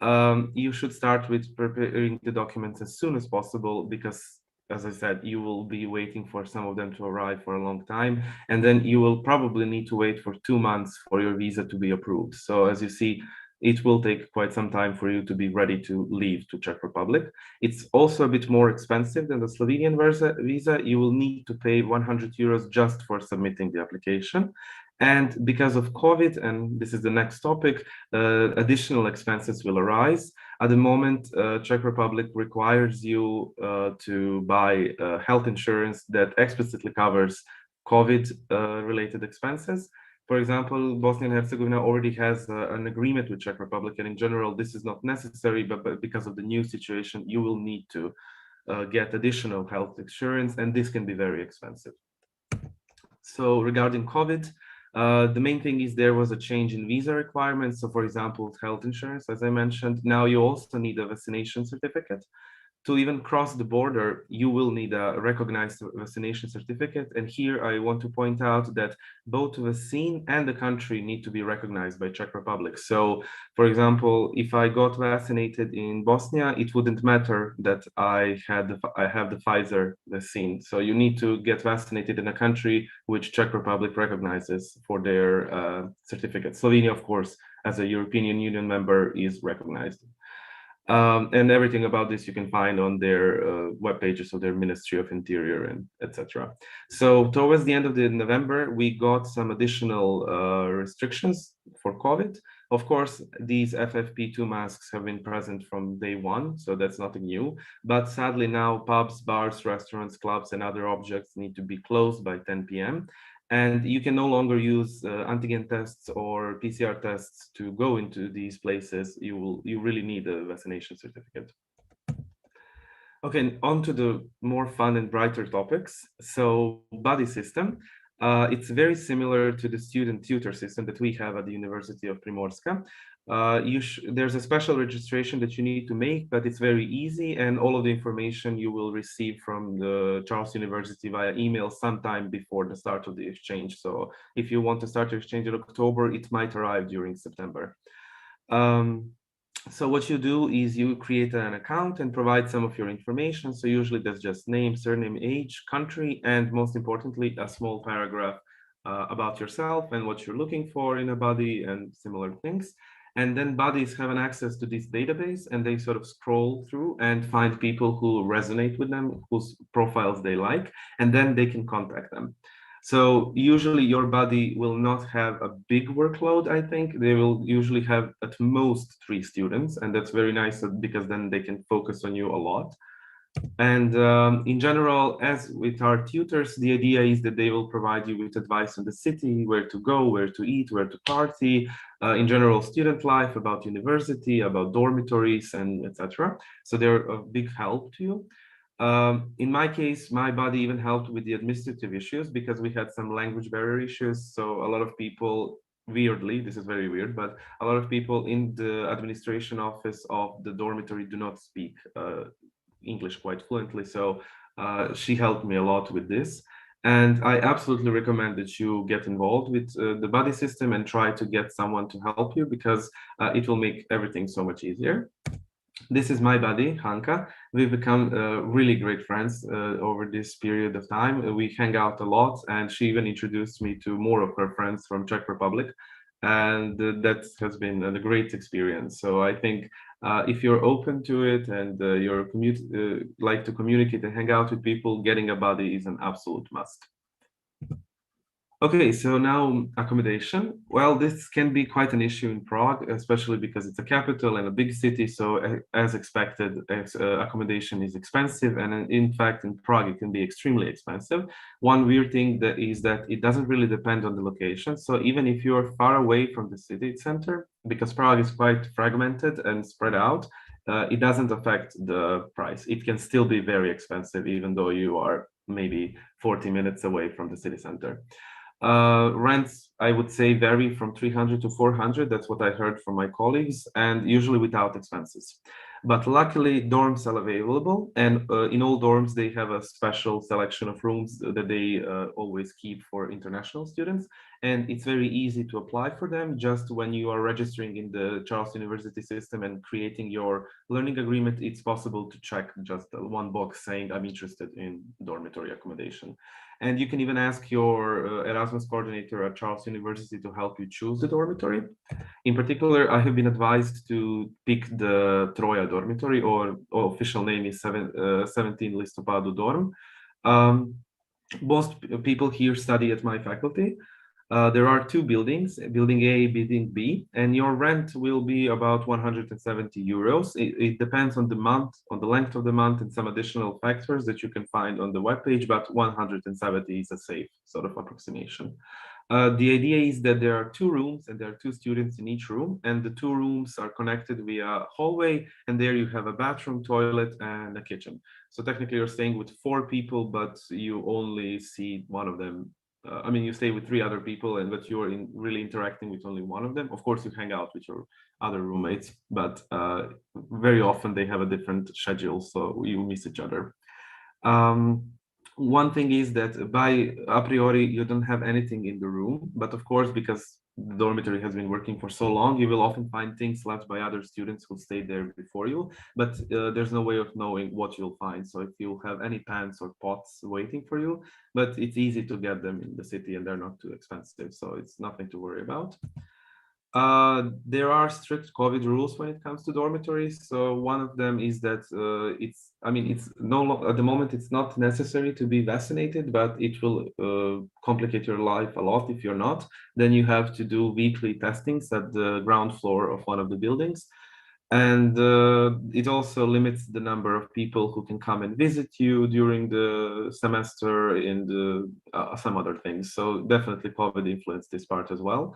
Speaker 10: You should start with preparing the documents as soon as possible, because as I said, you will be waiting for some of them to arrive for a long time, and then you will probably need to wait for 2 months for your visa to be approved. So as you see, it will take quite some time for you to be ready to leave to Czech Republic. It's also a bit more expensive than the Slovenian visa. You will need to pay 100 euros just for submitting the application. And because of COVID, and this is the next topic, additional expenses will arise. At the moment, Czech Republic requires you to buy health insurance that explicitly covers COVID-related expenses. For example, Bosnia and Herzegovina already has an agreement with Czech Republic, and in general, this is not necessary, but because of the new situation, you will need to get additional health insurance, and this can be very expensive. So regarding COVID, the main thing is there was a change in visa requirements. So for example, health insurance, as I mentioned, now you also need a vaccination certificate. To even cross the border, you will need a recognized vaccination certificate. And here I want to point out that both the scene and the country need to be recognized by Czech Republic. So, for example, if I got vaccinated in Bosnia, it wouldn't matter that I have the Pfizer vaccine. So you need to get vaccinated in a country which Czech Republic recognizes for their certificate. Slovenia, of course, as a European Union member, is recognized. And everything about this you can find on their web pages of their Ministry of Interior and etc. So towards the end of November, we got some additional restrictions for COVID. Of course, these FFP2 masks have been present from day one, so that's nothing new. But sadly now pubs, bars, restaurants, clubs, and other objects need to be closed by 10 p.m. And you can no longer use antigen tests or PCR tests to go into these places. You really need a vaccination certificate. Okay, on to the more fun and brighter topics. So buddy system. It's very similar to the student tutor system that we have at the University of Primorska. There's a special registration that you need to make, but it's very easy, and all of the information you will receive from the Charles University via email sometime before the start of the exchange. So if you want to start your exchange in October, it might arrive during September. So what you do is you create an account and provide some of your information. So usually that's just name, surname, age, country, and most importantly, a small paragraph about yourself and what you're looking for in a buddy and similar things. And then buddies have an access to this database, and they sort of scroll through and find people who resonate with them, whose profiles they like, and then they can contact them. So usually your body will not have a big workload, I think. They will usually have at most 3 students, and that's very nice because then they can focus on you a lot. And in general, as with our tutors, the idea is that they will provide you with advice on the city, where to go, where to eat, where to party, in general student life, about university, about dormitories, and etc. So they're a big help to you. In my case, my body even helped with the administrative issues because we had some language barrier issues. So a lot of people, weirdly, this is very weird, but a lot of people in the administration office of the dormitory do not speak English quite fluently. So she helped me a lot with this. And I absolutely recommend that you get involved with the buddy system and try to get someone to help you because it will make everything so much easier. This is my buddy, Hanka. We've become really great friends over this period of time. We hang out a lot, and she even introduced me to more of her friends from Czech Republic. And that has been a great experience. So I think if you're open to it and you're like to communicate and hang out with people, getting a buddy is an absolute must. Okay, so now accommodation. Well, this can be quite an issue in Prague, especially because it's a capital and a big city. So as expected, accommodation is expensive. And in fact, in Prague, it can be extremely expensive. One weird thing that is that it doesn't really depend on the location. So even if you're far away from the city center, because Prague is quite fragmented and spread out, it doesn't affect the price. It can still be very expensive, even though you are maybe 40 minutes away from the city center. Rents, I would say, vary from 300 to 400. That's what I heard from my colleagues, and usually without expenses. But luckily, dorms are available, and in all dorms, they have a special selection of rooms that they always keep for international students. And it's very easy to apply for them. Just when you are registering in the Charles University system and creating your learning agreement, it's possible to check just one box saying, I'm interested in dormitory accommodation. And you can even ask your Erasmus coordinator at Charles University to help you choose the dormitory. In particular, I have been advised to pick the Troja dormitory, or official name is 17 Listopadu dorm. Most people here study at my faculty. There are 2 buildings, building A, building B, and your rent will be about 170 euros. It depends on the month, on the length of the month, and some additional factors that you can find on the webpage, but 170 is a safe sort of approximation. The idea is that there are 2 rooms and there are 2 students in each room, and the 2 rooms are connected via hallway, and there you have a bathroom, toilet, and a kitchen. So technically you're staying with 4 people, but you only see one of them. I mean, you stay with 3 other people, but you're really interacting with only one of them. Of course, you hang out with your other roommates, but very often they have a different schedule, so you miss each other. One thing is that by a priori, you don't have anything in the room, but of course, because the dormitory has been working for so long, you will often find things left by other students who stayed there before you, but there's no way of knowing what you'll find. So if you have any pans or pots waiting for you, but it's easy to get them in the city and they're not too expensive, so it's nothing to worry about. There are strict COVID rules when it comes to dormitories. So one of them is that at the moment it's not necessary to be vaccinated, but it will complicate your life a lot if you're not. Then you have to do weekly testings at the ground floor of one of the buildings. And it also limits the number of people who can come and visit you during the semester and some other things. So definitely COVID influenced this part as well.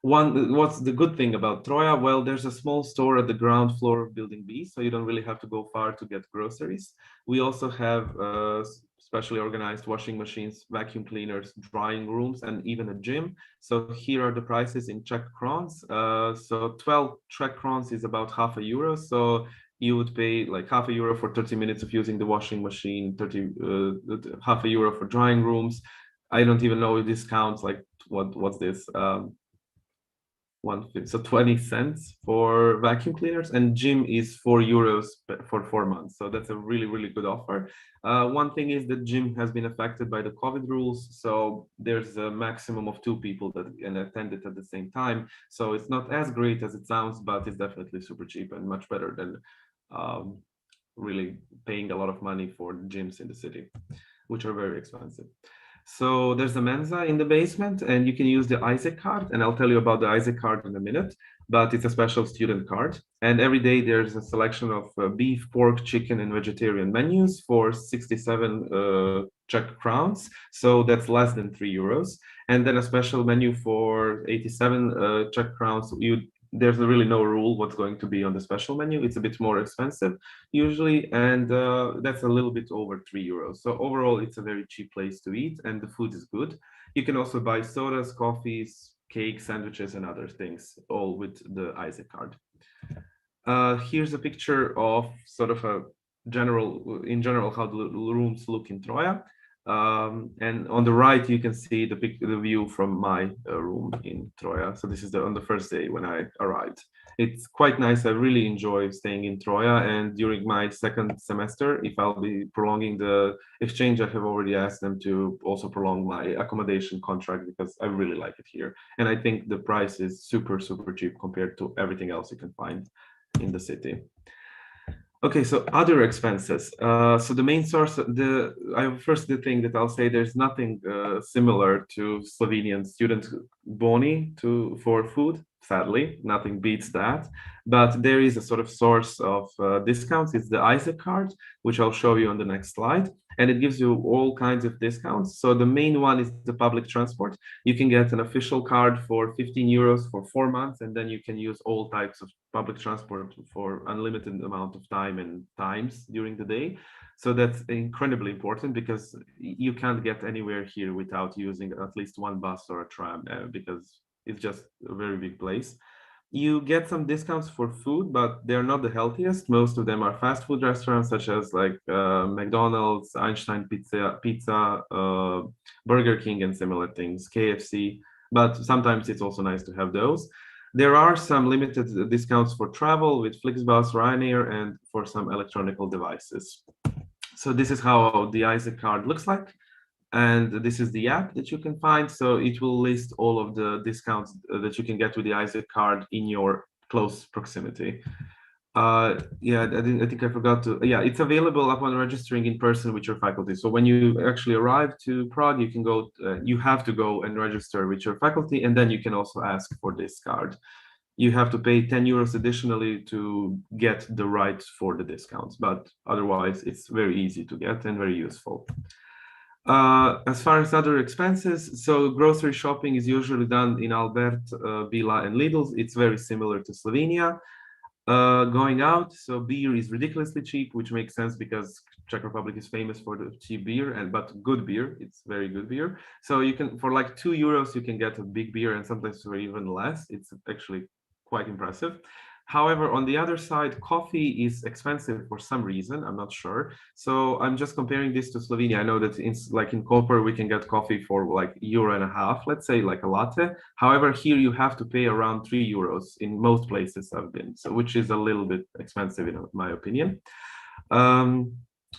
Speaker 10: What's the good thing about Troja? Well, there's a small store at the ground floor of building B, so you don't really have to go far to get groceries. We also have specially organized washing machines, vacuum cleaners, drying rooms, and even a gym. So here are the prices in Czech crowns. So 12 Czech crowns is about €0.5. So you would pay like €0.5 for 30 minutes of using the washing machine, €0.5 for drying rooms. I don't even know if this counts, like what's this? So 20 cents for vacuum cleaners, and gym is €4 for 4 months. So that's a really, really good offer. One thing is that gym has been affected by the COVID rules. So there's a maximum of 2 people that can attend it at the same time. So it's not as great as it sounds, but it's definitely super cheap and much better than really paying a lot of money for gyms in the city. which are very expensive. So there's a Mensa in the basement, and you can use the Isaac card, and I'll tell you about the Isaac card in a minute, but it's a special student card. And every day there's a selection of beef, pork, chicken, and vegetarian menus for 67 Czech crowns. So that's less than 3 euros. And then a special menu for 87 Czech crowns. There's really no rule what's going to be on the special menu. It's a bit more expensive usually, and that's a little bit over 3 euros. So overall, it's a very cheap place to eat, and the food is good. You can also buy sodas, coffees, cakes, sandwiches, and other things, all with the Isaac card. Here's a picture of sort of in general, how the rooms look in Troja. And on the right, you can see the view from my room in Troja. So this is on the first day when I arrived. It's quite nice. I really enjoy staying in Troja. And during my second semester, if I'll be prolonging the exchange, I have already asked them to also prolong my accommodation contract because I really like it here. And I think the price is super, super cheap compared to everything else you can find in the city. Okay, so other expenses. So the main source, the thing that I'll say, there's nothing similar to Slovenian student boni for food. Sadly, nothing beats that. But there is a sort of source of discounts. It's the Isaac card, which I'll show you on the next slide. And it gives you all kinds of discounts. So the main one is the public transport. You can get an official card for 15 euros for 4 months, and then you can use all types of public transport for unlimited amount of time and times during the day. So that's incredibly important because you can't get anywhere here without using at least one bus or a tram because it's just a very big place. You get some discounts for food, but they're not the healthiest. Most of them are fast food restaurants, such as like McDonald's, Einstein Pizza, Burger King, and similar things, KFC. But sometimes it's also nice to have those. There are some limited discounts for travel with Flixbus, Ryanair, and for some electronic devices. So this is how the Isaac card looks like. And this is the app that you can find. So it will list all of the discounts that you can get with the Isaac card in your close proximity. Yeah, I think I forgot to, yeah, it's available upon registering in person with your faculty. So when you actually arrive to Prague, you can go, you have to go and register with your faculty, and then you can also ask for this card. You have to pay 10 euros additionally to get the rights for the discounts, but otherwise it's very easy to get and very useful. As far as other expenses, so grocery shopping is usually done in Albert, Bila, and Lidl's. It's very similar to Slovenia. Going out, so beer is ridiculously cheap, which makes sense because Czech Republic is famous for the cheap beer, but good beer. It's very good beer. So you can, for like 2 euros, you can get a big beer, and sometimes for even less. It's actually quite impressive. However, on the other side, coffee is expensive for some reason. I'm not sure. So I'm just comparing this to Slovenia. I know that in Koper, we can get coffee for like €1.50, let's say, like a latte. However, here you have to pay around 3 euros in most places I've been, so which is a little bit expensive in my opinion.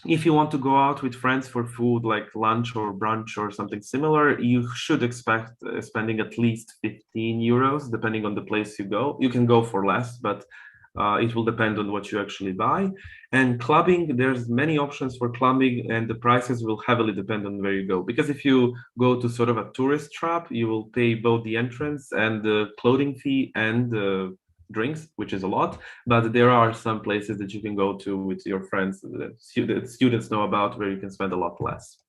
Speaker 10: If you want to go out with friends for food, like lunch or brunch or something similar, you should expect spending at least 15 euros, depending on the place you go. You can go for less, but it will depend on what you actually buy. And clubbing, there's many options for clubbing, and the prices will heavily depend on where you go. Because if you go to sort of a tourist trap, you will pay both the entrance and the clothing fee and the drinks, which is a lot, but there are some places that you can go to with your friends that students know about where you can spend a lot less.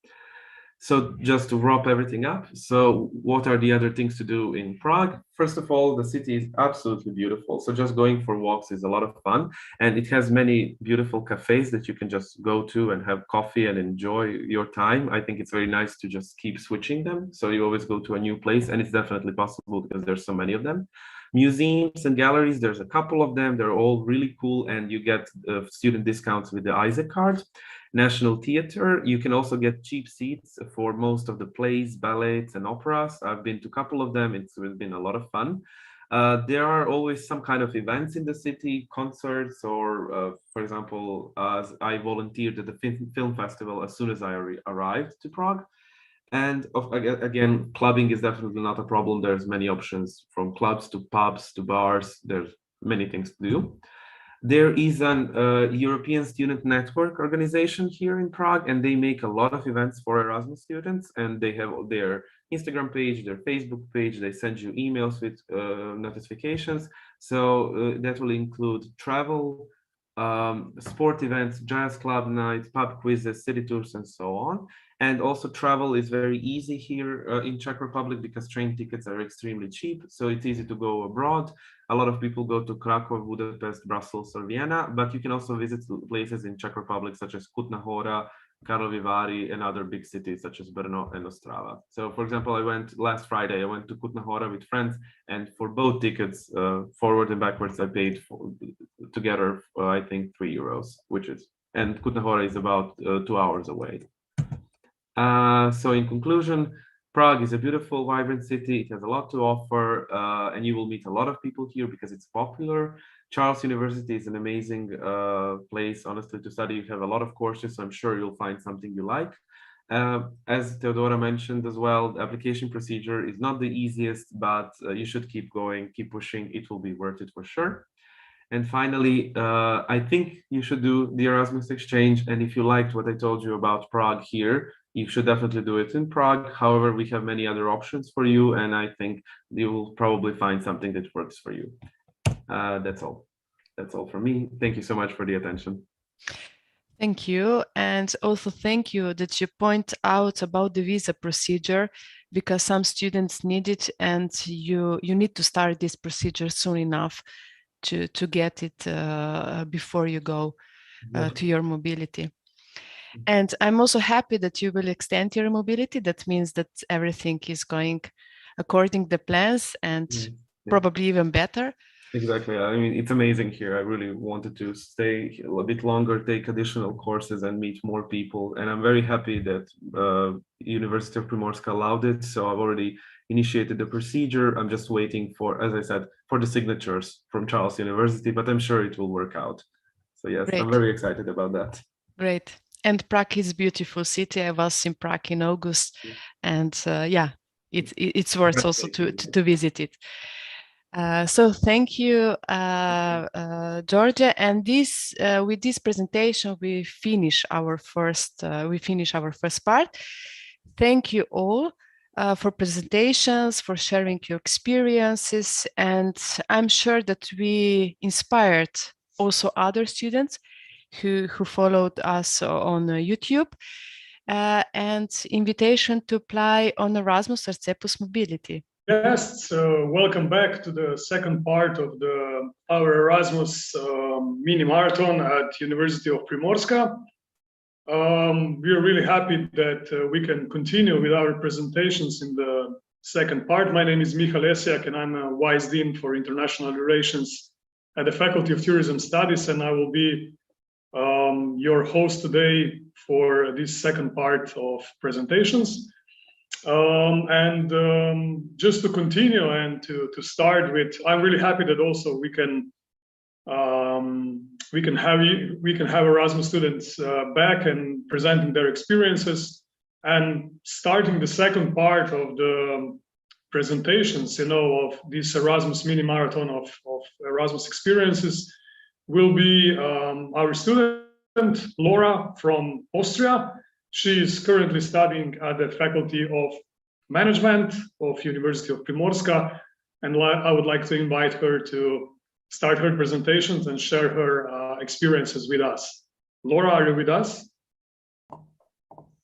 Speaker 10: So just to wrap everything up, so what are the other things to do in Prague? First of all, the city is absolutely beautiful. So just going for walks is a lot of fun, and it has many beautiful cafes that you can just go to and have coffee and enjoy your time. I think it's very nice to just keep switching them. So you always go to a new place, and it's definitely possible because there's so many of them. Museums and galleries, there's a couple of them. They're all really cool, and you get student discounts with the Isaac card. National Theatre, you can also get cheap seats for most of the plays, ballets, and operas. I've been to a couple of them. It's been a lot of fun. There are always some kind of events in the city, concerts, or for example, as I volunteered at the film festival as soon as I arrived to Prague. And again, clubbing is definitely not a problem. There's many options from clubs to pubs to bars. There's many things to do. There is an European Student Network organization here in Prague, and they make a lot of events for Erasmus students, and they have their Instagram page, their Facebook page. They send you emails with notifications. So that will include travel, sport events, jazz club nights, pub quizzes, city tours, and so on. And also travel is very easy here in Czech Republic because train tickets are extremely cheap. So it's easy to go abroad. A lot of people go to Krakow, Budapest, Brussels, or Vienna, but you can also visit places in Czech Republic such as Kutná Hora, Karlovy Vary, and other big cities such as Brno and Ostrava. So for example, I went last Friday, I went to Kutná Hora with friends, and for both tickets, forward and backwards, I paid together, I think, €3, and Kutná Hora is about 2 hours away. So in conclusion, Prague is a beautiful, vibrant city. It has a lot to offer, and you will meet a lot of people here because it's popular. Charles University is an amazing place, honestly, to study. You have a lot of courses, so I'm sure you'll find something you like. As Theodora mentioned as well, the application procedure is not the easiest, but you should keep going, keep pushing. It will be worth it for sure. And finally, I think you should do the Erasmus exchange. And if you liked what I told you about Prague here, you should definitely do it in Prague. However, we have many other options for you, and I think you will probably find something that works for you. That's all. That's all from me. Thank you so much for the attention.
Speaker 1: Thank you. And also thank you that you point out about the visa procedure, because some students need it, and you need to start this procedure soon enough to get it before you go to your mobility. And I'm also happy that you will extend your mobility. That means that everything is going according to the plans, and probably even better.
Speaker 10: Exactly. I mean, it's amazing here. I really wanted to stay a bit longer, take additional courses, and meet more people. And I'm very happy that University of Primorska allowed it. So I've already initiated the procedure. I'm just waiting for, as I said, for the signatures from Charles University, but I'm sure it will work out. So yes,
Speaker 1: Great.
Speaker 10: I'm very excited about that.
Speaker 1: Great. And Prague is a beautiful city. I was in Prague in August, and yeah, it's worth also to visit it. So thank you, Georgia. And this with this presentation, we finish our first part. Thank you all for presentations, for sharing your experiences, and I'm sure that we inspired also other students who followed us on YouTube, and invitation to apply on Erasmus or CEPUS Mobility.
Speaker 11: Yes, so welcome back to the second part of our Erasmus mini marathon at University of Primorska. We are really happy that we can continue with our presentations in the second part. My name is Michal Esiak, and I'm a Vice Dean for International Relations at the Faculty of Tourism Studies, and I will be your host today for this second part of presentations. Just to continue and to start with, I'm really happy that also we can have Erasmus students back and presenting their experiences, and starting the second part of the presentations, of this Erasmus mini marathon of Erasmus experiences will be our student Laura from Austria. She is currently studying at the Faculty of Management of University of Primorska, and I would like to invite her to start her presentations and share her experiences with us. Laura, are you with us?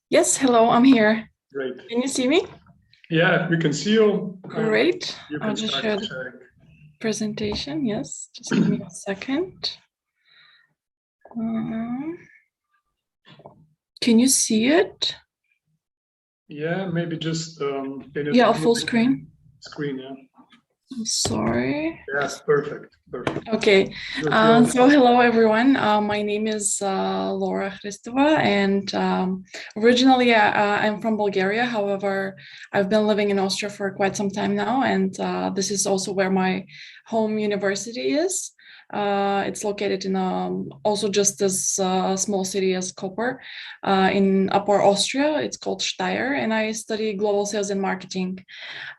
Speaker 12: Yes, hello, I'm here.
Speaker 11: Great.
Speaker 12: Can you see me?
Speaker 11: Yeah, we can see you.
Speaker 12: Great.
Speaker 11: You
Speaker 12: I'll just share the presentation. Yes, just give me a second. Can you see it?
Speaker 11: Yeah, maybe just
Speaker 12: yeah, full screen.
Speaker 11: Screen, yeah.
Speaker 12: I'm sorry.
Speaker 11: Yes, perfect. Perfect.
Speaker 12: Okay. So hello everyone. My name is Laura Hristova, and originally I'm from Bulgaria. However, I've been living in Austria for quite some time now, and this is also where my home university is. It's located in also just as small city as Koper in Upper Austria. It's called Steyr, and I study global sales and marketing.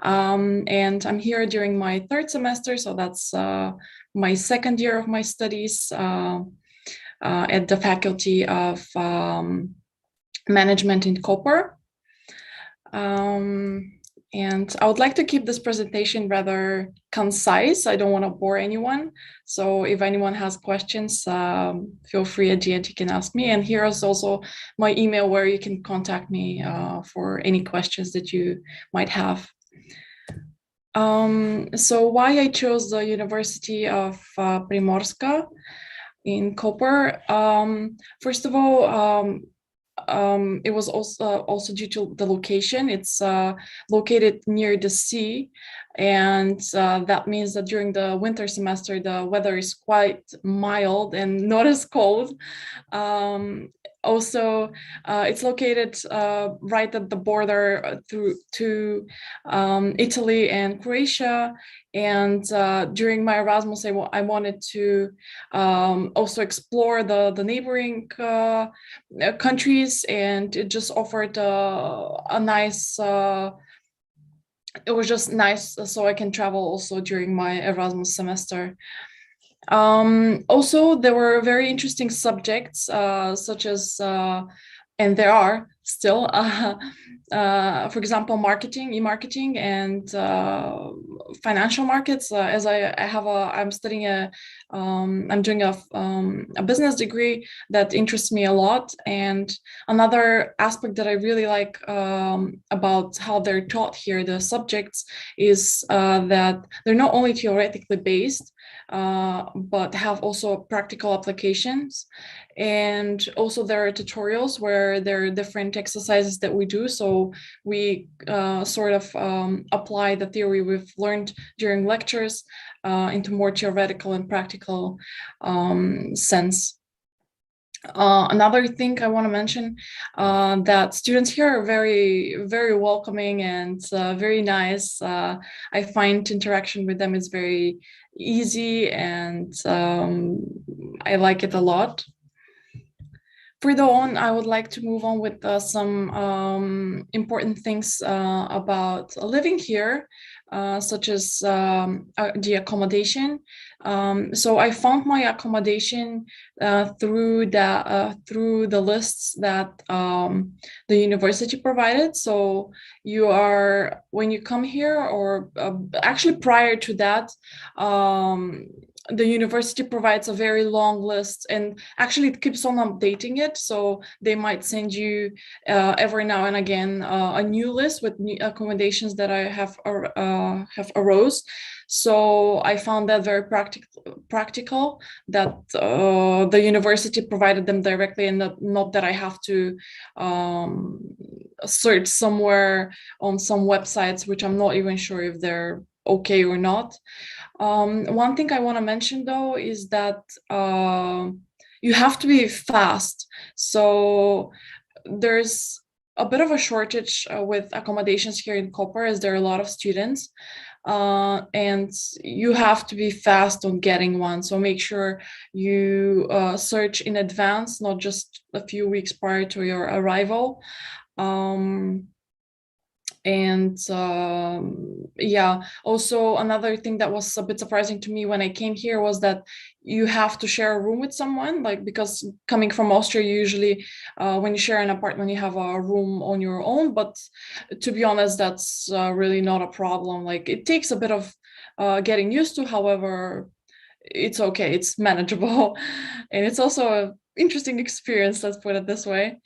Speaker 12: And I'm here during my 3rd semester, so that's my 2nd year of my studies at the Faculty of Management in Koper. And I would like to keep this presentation rather concise. I don't want to bore anyone. So if anyone has questions, feel free at the end, you can ask me. And here is also my email where you can contact me for any questions that you might have. So why I chose the University of Primorska in Koper. First of all, it was also due to the location. It's located near the sea, and that means that during the winter semester the weather is quite mild and not as cold. Also, it's located right at the border to Italy and Croatia. And during my Erasmus, I wanted to also explore the neighboring countries, and it just offered a nice, it was just nice so I can travel also during my Erasmus semester. Also, there were very interesting subjects such as, and there are still, for example, marketing, e-marketing, and financial markets. As I'm studying I'm doing a business degree that interests me a lot. And another aspect that I really like about how they're taught here, the subjects, is that they're not only theoretically based, but have also practical applications. And also there are tutorials where there are different exercises that we do. So we sort of apply the theory we've learned during lectures into more theoretical and practical sense. Another thing I want to mention, that students here are very, very welcoming and very nice. I find interaction with them is very easy, and I like it a lot. Further on, I would like to move on with some important things about living here, such as the accommodation. So I found my accommodation through the lists that the university provided. So when you come here, or actually prior to that, the university provides a very long list, and actually it keeps on updating it. So they might send you every now and again a new list with new accommodations that I have arose. So I found that very practical that the university provided them directly, and not that I have to search somewhere on some websites, which I'm not even sure if they're okay or not. One thing I want to mention though is that you have to be fast. So there's a bit of a shortage with accommodations here in Koper, as there are a lot of students, and you have to be fast on getting one. So make sure you search in advance, not just a few weeks prior to your arrival. And yeah, also another thing that was a bit surprising to me when I came here was that you have to share a room with someone, like, because coming from Austria, usually when you share an apartment, you have a room on your own. But to be honest, that's really not a problem. Like, it takes a bit of getting used to, however, it's okay, it's manageable. And it's also a interesting experience, let's put it this way.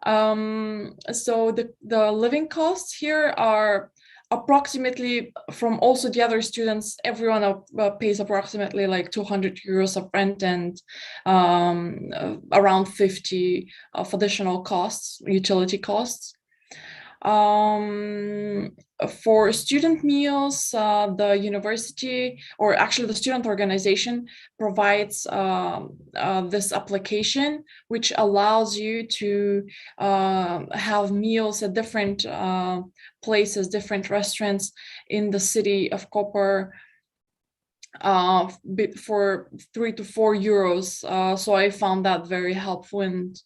Speaker 12: So the living costs here are approximately, from also the other students, everyone pays approximately like 200 euros of rent, and around 50 of additional costs, utility costs. For student meals, the university, or actually the student organization, provides this application, which allows you to have meals at different places, different restaurants in the city of Koper. for 3 to 4 euros. So I found that very helpful and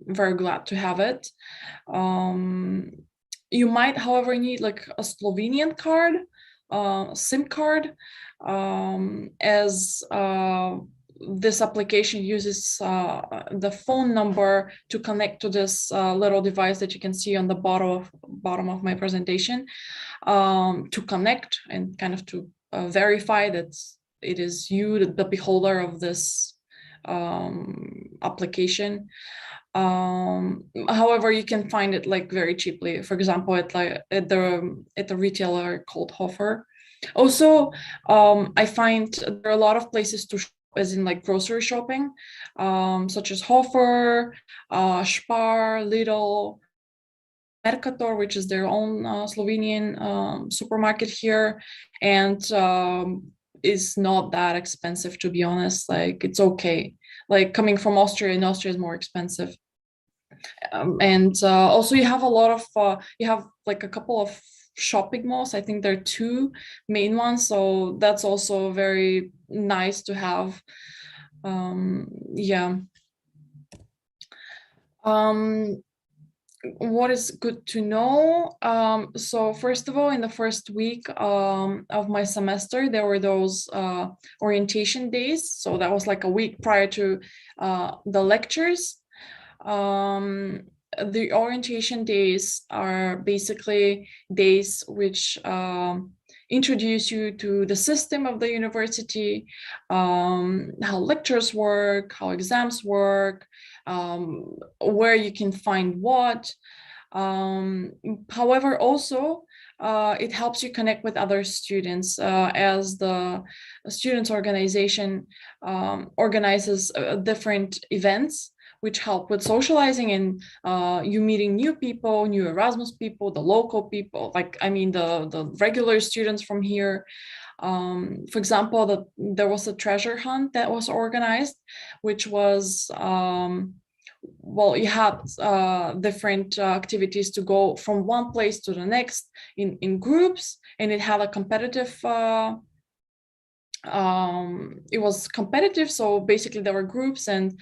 Speaker 12: very glad to have it. You might, however, need like a Slovenian card, SIM card, as this application uses the phone number to connect to this little device that you can see on the bottom of my presentation, to connect and kind of to verify that it is you, the beholder of this application. However, you can find it like very cheaply. For example, at the retailer called Hofer. Also, I find there are a lot of places to shop, as in like grocery shopping, such as Hofer, Spar, Lidl, Mercator, which is their own Slovenian supermarket here, and is not that expensive, to be honest. Like, it's okay. Like, coming from Austria, and Austria is more expensive. And also you have a lot of you have like a couple of shopping malls. I think there are 2 main ones, so that's also very nice to have. Yeah. What is good to know? So first of all, in the first week of my semester, there were those orientation days. So that was like a week prior to the lectures. The orientation days are basically days which introduce you to the system of the university, how lectures work, how exams work, where you can find what. However, also it helps you connect with other students, as the students organization organizes different events which help with socializing and you meeting new people, new Erasmus people, the local people, like, I mean, the regular students from here. For example, there was a treasure hunt that was organized, which was, well, you had different activities to go from one place to the next in groups, and it had a competitive it was competitive, so basically there were groups, and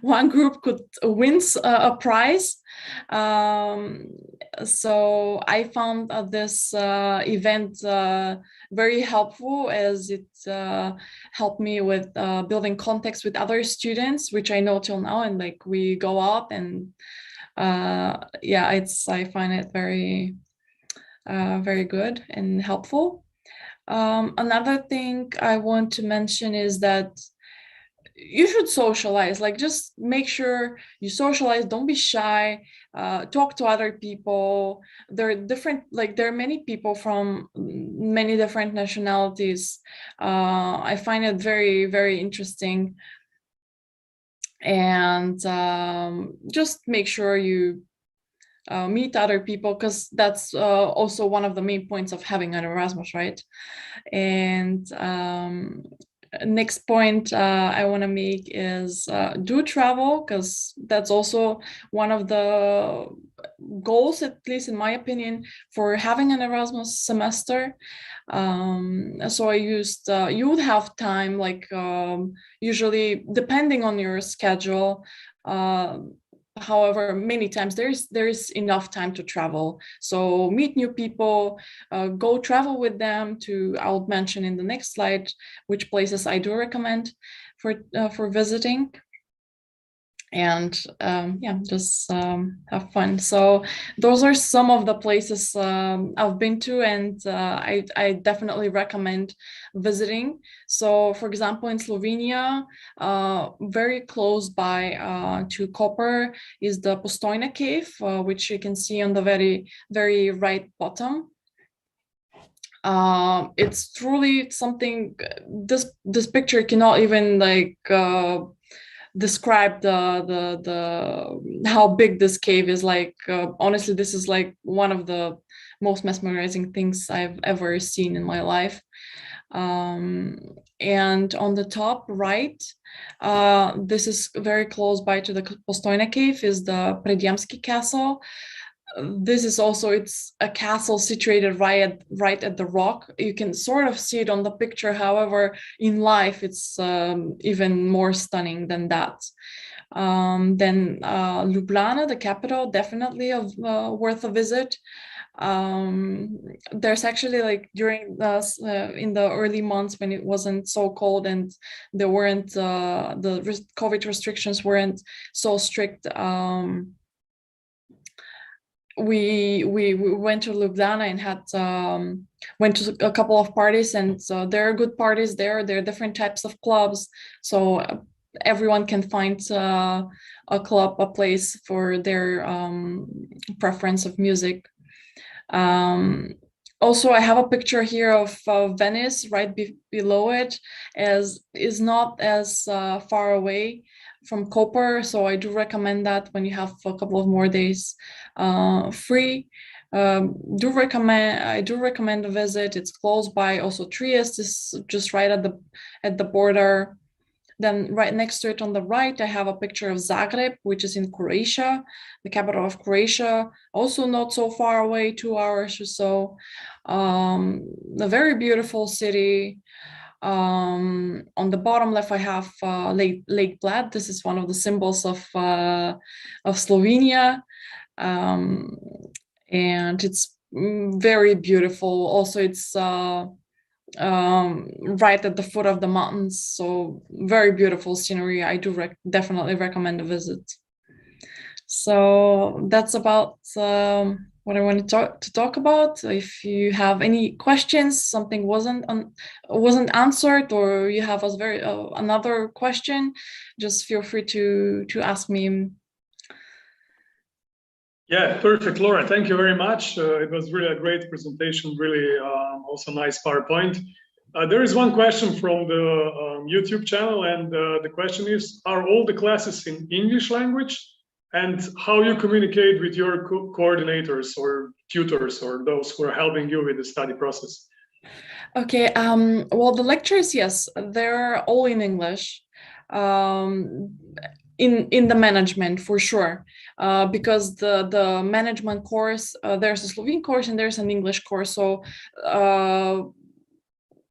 Speaker 12: one group could win a prize. So I found this event very helpful, as it helped me with building contacts with other students, which I know till now, and like we go out, and yeah, I find it very very good and helpful. Another thing I want to mention is that you should socialize. Like, just make sure you socialize, don't be shy, talk to other people. There are many people from many different nationalities. I find it very, very interesting. And just make sure you meet other people, because that's also one of the main points of having an Erasmus, right? And next point I want to make is do travel, because that's also one of the goals, at least in my opinion, for having an Erasmus semester. So I used you would have time, like usually depending on your schedule. However, many times there is enough time to travel. So meet new people, go travel with them to, I'll mention in the next slide which places I do recommend for visiting. And yeah, just have fun. So those are some of the places I've been to, and I definitely recommend visiting. So for example, in Slovenia, very close by to Koper is the Postojna cave, which you can see on the very, very right bottom. It's truly something, this picture cannot even like describe the how big this cave is. Like honestly, this is like one of the most mesmerizing things I've ever seen in my life. And on the top right, this is very close by to the Postojna cave, is the Predjamski castle. this is also, it's a castle situated right at the rock. You can sort of see it on the picture. However, in life, it's even more stunning than that. Then Ljubljana, the capital, definitely worth a visit. There's actually, like, during in the early months when it wasn't so cold and there weren't the COVID restrictions weren't so strict, we went to Ljubljana and had went to a couple of parties, and so there are good parties there. There are different types of clubs, so everyone can find a club, a place for their preference of music. Also, I have a picture here of Venice right below it, as is not as far away from Koper, so I do recommend that when you have a couple of more days free. I do recommend a visit. It's close by. Also, Trieste is just right at the border. Then right next to it on the right, I have a picture of Zagreb, which is in Croatia, the capital of Croatia, also not so far away, 2 hours or so. A very beautiful city. On the bottom left, I have Lake Bled. This is one of the symbols of Slovenia. And it's very beautiful. Also, it's right at the foot of the mountains, so very beautiful scenery. I do definitely recommend a visit. So that's about what I wanted to talk about. If you have any questions, something wasn't answered, or you have another question, just feel free to ask me.
Speaker 11: Yeah, perfect, Laura. Thank you very much. It was really a great presentation, really also nice PowerPoint. There is one question from the YouTube channel, and the question is, are all the classes in English language? And how you communicate with your coordinators or tutors or those who are helping you with the study process? Okay,
Speaker 12: well, the lectures, yes, they're all in English. In the management, for sure, because the management course, there's a Slovene course and there's an English course. So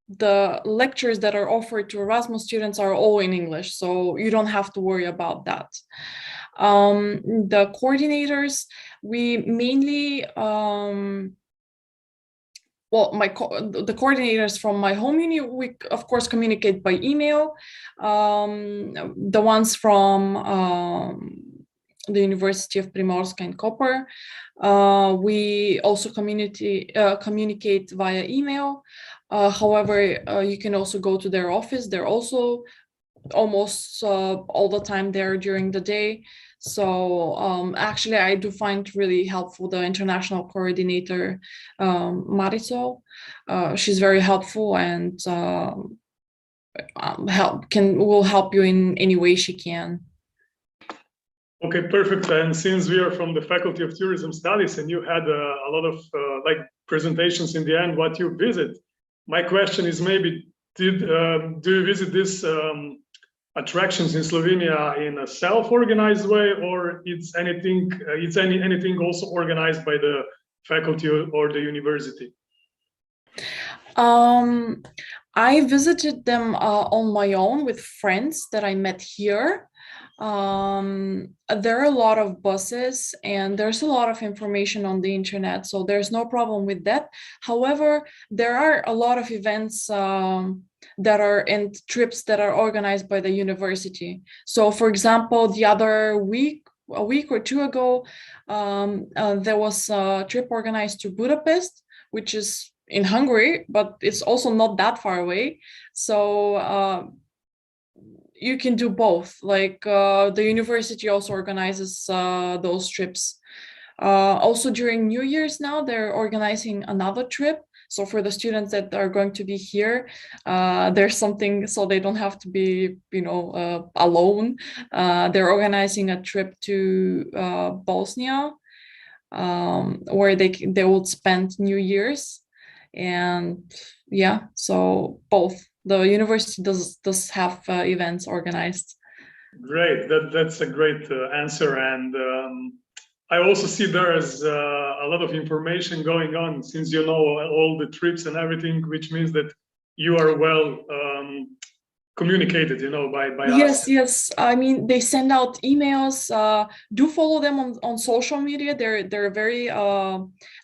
Speaker 12: the lectures that are offered to Erasmus students are all in English, so you don't have to worry about that. The coordinators, we mainly the coordinators from my home uni, we of course communicate by email. The ones from the University of Primorska and Koper, we also communicate via email. However, you can also go to their office. They're also almost all the time there during the day. So actually, I do find really helpful the international coordinator, Marisol. She's very helpful and will help you in any way she can.
Speaker 11: Okay, perfect. And since we are from the Faculty of Tourism Studies and you had a lot of presentations in the end, what you visit, my question is maybe, do you visit these attractions in Slovenia in a self-organized way, or it's anything also organized by the faculty or the university?
Speaker 12: I visited them on my own with friends that I met here. There are a lot of buses and there's a lot of information on the internet, so there's no problem with that. However, there are a lot of events and trips that are organized by the university. So for example, the other week, a week or two ago, there was a trip organized to Budapest, which is in Hungary, but it's also not that far away. So you can do both. Like the university also organizes those trips. Also during New Year's now, they're organizing another trip. So for the students that are going to be here, there's something so they don't have to be, alone. They're organizing a trip to Bosnia, where they will spend New Year's. And yeah, so both. The university does have events organized.
Speaker 11: Great, that's a great answer. And I also see there is a lot of information going on, since you know all the trips and everything, which means that you are well communicated, you know, by
Speaker 12: Yes,
Speaker 11: us.
Speaker 12: yes. I mean, they send out emails. Do follow them on social media. They're very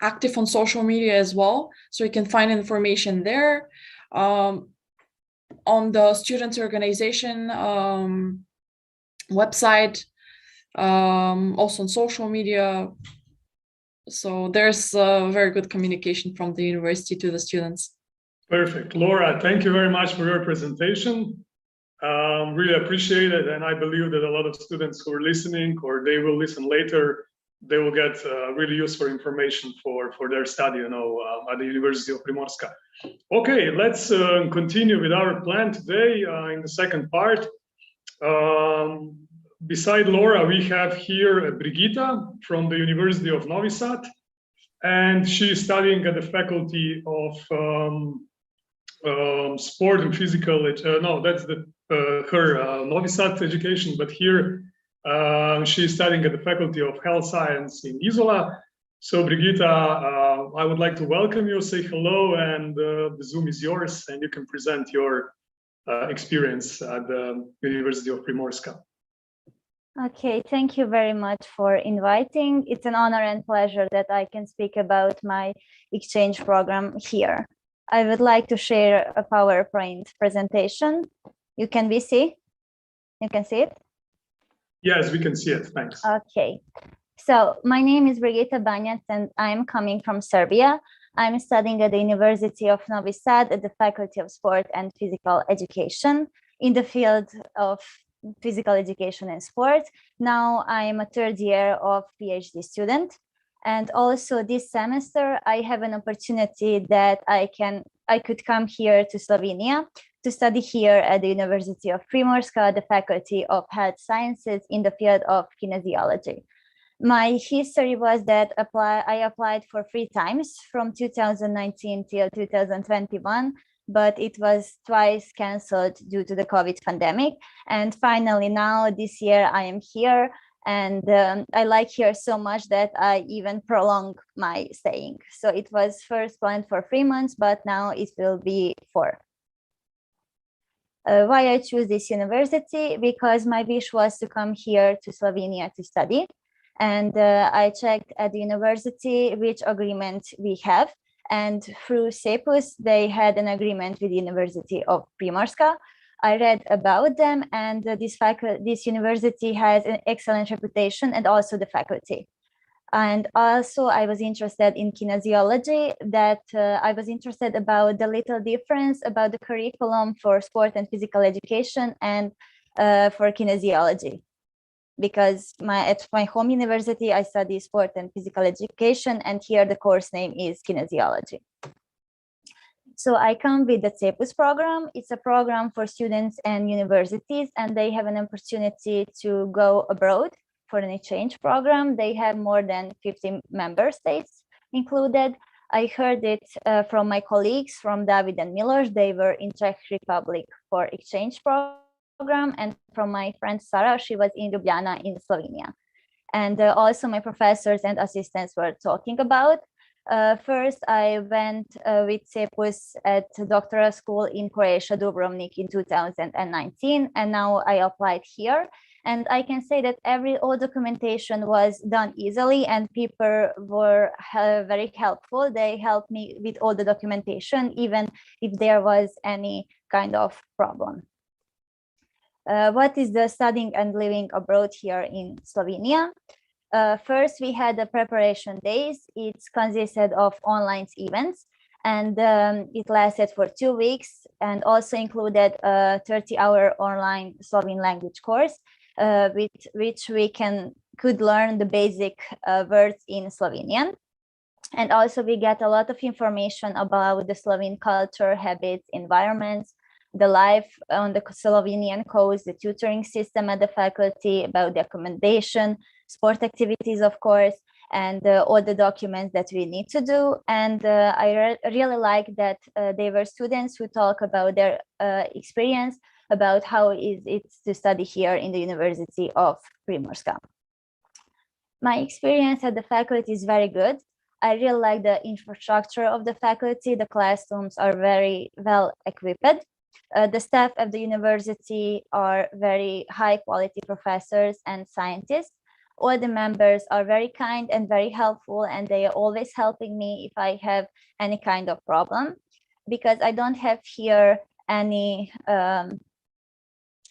Speaker 12: active on social media as well, so you can find information there. On the students' organization website, also on social media. So there's very good communication from the university to the students.
Speaker 11: Perfect. Laura, thank you very much for your presentation. Really appreciate it. And I believe that a lot of students who are listening, or they will listen later, they will get really useful information for their study, you know, at the University of Primorska. Okay, let's continue with our plan today in the second part. Beside Laura, we have here Brigitta from the University of Novi Sad, and she's studying at the Faculty of Sport and Physical. No, that's her Novi Sad education, but here she's studying at the Faculty of Health Science in Isola. So Brigitta, I would like to welcome you, say hello, and the Zoom is yours, and you can present your experience at the University of Primorska.
Speaker 13: Okay, thank you very much for inviting. It's an honor and pleasure that I can speak about my exchange program here. I would like to share a PowerPoint presentation. You can see it?
Speaker 11: Yes, we can see it, thanks.
Speaker 13: Okay, so my name is Brigitta Banjac and I'm coming from Serbia. I'm studying at the University of Novi Sad at the Faculty of Sport and Physical Education in the field of physical education and sport. Now I'm a third year of PhD student. And also this semester, I have an opportunity that I could come here to Slovenia to study here at the University of Primorska, the Faculty of Health Sciences in the field of kinesiology. My history was that I applied for 3 times from 2019 till 2021, but it was twice canceled due to the COVID pandemic. And finally now this year I am here, and I like here so much that I even prolong my staying. So it was first planned for 3 months, but now it will be 4. Why I choose this university? Because my wish was to come here to Slovenia to study. And I checked at the university which agreement we have. And through CEPUS, they had an agreement with the University of Primorska. I read about them, and this university has an excellent reputation, and also the faculty. And also I was interested in kinesiology, that I was interested about the little difference about the curriculum for sport and physical education and for kinesiology. Because at my home university, I study sport and physical education, and here the course name is kinesiology. So I come with the CEPUS program. It's a program for students and universities, and they have an opportunity to go abroad for an exchange program. They have more than 50 member states included. I heard it from my colleagues from David and Miloš. They were in Czech Republic for exchange program, and from my friend Sarah, she was in Ljubljana in Slovenia. And also my professors and assistants were talking about. First, I went with CEPUS at doctoral school in Croatia, Dubrovnik in 2019, and now I applied here. And I can say that all documentation was done easily, and people were very helpful. They helped me with all the documentation, even if there was any kind of problem. What is the studying and living abroad here in Slovenia? First, we had the preparation days. It consisted of online events, and it lasted for 2 weeks, and also included a 30-hour online Slovene language course, with which we could learn the basic words in Slovenian. And also we get a lot of information about the Slovene culture, habits, environments, the life on the Slovenian coast, the tutoring system at the faculty, about the accommodation, sport activities, of course, and all the documents that we need to do. And I really like that they were students who talk about their experience, about how it is to study here in the University of Primorska. My experience at the faculty is very good. I really like the infrastructure of the faculty. The classrooms are very well equipped. The staff at the university are very high quality professors and scientists. All the members are very kind and very helpful, and they are always helping me if I have any kind of problem, because I don't have here any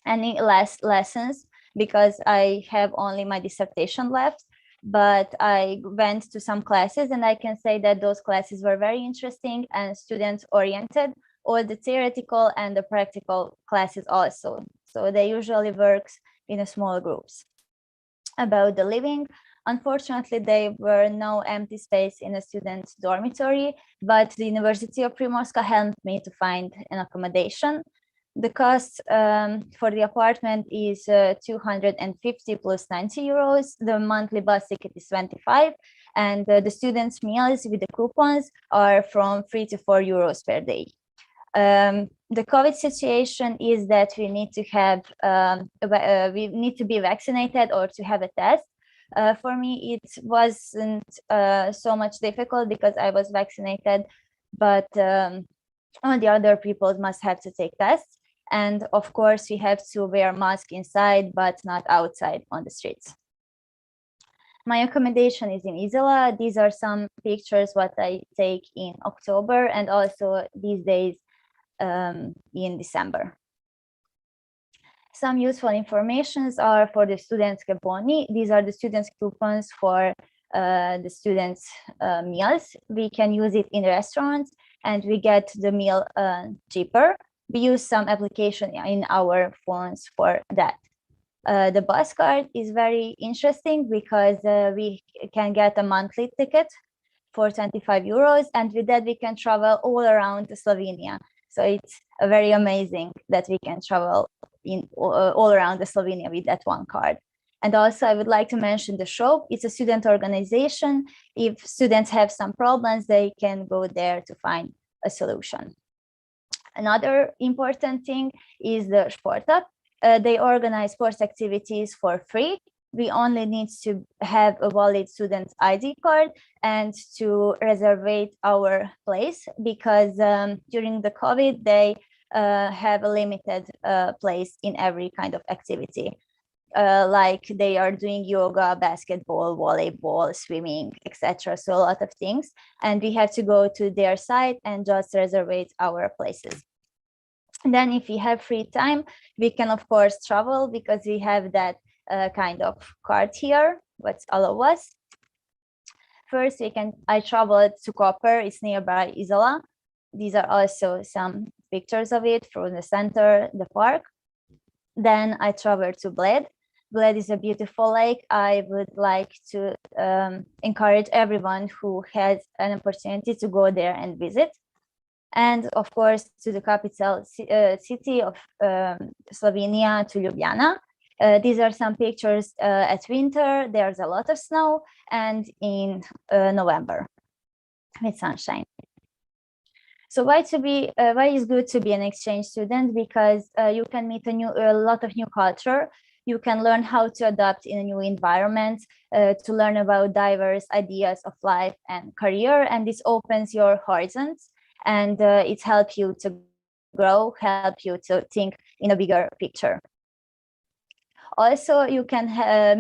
Speaker 13: less lessons, because I have only my dissertation left. But I went to some classes, and I can say that those classes were very interesting and student oriented, all the theoretical and the practical classes also. So they usually work in a small groups. About the living, unfortunately, there were no empty space in a student dormitory, but the University of Primorska helped me to find an accommodation. The cost for the apartment is 250 plus 90 euros. The monthly bus ticket is 25, and the students' meals with the coupons are from 3 to 4 euros per day. The COVID situation is that we need to have we need to be vaccinated or to have a test. For me, it wasn't so much difficult because I was vaccinated, but all the other people must have to take tests. And of course, we have to wear mask inside, but not outside on the streets. My accommodation is in Isola. These are some pictures what I take in October and also these days in December. Some useful informations are for the students' boni. These are the students' coupons for the students' meals. We can use it in restaurants, and we get the meal cheaper. We use some application in our phones for that. The bus card is very interesting because we can get a monthly ticket for 25 euros, and with that we can travel all around Slovenia. So it's very amazing that we can travel in all around Slovenia with that one card. And also I would like to mention the shop. It's a student organization. If students have some problems, they can go there to find a solution. Another important thing is the Sportup. They organize sports activities for free. We only need to have a valid student ID card and to reserve our place, because during the COVID, they have a limited place in every kind of activity. Like they are doing yoga, basketball, volleyball, swimming, etc. So a lot of things. And we have to go to their site and just reserve our places. And then if we have free time, we can of course travel, because we have that kind of card here, what's allow us. First, I traveled to Koper, it's nearby Isola. These are also some pictures of it from the center, the park. Then I traveled to Bled. Bled is a beautiful lake. I would like to encourage everyone who has an opportunity to go there and visit. And of course, to the capital city of Slovenia, to Ljubljana. These are some pictures at winter. There's a lot of snow, and in November with sunshine. So why is good to be an exchange student? Because you can meet a lot of new culture. You can learn how to adapt in a new environment, to learn about diverse ideas of life and career, and this opens your horizons, and it helps you to grow, help you to think in a bigger picture. Also, you can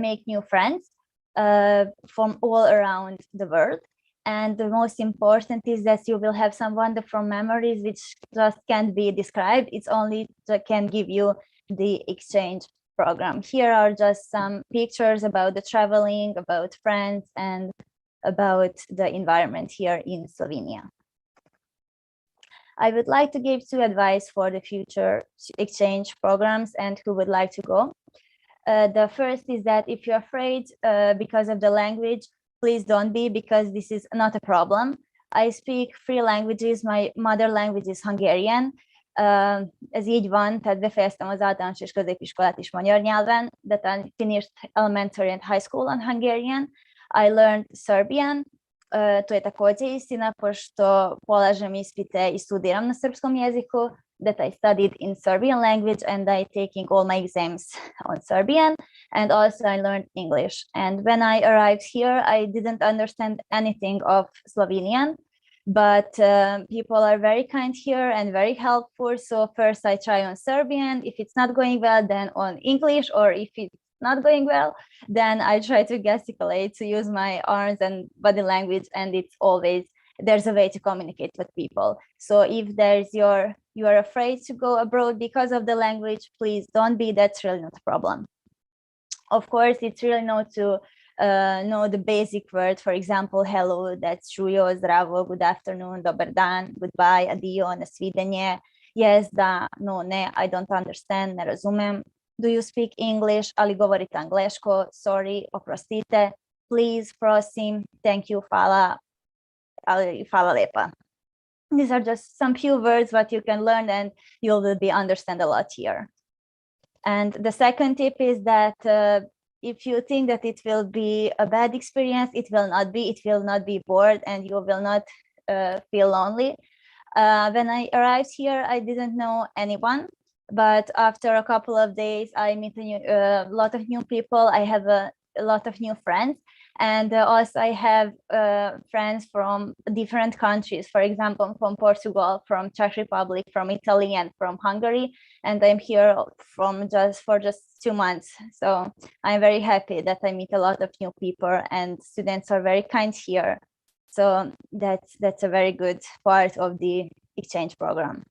Speaker 13: make new friends from all around the world. And the most important is that you will have some wonderful memories which just can't be described. It's only that can give you the exchange program. Here are just some pictures about the traveling, about friends, and about the environment here in Slovenia. I would like to give two advice for the future exchange programs and who would like to go. The first is that if you're afraid because of the language, please don't be, because this is not a problem. I speak 3 languages. My mother language is Hungarian. Ez így van, tehát befejeztem az általános és középiskolát is magyar nyelven, but I finished elementary and high school on Hungarian. I learned Serbian. To je takođe istina, pošto polažem ispite i studiram na srpskom jeziku. that I studied in Serbian language, and I taking all my exams on Serbian, and also I learned English. And when I arrived here, I didn't understand anything of Slovenian, but people are very kind here and very helpful. So first I try on Serbian. If it's not going well, then on English, or if it's not going well, then I try to gesticulate, to use my arms and body language, and it's always, there's a way to communicate with people. So if you are afraid to go abroad because of the language, please don't be, that's really not a problem. Of course, it's really not to know the basic words. For example, hello, that's čujo, zdravo, good afternoon, dobar dan, goodbye, adio, na svidenje, yes, da, no, ne, I don't understand, ne razumem. Do you speak English? Ali govorite angleško? Sorry, oprostite, please, prosim, thank you, hvala, ali hvala lepa. These are just some few words what you can learn, and you will be understand a lot here. And the second tip is that if you think that it will be a bad experience, it will not be. It will not be bored, and you will not feel lonely. When I arrived here, I didn't know anyone, but after a couple of days, I meet a lot of new people. I have a lot of new friends, and also I have friends from different countries. For example, from Portugal, from Czech Republic, from Italy, and from Hungary. And I'm here for just 2 months. So I'm very happy that I meet a lot of new people, and students are very kind here. So that's a very good part of the exchange program.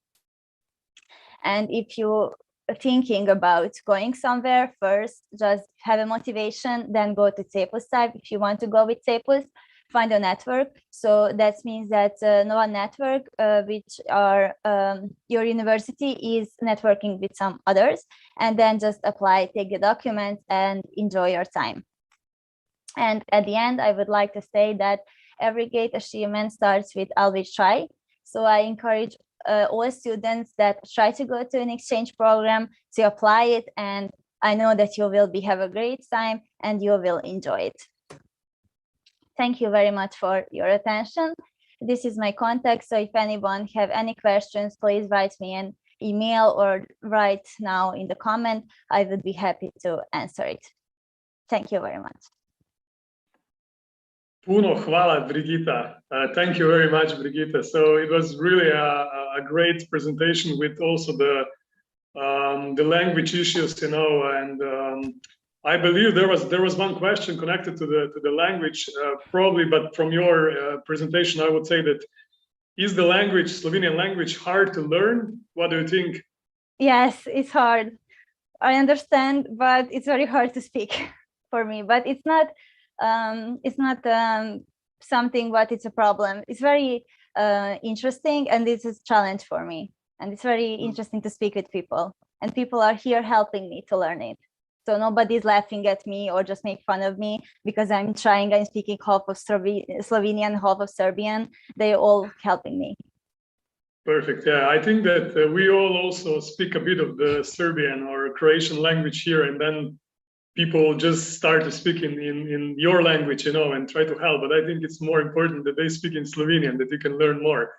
Speaker 13: And if you are thinking about going somewhere, first just have a motivation, then go to CEPUS type. If you want to go with CEPUS, find a network. So that means that Nova network, which are your university is networking with some others, and then just apply, take the documents, and enjoy your time. And at the end, I would like to say that every great achievement starts with always try. So I encourage all students that try to go to an exchange program to apply it, and I know that you will have a great time and you will enjoy it. Thank you very much for your attention. This is my contact, so if anyone have any questions, please write me an email or write now in the comment. I would be happy to answer it. Thank you very much.
Speaker 11: Puno hvala, Brigitta. Thank you very much, Brigitta. So it was really a great presentation with also the language issues, you know, and I believe there was one question connected to the language, probably, but from your presentation, I would say that is the language, Slovenian language, hard to learn? What do you think?
Speaker 13: Yes, it's hard. I understand, but it's very hard to speak for me. But it's not something what it's a problem. It's very interesting, and this is a challenge for me. And it's very interesting to speak with people, and people are here helping me to learn it. So nobody's laughing at me or just make fun of me because I'm speaking half of Slovenian, half of Serbian. They're all helping me.
Speaker 11: Perfect. Yeah, I think that we all also speak a bit of the Serbian or Croatian language here, and then people just start to speak in your language, you know, and try to help. But I think it's more important that they speak in Slovenian, that you can learn more.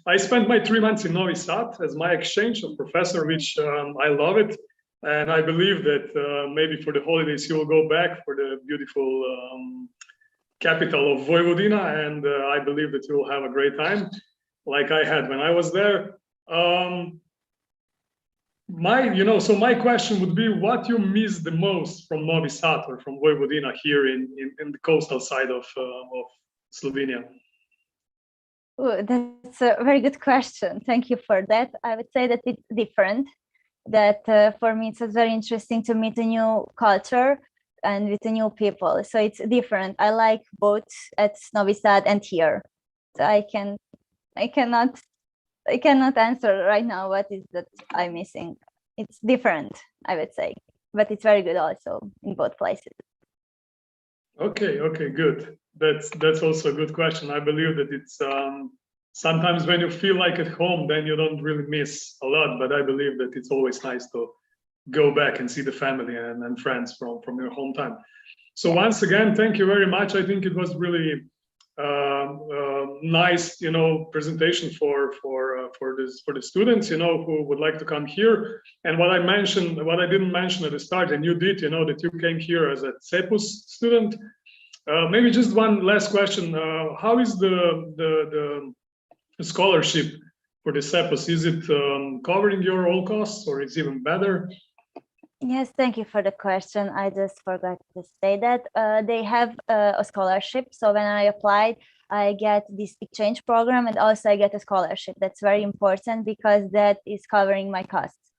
Speaker 11: I spent my 3 months in Novi Sad as my exchange of professor, which I love it. And I believe that maybe for the holidays, you will go back for the beautiful capital of Vojvodina. And I believe that you will have a great time like I had when I was there. My question would be, what you miss the most from Novi Sad or from Vojvodina here in the coastal side of Slovenia?
Speaker 13: Ooh, that's a very good question. Thank you for that. I would say that it's different. That for me, it's very interesting to meet a new culture and with the new people. So it's different. I like both at Novi Sad and here. So I cannot answer right now what is that I'm missing. It's different, I would say, but it's very good also in both places.
Speaker 11: Okay, good. That's also a good question. I believe that it's sometimes when you feel like at home, then you don't really miss a lot. But I believe that it's always nice to go back and see the family and friends from your hometown. So once again, thank you very much. I think it was really nice, presentation for for the students, you know, who would like to come here. And what I didn't mention at the start, and you did, you know, that you came here as a CEPUS student. Maybe just one last question. How is the scholarship for the CEPUS? Is it covering your all costs, or it's even better?
Speaker 13: Yes, thank you for the question. I just forgot to say that they have a scholarship. So when I applied, I get this exchange program, and also I get a scholarship. That's very important because that is covering my costs.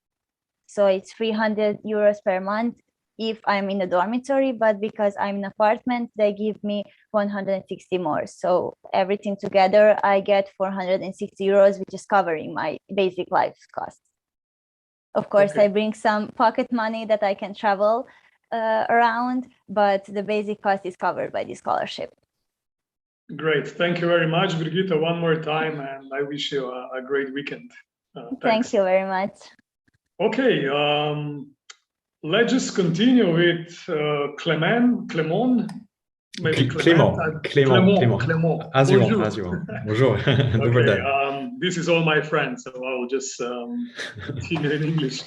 Speaker 13: So it's 300 euros per month if I'm in a dormitory, but because I'm in an apartment, they give me 160 more. So everything together, I get 460 euros, which is covering my basic life costs. Of course,
Speaker 11: Okay.
Speaker 13: I bring some pocket money that I can travel around, but the basic cost is covered by the scholarship.
Speaker 11: Great. Thank you very much, Brigitte, one more time, and I wish you a great weekend.
Speaker 13: Thank you very much.
Speaker 11: Okay, let's just continue with Clément. Maybe
Speaker 14: Clément. As you want, as you want. Bonjour.
Speaker 11: Okay, this is all my friends, so I'll just continue in English.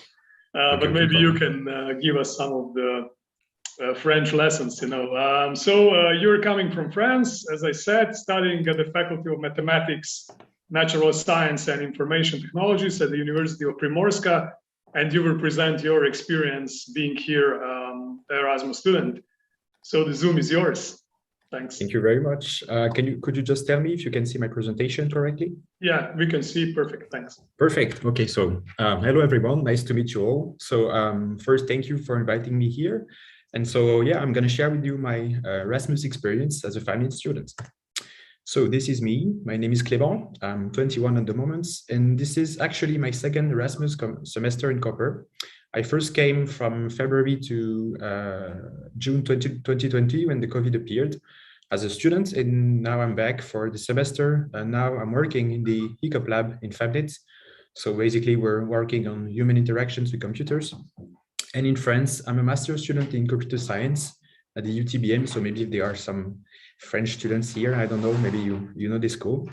Speaker 11: But maybe you can give us some of the French lessons, you know. So you're coming from France, as I said, studying at the Faculty of Mathematics, Natural Science and Information Technologies at the University of Primorska, and you will present your experience being here, Erasmus student. So the Zoom is yours. Thanks.
Speaker 14: Thank you very much. Could you just tell me if you can see my presentation correctly?
Speaker 11: Yeah, we can see. Perfect. Thanks.
Speaker 14: Perfect. Okay, so hello everyone. Nice to meet you all. So first, thank you for inviting me here. And so yeah, I'm going to share with you my Erasmus experience as a finance student. So this is me. My name is Clément. I'm 21 at the moment, and this is actually my second Erasmus semester in Koper. I first came from February to June 2020 when the COVID appeared as a student, and now I'm back for the semester, and now I'm working in the HICOP lab in FabNet. So basically we're working on human interactions with computers. And in France, I'm a master's student in computer science at the UTBM. So maybe if there are some French students here, I don't know, maybe you know this school.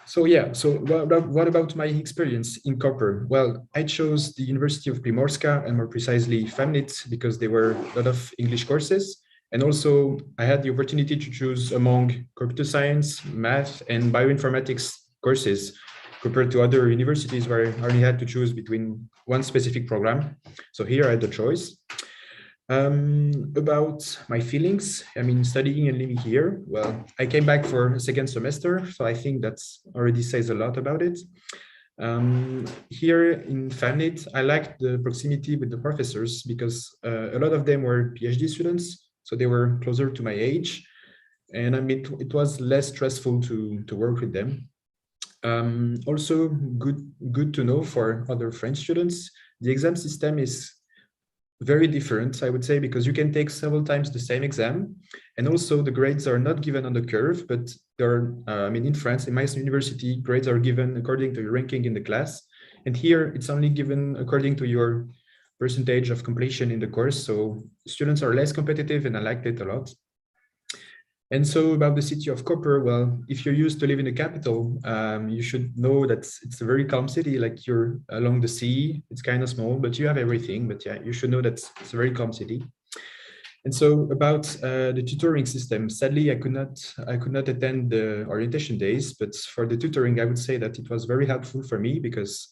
Speaker 14: So yeah, so what about my experience in Koper? Well, I chose the University of Primorska, and more precisely FabNet, because there were a lot of English courses. And also I had the opportunity to choose among computer science, math, and bioinformatics courses compared to other universities where I only had to choose between one specific program. So here I had the choice. About my feelings, I mean, studying and living here, well, I came back for a second semester, so I think that already says a lot about it. Here in FabNet, I liked the proximity with the professors because a lot of them were PhD students, so they were closer to my age, and I mean, it was less stressful to work with them. Also good to know for other French students, the exam system is very different, I would say, because you can take several times the same exam, and also the grades are not given on the curve, but they're, I mean, in France, in my university, grades are given according to your ranking in the class, and here it's only given according to your percentage of completion in the course. So students are less competitive, and I liked it a lot. And so about the city of Koper, well, if you're used to live in the capital, you should know that it's a very calm city, like you're along the sea. It's kind of small, but you have everything. But yeah, you should know that it's a very calm city. And so about the tutoring system, sadly, I could not attend the orientation days, but for the tutoring, I would say that it was very helpful for me because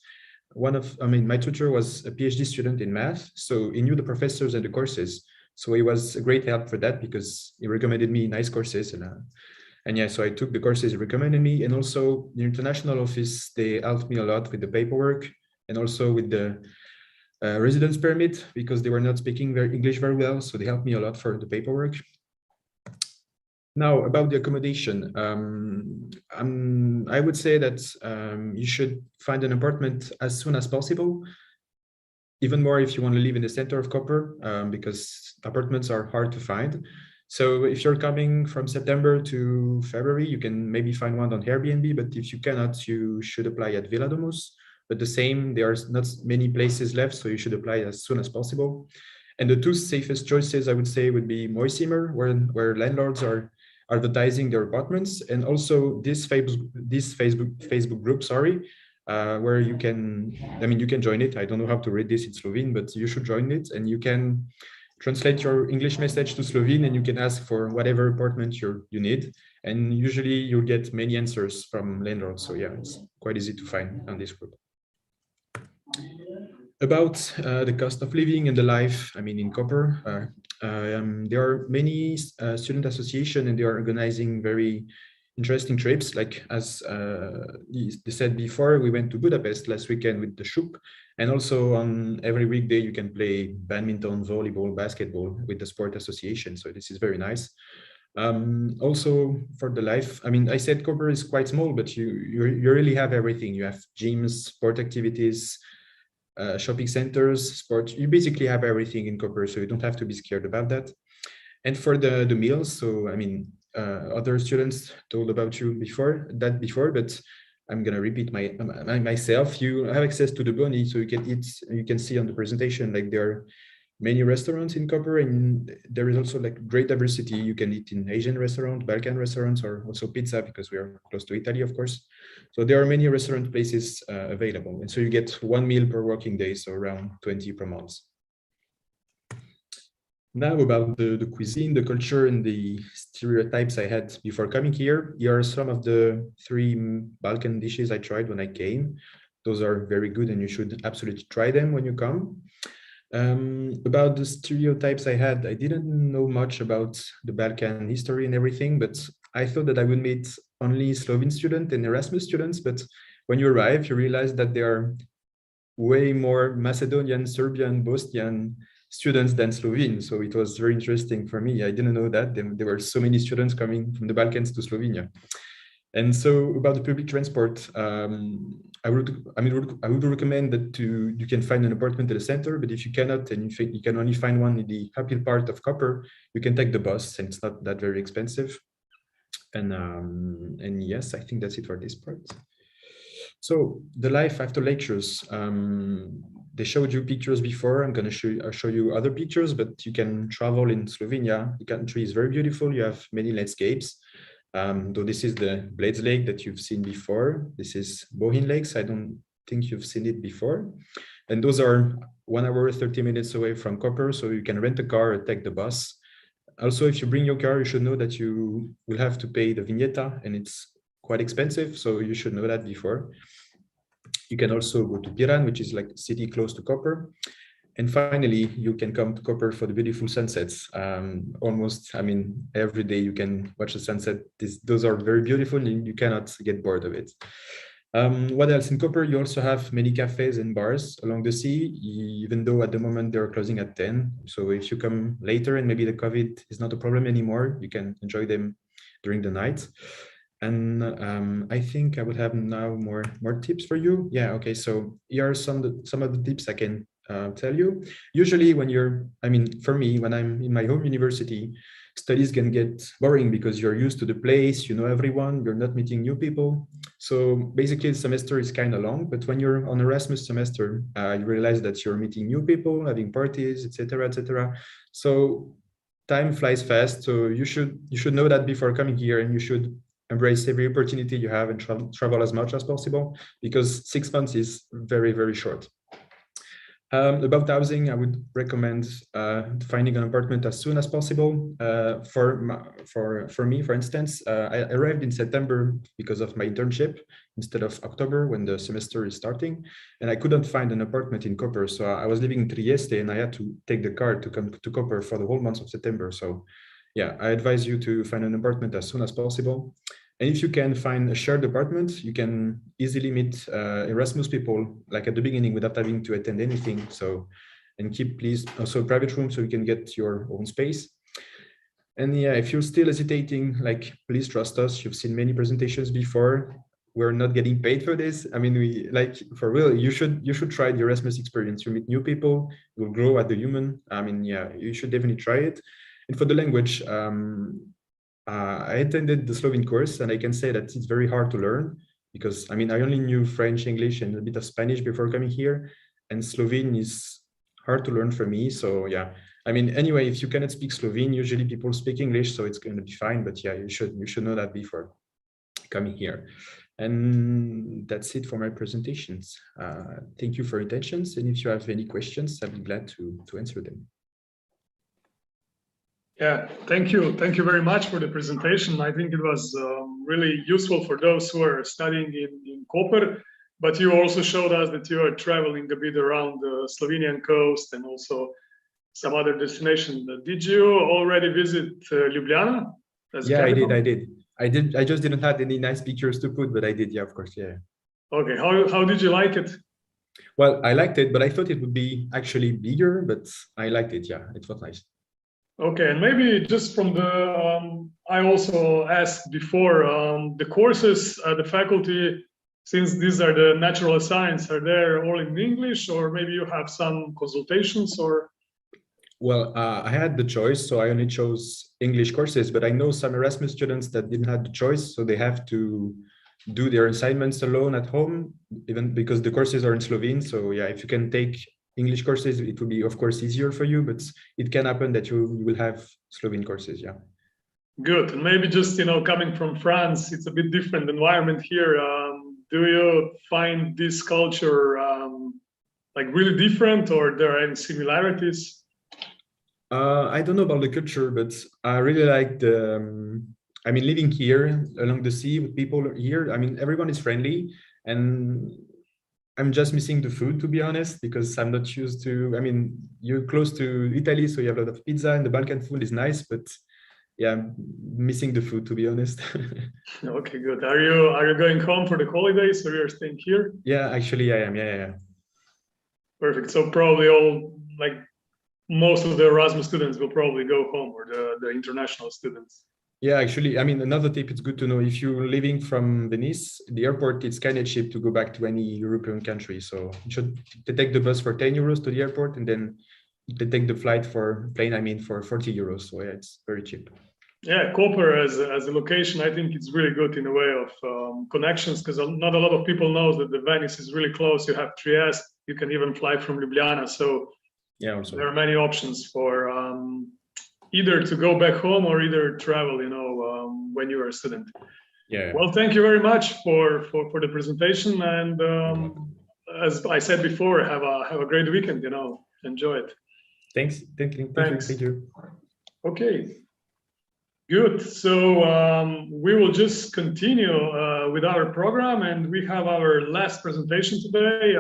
Speaker 14: my tutor was a PhD student in math, so he knew the professors and the courses. So it was a great help for that because he recommended me nice courses, and yeah, so I took the courses he recommended me, and also the international office, they helped me a lot with the paperwork and also with the residence permit because they were not speaking English very well, so they helped me a lot for the paperwork. Now about the accommodation, I would say that you should find an apartment as soon as possible. Even more if you want to live in the center of Koper, because apartments are hard to find. So if you're coming from September to February, you can maybe find one on Airbnb, but if you cannot, you should apply at Villa Domus. But the same, there are not many places left, so you should apply as soon as possible. And the two safest choices, I would say, would be Moisimer, where landlords are advertising their apartments, and also this Facebook group, where you can, you can join it. I don't know how to read this in Slovene, but you should join it, and you can translate your English message to Slovene, and you can ask for whatever apartment you need. And usually you'll get many answers from landlords. So yeah, it's quite easy to find on this group. About the cost of living and the life, in Koper, there are many student associations, and they are organizing very interesting trips. Like as they said before, we went to Budapest last weekend with the Shop, and also on every weekday you can play badminton, volleyball, basketball with the sport association. So this is very nice. Also for the life, I said Koper is quite small, but you really have everything. You have gyms, sport activities, shopping centers, sports. You basically have everything in Koper, so you don't have to be scared about that. And for the meals, so other students told about you before, but I'm gonna repeat myself. You have access to the boni, so you can eat. You can see on the presentation, like there are many restaurants in Koper, and there is also like great diversity. You can eat in Asian restaurants, Balkan restaurants, or also pizza, because we are close to Italy, of course. So there are many restaurant places available, and so you get 1 meal per working day, so around 20 per month. Now about the cuisine, the culture, and the stereotypes I had before coming here. Here are some of the 3 Balkan dishes I tried when I came. Those are very good, and you should absolutely try them when you come. About the stereotypes I had, I didn't know much about the Balkan history and everything, but I thought that I would meet only Slovene students and Erasmus students. But when you arrive, you realize that there are way more Macedonian, Serbian, Bosnian students than Slovene. So it was very interesting for me. I didn't know that there were so many students coming from the Balkans to Slovenia. And so about the public transport, I would recommend that you can find an apartment at the center, but if you cannot, and you can only find one in the happy part of Koper, you can take the bus, and it's not that very expensive. And yes, I think that's it for this part. So the life after lectures, they showed you pictures before. I'm going to show you other pictures, but you can travel in Slovenia. The country is very beautiful. You have many landscapes. Though this is the Blades Lake that you've seen before. This is Bohin Lakes. I don't think you've seen it before. And those are 1 hour, 30 minutes away from Koper. So you can rent a car or take the bus. Also, if you bring your car, you should know that you will have to pay the vignetta, and it's quite expensive. So you should know that before. You can also go to Piran, which is like a city close to Koper. And finally, you can come to Koper for the beautiful sunsets. Almost, every day you can watch the sunset. Those are very beautiful, and you cannot get bored of it. What else? In Koper, you also have many cafes and bars along the sea, even though at the moment they're closing at 10. So if you come later and maybe the COVID is not a problem anymore, you can enjoy them during the night. And I think I would have now more tips for you. Yeah, okay, so here are some of the tips I can tell you. Usually when for me, when I'm in my home university, studies can get boring because you're used to the place, you know everyone, you're not meeting new people. So basically the semester is kind of long, but when you're on Erasmus semester, you realize that you're meeting new people, having parties, etc., etc. So time flies fast. So you should know that before coming here, and you should embrace every opportunity you have and travel as much as possible, because 6 months is very, very short. About housing, I would recommend finding an apartment as soon as possible. For me, for instance, I arrived in September because of my internship instead of October when the semester is starting, and I couldn't find an apartment in Koper. So I was living in Trieste, and I had to take the car to come to Koper for the whole month of September. So yeah, I advise you to find an apartment as soon as possible. And if you can find a shared apartment, you can easily meet Erasmus people, like at the beginning, without having to attend anything. So, and keep please also a private room so you can get your own space. And yeah, if you're still hesitating, like, please trust us. You've seen many presentations before. We're not getting paid for this. We like, for real, you should try the Erasmus experience. You meet new people, you'll grow as a human. Yeah, you should definitely try it. And for the language, I attended the Slovene course, and I can say that it's very hard to learn because I only knew French, English, and a bit of Spanish before coming here, and Slovene is hard to learn for me. So yeah, anyway, if you cannot speak Slovene, usually people speak English, so it's going to be fine. But yeah, you should know that before coming here. And that's it for my presentations. Thank you for your attention. And if you have any questions, I'll be glad to answer them.
Speaker 11: Yeah, thank you. Thank you very much for the presentation. I think it was really useful for those who are studying in Koper, but you also showed us that you are traveling a bit around the Slovenian coast and also some other destination. Did you already visit Ljubljana?
Speaker 14: Yeah, I did. I just didn't have any nice pictures to put, but I did. Yeah, of course. Yeah.
Speaker 11: Okay. How did you like it?
Speaker 14: Well, I liked it, but I thought it would be actually bigger, but I liked it. Yeah, it was nice.
Speaker 11: Okay, and maybe just from the, I also asked before, the courses, the faculty, since these are the natural science, are they all in English, or maybe you have some consultations or?
Speaker 14: Well, I had the choice, so I only chose English courses, but I know some Erasmus students that didn't have the choice, so they have to do their assignments alone at home, even because the courses are in Slovene. So yeah, if you can take English courses, it will be, of course, easier for you, but it can happen that you will have Slovene courses, yeah.
Speaker 11: Good, and maybe just, coming from France, it's a bit different environment here. Do you find this culture like really different, or there are any similarities?
Speaker 14: I don't know about the culture, but I really like I mean, living here along the sea with people here, I mean, everyone is friendly, and I'm just missing the food, to be honest, because I'm not used to, I mean, you're close to Italy, so you have a lot of pizza, and the Balkan food is nice, but yeah, I'm missing the food, to be honest.
Speaker 11: Okay, good. Are you going home for the holidays, or you're staying here?
Speaker 14: Yeah, actually I am. Yeah.
Speaker 11: Perfect. So probably most of the Erasmus students will probably go home, or the international students.
Speaker 14: Yeah, actually, I mean, another tip, it's good to know if you're living from Venice, the airport, it's kind of cheap to go back to any European country. So you should take the bus for 10 euros to the airport, and then they take the flight for 40 euros. So yeah, it's very cheap.
Speaker 11: Yeah, Koper as a location, I think it's really good in a way of connections, because not a lot of people know that the Venice is really close. You have Trieste, you can even fly from Ljubljana. So
Speaker 14: yeah, also
Speaker 11: there are many options for either to go back home or either travel, when you are a student.
Speaker 14: Yeah.
Speaker 11: Well, thank you very much for the presentation, and as I said before, have a great weekend. Enjoy it.
Speaker 14: Thanks. Thank you. Okay.
Speaker 11: Good. So we will just continue with our program, and we have our last presentation today.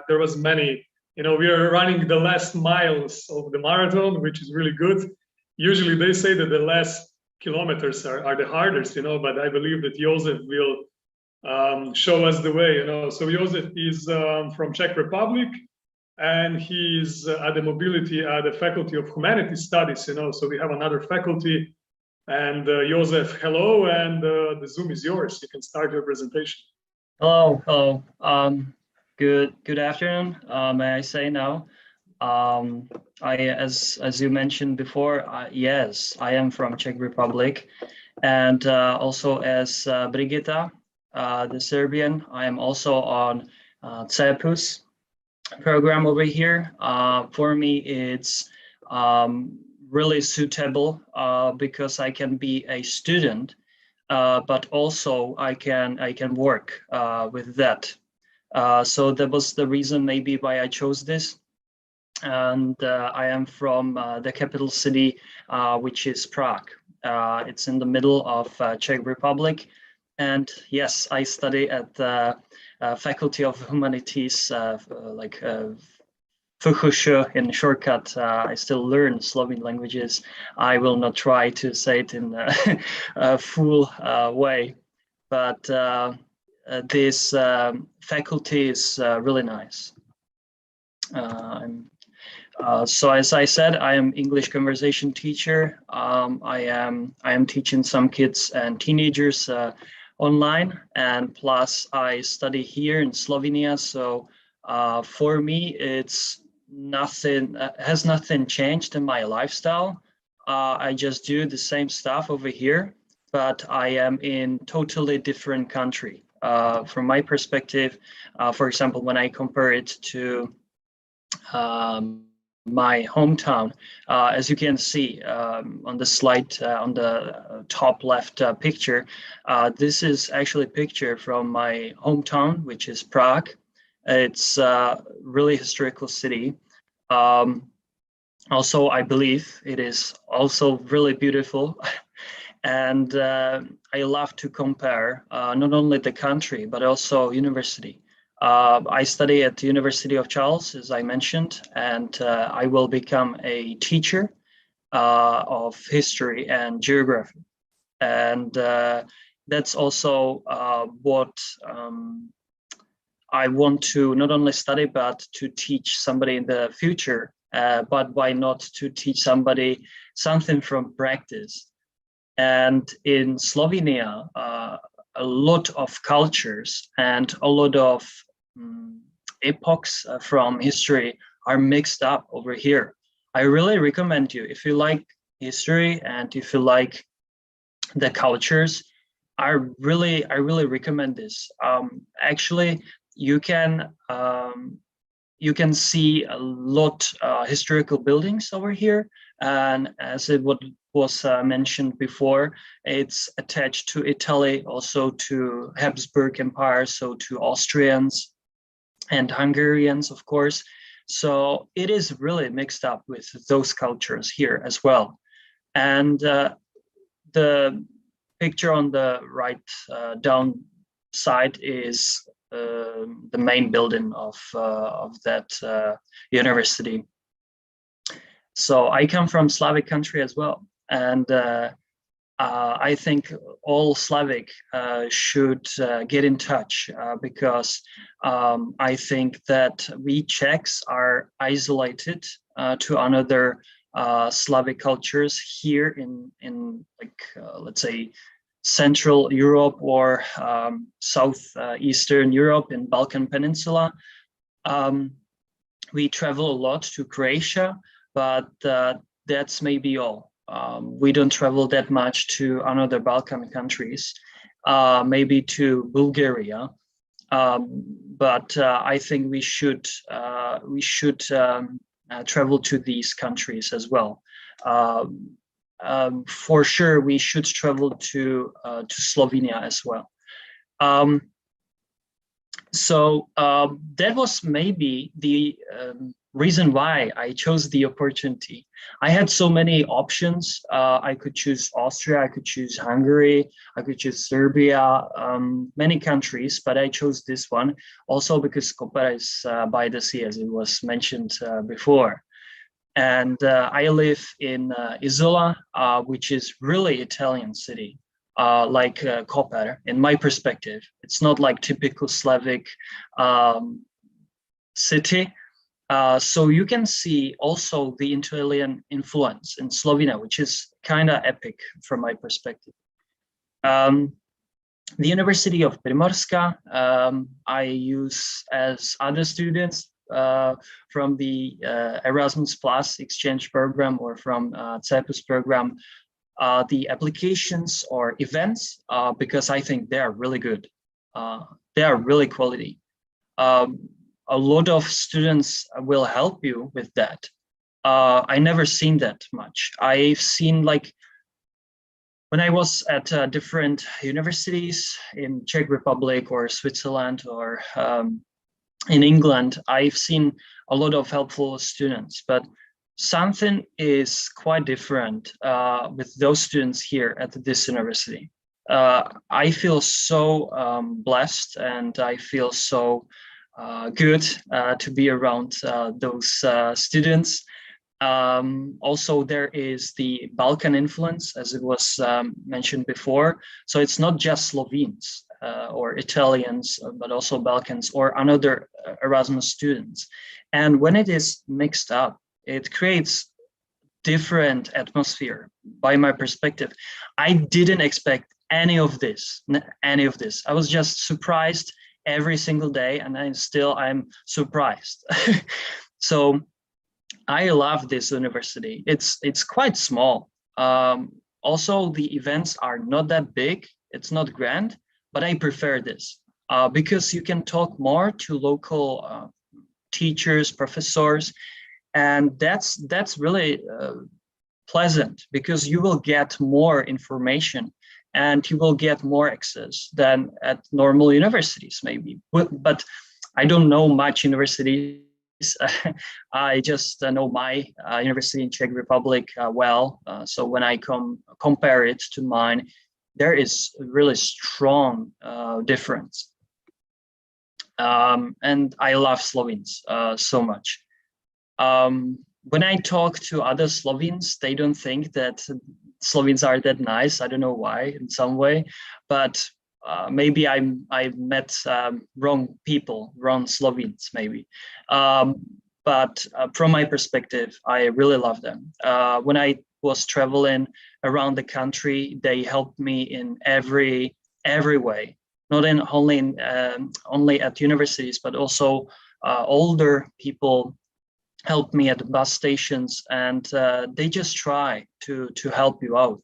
Speaker 11: There was many. We are running the last miles of the marathon, which is really good. Usually they say that the last kilometers are the hardest, but I believe that Josef will show us the way, So Josef is from Czech Republic, and he's at the Faculty of Humanities Studies, So we have another faculty. And Josef, hello, and the Zoom is yours. You can start your presentation.
Speaker 15: Hello. Good afternoon. May I say now? As you mentioned before, yes, I am from Czech Republic, and also as Brigita, the Serbian, I am also on CEPUS program over here. For me, it's really suitable because I can be a student, but also I can work with that. So that was the reason maybe why I chose this. And I am from the capital city, which is Prague. It's in the middle of Czech Republic. And yes, I study at the Faculty of Humanities, FUHUŠ in shortcut. I still learn Slovene languages. I will not try to say it in a full way, but this faculty is really nice. So as I said, I am English conversation teacher. I am teaching some kids and teenagers online, and plus I study here in Slovenia. So for me, it's has nothing changed in my lifestyle. I just do the same stuff over here, but I am in totally different country. From my perspective, for example, when I compare it to my hometown. As you can see on the slide on the top left picture, this is actually a picture from my hometown, which is Prague. It's a really historical city. Also, I believe it is also really beautiful. And I love to compare not only the country, but also university. I study at the University of Charles, as I mentioned, and I will become a teacher of history and geography. And that's also what I want to not only study, but to teach somebody in the future. But why not to teach somebody something from practice? And in Slovenia, a lot of cultures and a lot of epochs from history are mixed up over here. I really recommend you, if you like history and if you like the cultures, I really recommend this. Actually, you can see a lot historical buildings over here, and as it was mentioned before, it's attached to Italy, also to Habsburg Empire, so to Austrians and Hungarians, of course. So it is really mixed up with those cultures here as well. And the picture on the right down side is the main building of that university. So I come from Slavic country as well, and I think all Slavic should get in touch because I think that we Czechs are isolated to another Slavic cultures here in like let's say Central Europe or Southeastern Europe in Balkan Peninsula. We travel a lot to Croatia, but that's maybe all. We don't travel that much to another Balkan countries, maybe to Bulgaria, but I think we should travel to these countries as well. For sure, we should travel to Slovenia as well. So that was maybe the reason why I chose the opportunity. I had so many options. I could choose Austria, I could choose Hungary, I could choose Serbia, many countries, but I chose this one also because Koper is by the sea, as it was mentioned before. And I live in Isola, which is really Italian city, like Koper, in my perspective. It's not like typical Slavic city. So you can see also the Italian influence in Slovenia, which is kind of epic from my perspective. The University of Primorska, I use as other students from the Erasmus Plus exchange program or from CEPUS program, the applications or events, because I think they are really good. They are really quality. A lot of students will help you with that. I never seen that much. I've seen, like, when I was at different universities in Czech Republic or Switzerland or in England, I've seen a lot of helpful students, but something is quite different with those students here at this university. I feel so blessed, and I feel so good to be around those students. Also, there is the Balkan influence, as it was mentioned before. So it's not just Slovenes or Italians, but also Balkans or another Erasmus students. And when it is mixed up, it creates different atmosphere. By my perspective, I didn't expect any of this. I was just surprised every single day, and I'm surprised. So I love this university. It's quite small. Also, the events are not that big. It's not grand, but I prefer this because you can talk more to local teachers, professors, And that's really pleasant, because you will get more information and you will get more access than at normal universities, maybe. But I don't know much universities. I just know my university in Czech Republic well. So when I compare it to mine, there is a really strong difference. And I love Slovenes so much. When I talk to other Slovenes, they don't think that Slovenes are that nice. I don't know why, in some way, but maybe I met wrong people, wrong Slovenes, maybe. But from my perspective, I really love them. When I was traveling around the country, they helped me in every way, not only at universities, but also older people help me at the bus stations, and they just try to help you out.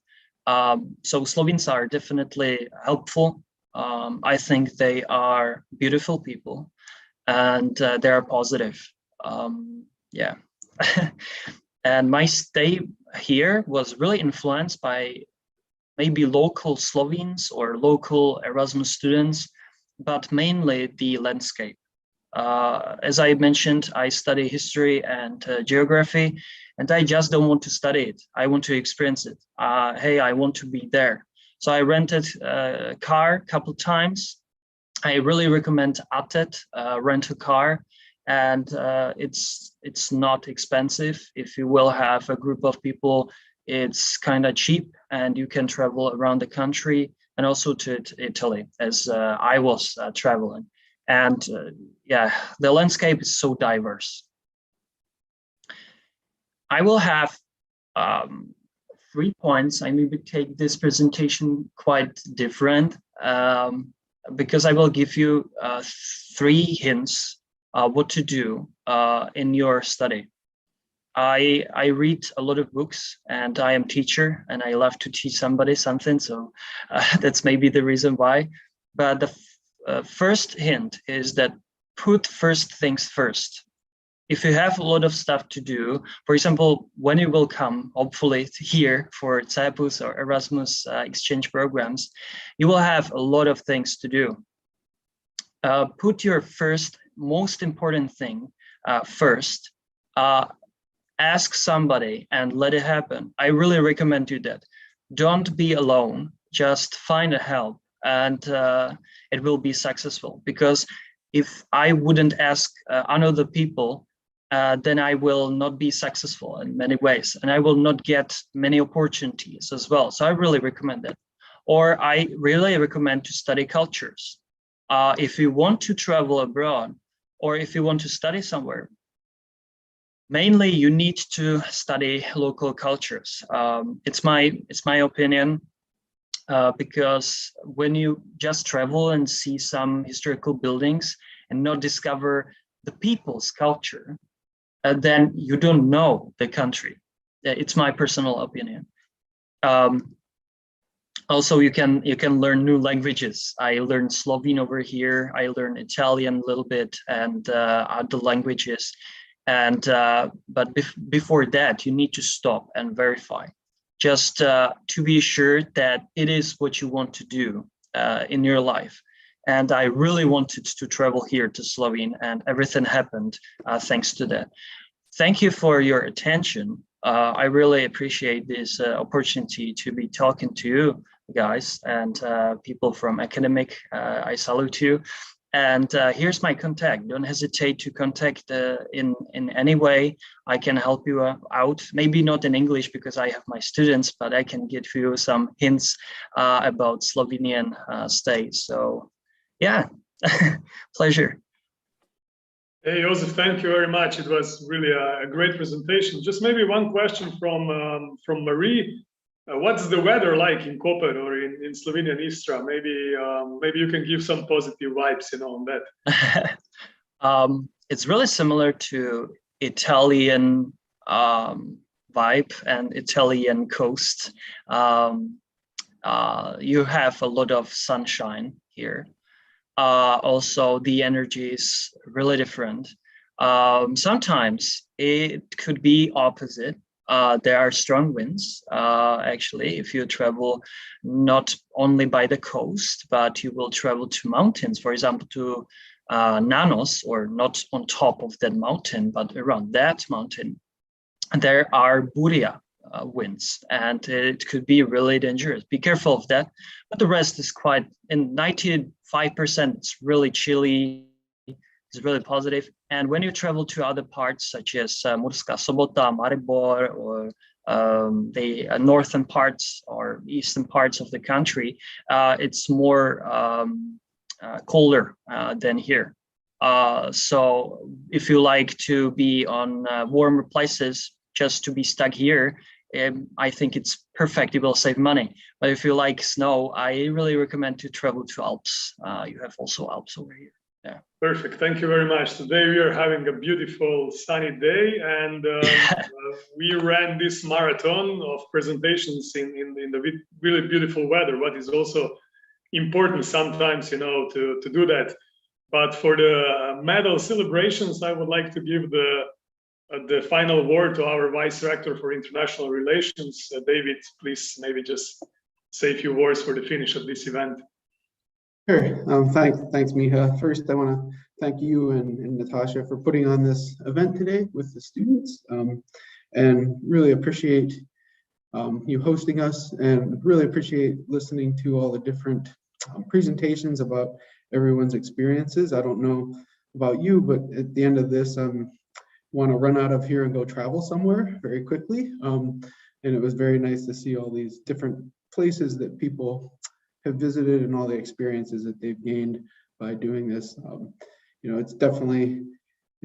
Speaker 15: So Slovenes are definitely helpful. I think they are beautiful people, and they are positive. Yeah. And my stay here was really influenced by maybe local Slovenes or local Erasmus students, but mainly the landscape. As I mentioned, I study history and geography, and I just don't want to study it. I want to experience it. Hey, I want to be there. So I rented a car a couple times. I really recommend ATET, rent a car, and it's not expensive. If you will have a group of people, it's kind of cheap, and you can travel around the country and also to Italy, as I was traveling. And yeah, the landscape is so diverse. I will have 3 points. I maybe take this presentation quite different because I will give you 3 hints what to do in your study. I read a lot of books, and I am a teacher, and I love to teach somebody something. So that's maybe the reason why. But the first hint is that put first things first. If you have a lot of stuff to do, for example, when you will come, hopefully here for CEPUS or Erasmus exchange programs, you will have a lot of things to do. Put your most important thing first. Ask somebody and let it happen. I really recommend you that. Don't be alone, just find a help, and it will be successful. Because if I wouldn't ask other people, then I will not be successful in many ways, and I will not get many opportunities as well. So I really recommend that. Or I really recommend to study cultures. If you want to travel abroad, or if you want to study somewhere, mainly you need to study local cultures. It's my opinion. Because when you just travel and see some historical buildings and not discover the people's culture, then you don't know the country. It's my personal opinion. Also, you can learn new languages. I learned Slovene over here. I learned Italian a little bit, and other languages. And but before that, you need to stop and verify, just to be sure that it is what you want to do in your life. And I really wanted to travel here to Slovenia, and everything happened thanks to that. Thank you for your attention. I really appreciate this opportunity to be talking to you guys and people from academic. I salute you. And here's my contact. Don't hesitate to contact in any way. I can help you out. Maybe not in English because I have my students, but I can give you some hints about Slovenian states. So yeah, pleasure.
Speaker 11: Hey, Josef, thank you very much. It was really a great presentation. Just maybe one question from Marie. What's the weather like in Koper or in Slovenia and Istra? Maybe you can give some positive vibes, on that.
Speaker 15: It's really similar to Italian vibe and Italian coast. You have a lot of sunshine here. Also, the energy is really different. Sometimes it could be opposite. There are strong winds, actually, if you travel not only by the coast, but you will travel to mountains, for example, to Nanos, or not on top of that mountain, but around that mountain. There are Buria winds, and it could be really dangerous. Be careful of that. But the rest is quite, in 95%, it's really chilly. It's really positive. And when you travel to other parts, such as Murska Sobota, Maribor, or the northern parts or eastern parts of the country, it's more colder than here. So if you like to be on warmer places, just to be stuck here, I think it's perfect. You will save money. But if you like snow, I really recommend to travel to Alps. You have also Alps over here. Yeah.
Speaker 11: Perfect. Thank you very much. Today we are having a beautiful sunny day, and we ran this marathon of presentations in the really beautiful weather. What is also important sometimes, to do that. But for the medal celebrations, I would like to give the final word to our Vice Rector for International Relations, David. Please, maybe just say a few words for the finish of this event.
Speaker 2: Sure. Thanks, Miha. First, I want to thank you and Natasha for putting on this event today with the students, and really appreciate you hosting us, and really appreciate listening to all the different presentations about everyone's experiences. I don't know about you, but at the end of this, want to run out of here and go travel somewhere very quickly. And it was very nice to see all these different places that people have visited and all the experiences that they've gained by doing this. It's definitely,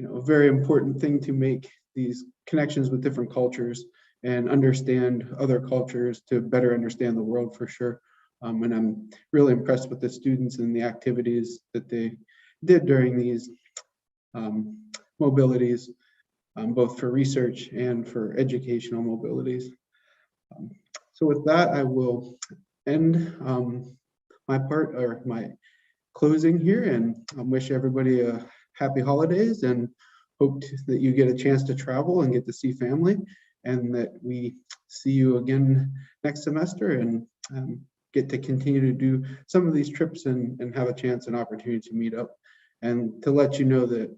Speaker 2: a very important thing to make these connections with different cultures and understand other cultures to better understand the world, for sure. And I'm really impressed with the students and the activities that they did during these mobilities, both for research and for educational mobilities. So with that, I will end my part, or my closing here, and wish everybody a happy holidays, and hope that you get a chance to travel and get to see family, and that we see you again next semester, and get to continue to do some of these trips and have a chance and opportunity to meet up. And to let you know that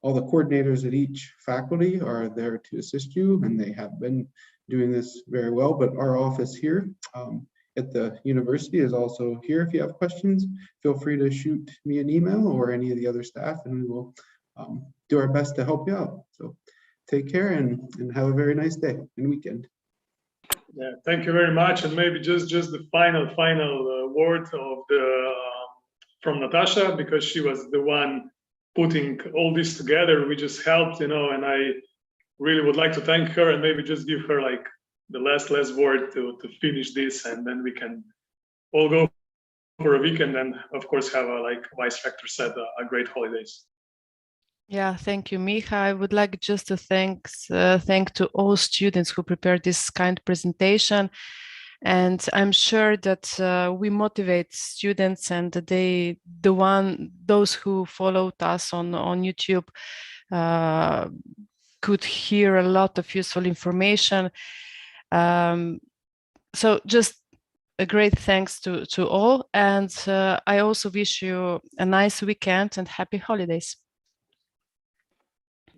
Speaker 2: all the coordinators at each faculty are there to assist you, and they have been doing this very well. But our office here at the university is also here. If you have questions, feel free to shoot me an email or any of the other staff, and we will do our best to help you out. So take care and have a very nice day and weekend.
Speaker 11: Yeah, thank you very much. And maybe just the final word of from Natasha, because she was the one putting all this together. We just helped, and I really would like to thank her, and maybe just give her like the last word to finish this, and then we can all go for a weekend, and of course have like Vice Rector said, a great holidays.
Speaker 1: Yeah, thank you, Miha. I would like just to thank to all students who prepared this kind of presentation. And I'm sure that we motivate students, and those who followed us on YouTube could hear a lot of useful information. So just a great thanks to all. And I also wish you a nice weekend and happy holidays.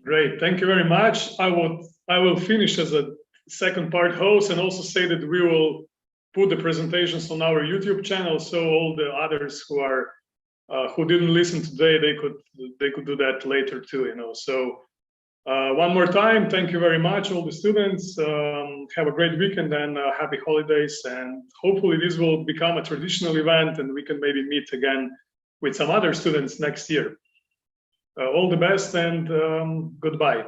Speaker 11: Great, thank you very much. I will finish as a second part host, and also say that we will put the presentations on our YouTube channel, so all the others who didn't listen today, they could do that later too. So one more time, thank you very much, all the students. Have a great weekend and happy holidays, and hopefully this will become a traditional event, and we can maybe meet again with some other students next year. All the best, and goodbye.